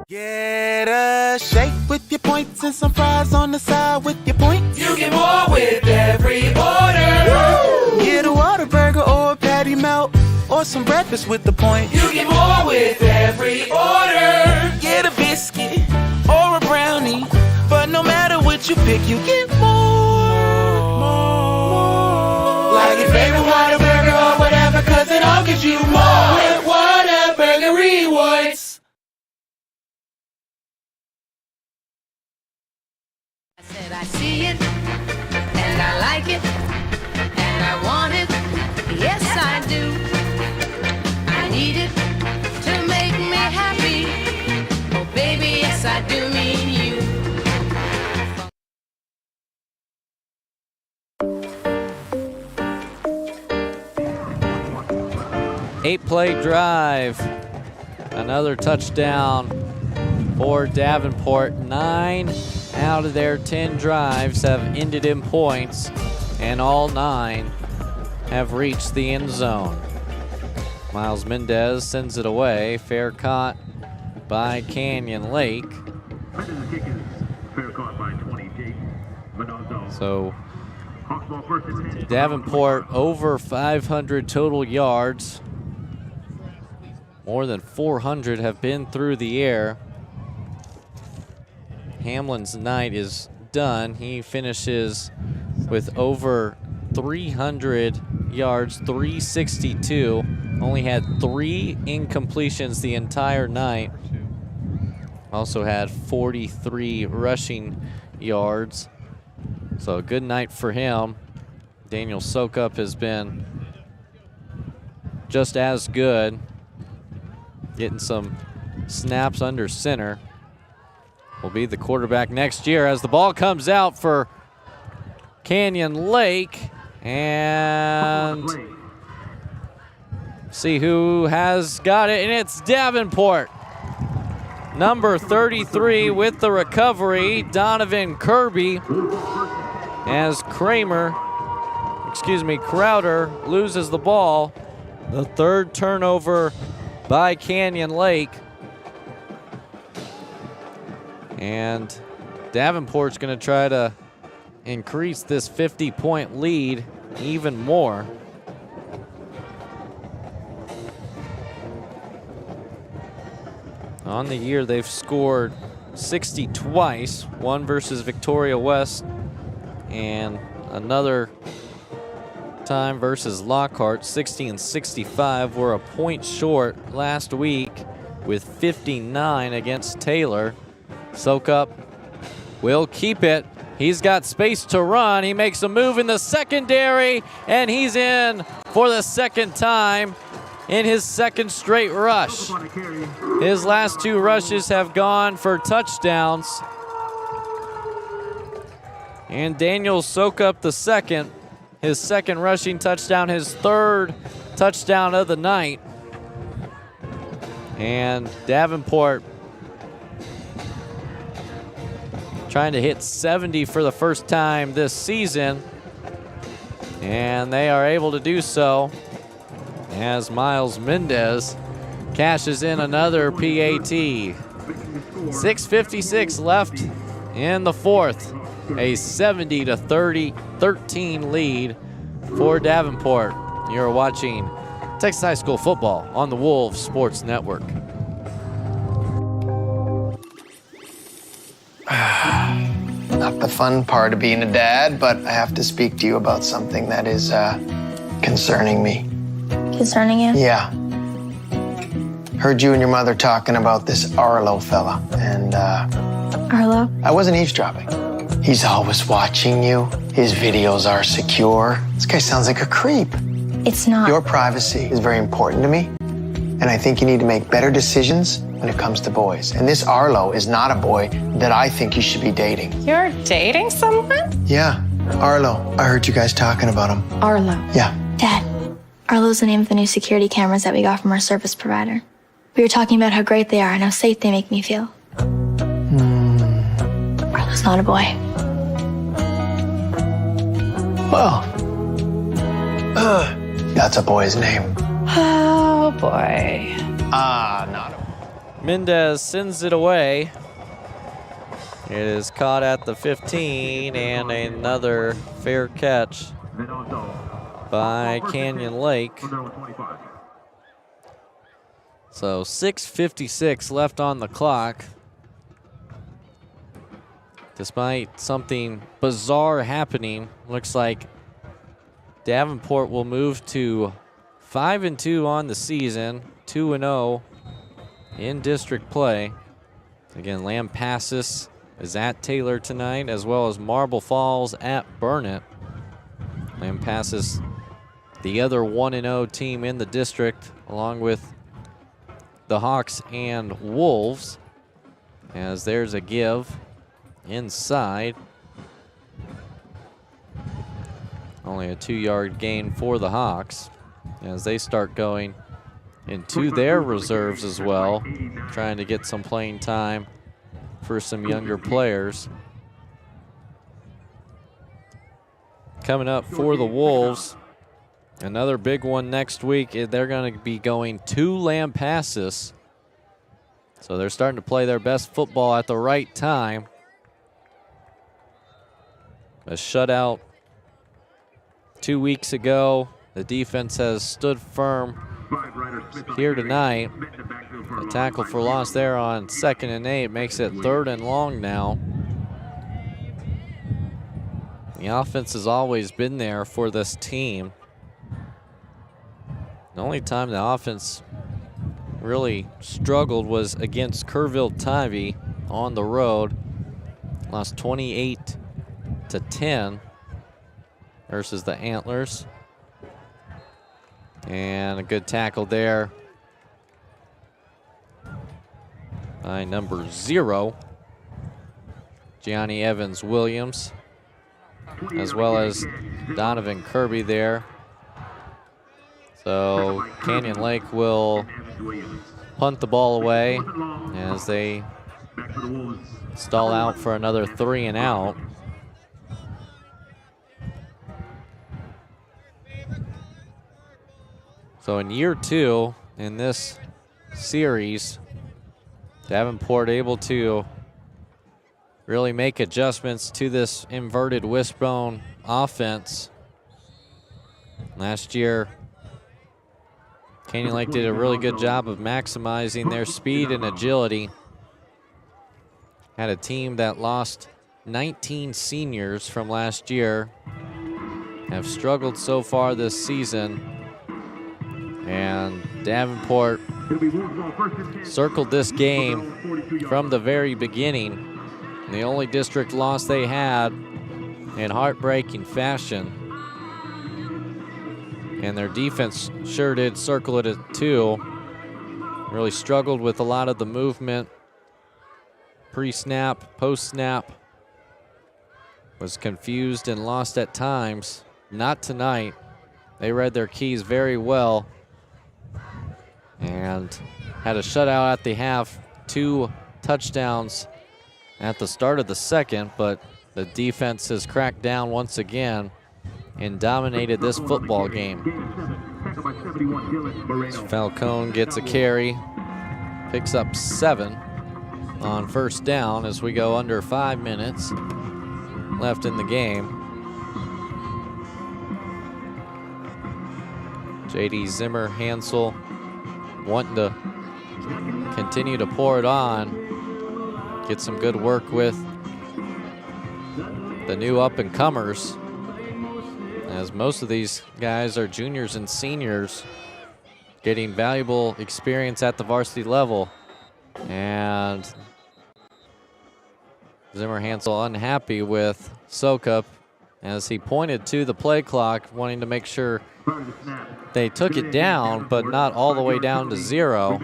Get a shake with your points and some fries on the side with your points. You get more with every order. Woo! Get a Whataburger or a patty melt or some breakfast with the point. You get more with every order. Get a biscuit or a brownie, but no matter what you pick, you get more. Like your favorite Whataburger or whatever, 'cause it all gives you more with Whataburger Rewards. I see it, and I like it, and I want it, yes I do. I need it to make me happy, oh baby, yes I do mean you. 8-play drive, another touchdown for Davenport. 9 out of their 10 drives have ended in points, and all 9 have reached the end zone. Miles Mendez sends it away. Fair caught by Canyon Lake. So Davenport over 500 total yards. More than 400 have been through the air. Hamlin's night is done. He finishes with over 300 yards, 362. Only had 3 incompletions the entire night. Also had 43 rushing yards. So a good night for him. Daniel Sokup has been just as good, getting some snaps under center. Will be the quarterback next year as the ball comes out for Canyon Lake. And see who has got it, and it's Davenport. Number 33 with the recovery, Donovan Kirby, as Crowder loses the ball. The 3rd turnover by Canyon Lake. And Davenport's going to try to increase this 50-point lead even more. On the year, they've scored 60 twice, one versus Victoria West and another time versus Lockhart. 60 and 65 were a point short last week with 59 against Taylor. Sokup will keep it. He's got space to run. He makes a move in the secondary, and he's in for the second time in his second straight rush. His last 2 rushes have gone for touchdowns. And Daniel Sokup the second, his second rushing touchdown, his 3rd touchdown of the night. And Davenport trying to hit 70 for the first time this season. And they are able to do so as Miles Mendez cashes in another PAT. 6:56 left in the fourth. A 70-13 lead for Davenport. You're watching Texas High School football on the Wolves Sports Network. Not the fun part of being a dad, but I have to speak to you about something that is concerning me. Concerning you? Yeah. Heard you and your mother talking about this Arlo fella, and Arlo? I wasn't eavesdropping. He's always watching you. His videos are secure. This guy sounds like a creep. It's not. Your privacy is very important to me, and I think you need to make better decisions when it comes to boys. And this Arlo is not a boy that I think you should be dating. You're dating someone? Yeah, Arlo. I heard you guys talking about him. Arlo. Yeah. Dad, Arlo's the name of the new security cameras that we got from our service provider. We were talking about how great they are and how safe they make me feel. Arlo's not a boy. Well, that's a boy's name. Oh, boy. Not a boy. Mendez sends it away. It is caught at the 15, and another fair catch by Canyon Lake. So 6:56 left on the clock. Despite something bizarre happening, looks like Davenport will move to 5-2 on the season, 2-0 in district play. Again, Lampasas is at Taylor tonight, as well as Marble Falls at Burnett. Lampasas, the other 1-0 team in the district, along with the Hawks and Wolves, as there's a give inside. Only a 2-yard gain for the Hawks as they start going into their reserves as well, trying to get some playing time for some younger players. Coming up for the Wolves, another big one next week. They're going to be going to Lampasas. So they're starting to play their best football at the right time. A shutout 2 weeks ago. The defense has stood firm here tonight. A tackle for loss there on 2nd and 8 makes it 3rd and long now. The offense has always been there for this team. The only time the offense really struggled was against Kerrville-Tivy on the road. Lost 28-10 versus the Antlers. And a good tackle there by number 0, Gianni Evans-Williams, as well as Donovan Kirby there. So Canyon Lake will punt the ball away as they stall out for another 3 and out. So in year 2 in this series, Davenport able to really make adjustments to this inverted wishbone offense. Last year, Canyon Lake did a really good job of maximizing their speed and agility. Had a team that lost 19 seniors from last year, have struggled so far this season. And Davenport circled this game from the very beginning. The only district loss they had in heartbreaking fashion. And their defense sure did circle it too. Really struggled with a lot of the movement. Pre-snap, post-snap. Was confused and lost at times. Not tonight. They read their keys very well. And had a shutout at the half, 2 touchdowns at the start of the second, but the defense has cracked down once again and dominated this football game. Falcone gets a carry, picks up 7 on first down as we go under 5 minutes left in the game. J.D. Zimmer Hansel wanting to continue to pour it on, get some good work with the new up-and-comers, as most of these guys are juniors and seniors getting valuable experience at the varsity level. And Zimmer Hansel unhappy with Sokup as he pointed to the play clock, wanting to make sure they took it down, but not all the way down to 0.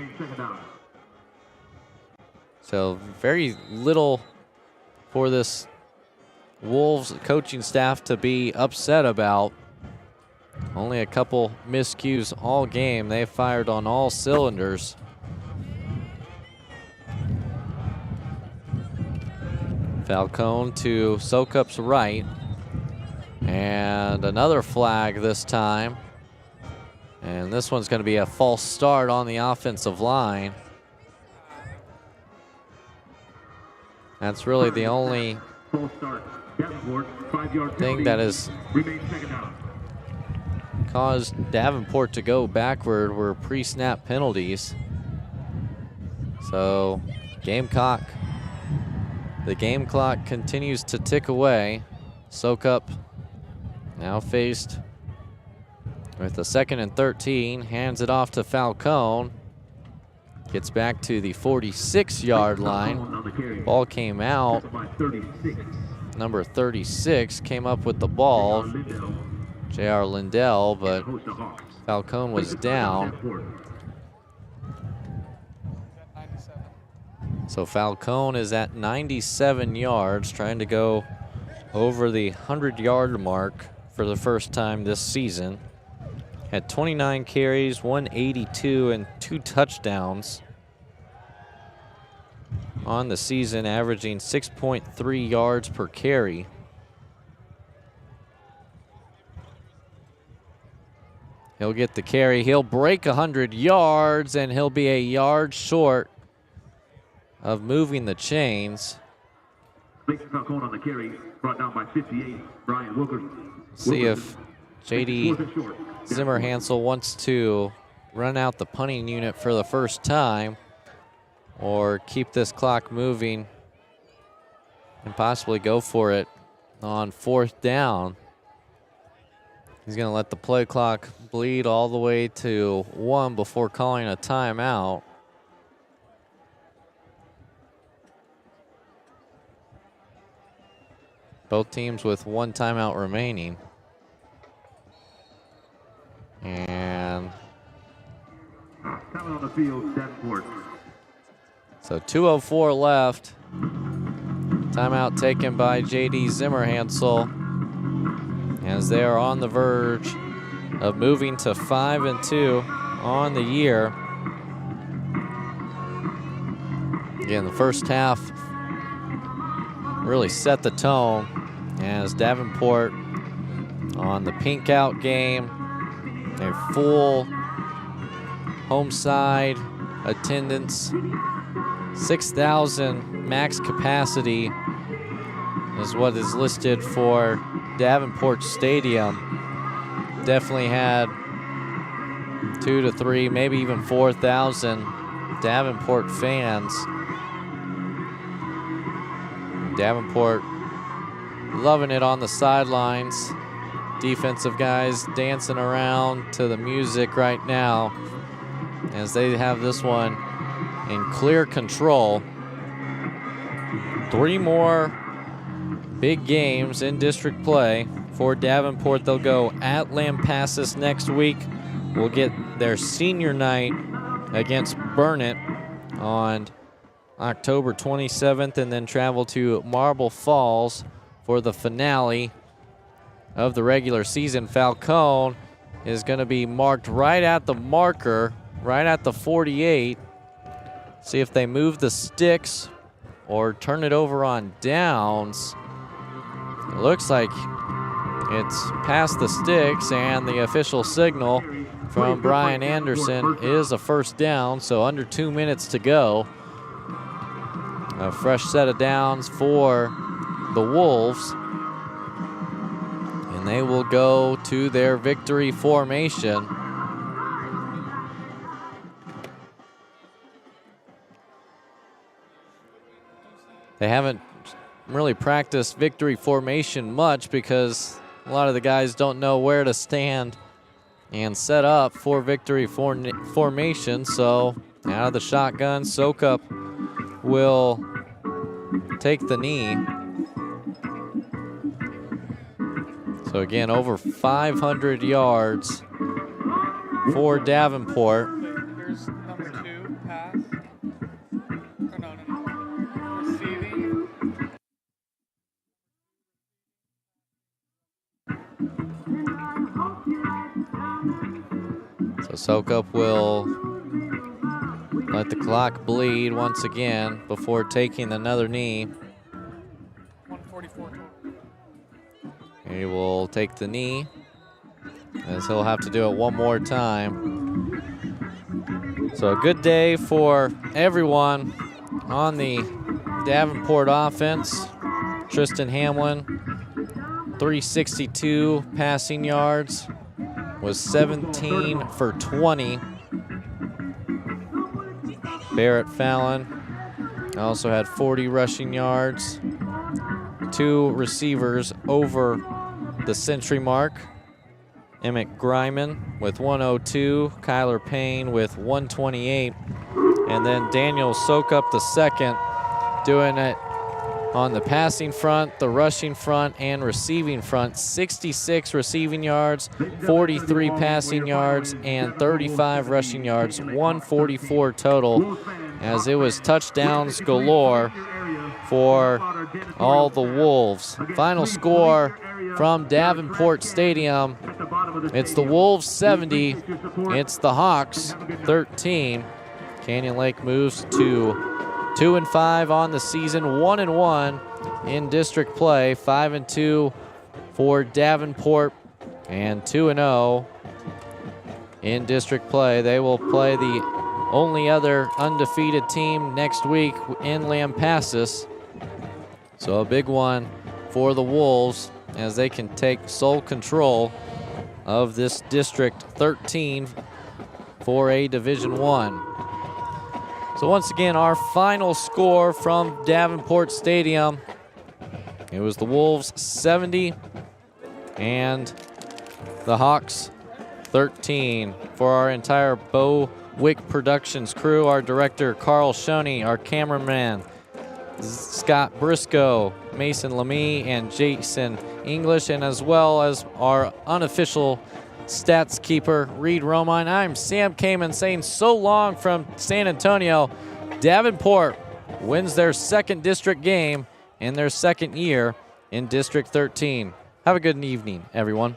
So very little for this Wolves coaching staff to be upset about. Only a couple miscues all game. They fired on all cylinders. Falcone to Sokup's right. And another flag this time. And this one's going to be a false start on the offensive line. That's really the only thing that has caused Davenport to go backward were pre-snap penalties. So the game clock continues to tick away. Sokup now faced with a 2nd and 13, hands it off to Falcone. Gets back to the 46-yard line. Ball came out. Number 36 came up with the ball. J.R. Lindell, but Falcone was down. So Falcone is at 97 yards, trying to go over the 100-yard mark for the first time this season. Had 29 carries, 182, and 2 touchdowns on the season, averaging 6.3 yards per carry. He'll get the carry. He'll break 100 yards, and he'll be a yard short of moving the chains. Falcone on the carry, brought down by 58, Brian Wilkerson. See if J.D. Zimmer Hansel wants to run out the punting unit for the first time or keep this clock moving and possibly go for it on 4th down. He's going to let the play clock bleed all the way to 1 before calling a timeout. Both teams with 1 timeout remaining. And coming on the field, Davenport. So 2:04 left. Timeout taken by J.D. Zimmer Hansel as they are on the verge of moving to 5-2 on the year. Again, the first half really set the tone as Davenport on the pink out game, a full home side attendance, 6,000 max capacity is what is listed for Davenport Stadium. Definitely had 2 to 3, maybe even 4,000 Davenport fans. Davenport loving it on the sidelines. Defensive guys dancing around to the music right now as they have this one in clear control. 3 more big games in district play for Davenport. They'll go at Lampasas next week. We'll get their senior night against Burnett on October 27th and then travel to Marble Falls for the finale of the regular season. Falcone is going to be marked right at the marker, right at the 48. See if they move the sticks or turn it over on downs. It looks like It's past the sticks, and the official signal from Brian Anderson is a first down, so under 2 minutes to go. A fresh set of downs for the Wolves, and they will go to their victory formation. They haven't really practiced victory formation much because a lot of the guys don't know where to stand and set up for victory formation. So out of the shotgun, Sokup will take the knee. So again, over 500 yards for Davenport. Here's number 2, pass. Oh, no. Receiving. So Sokup will let the clock bleed once again before taking another knee. 144 total. He will take the knee, as he'll have to do it one more time. So a good day for everyone on the Davenport offense. Tristan Hamlin, 362 passing yards, was 17 for 20. Barrett Fallon also had 40 rushing yards. 2 receivers over the century mark. Emmett Greiman with 102, Kyler Payne with 128, and then Daniel Sokup II doing it on the passing front, the rushing front, and receiving front. 66 receiving yards, 43 passing yards, and 35 rushing yards, 144 total, as it was touchdowns galore for all the Wolves. Final score from Davenport Stadium, it's the Wolves 70, it's the Hawks 13. Canyon Lake moves to 2-5 on the season, 1-1 in district play, 5-2 for Davenport, and 2-0 in district play. They will play the only other undefeated team next week in Lampasas. So a big one for the Wolves as they can take sole control of this District 13 for a Division I. So once again, our final score from Davenport Stadium, it was the Wolves 70 and the Hawks 13. For our entire Bo Wick Productions crew, our director Carl Shoney, our cameraman Scott Briscoe, Mason Lemie, and Jason English, and as well as our unofficial stats keeper, Reed Romine. I'm Sam Kamen saying so long from San Antonio. Davenport wins their second district game in their second year in District 13. Have a good evening, everyone.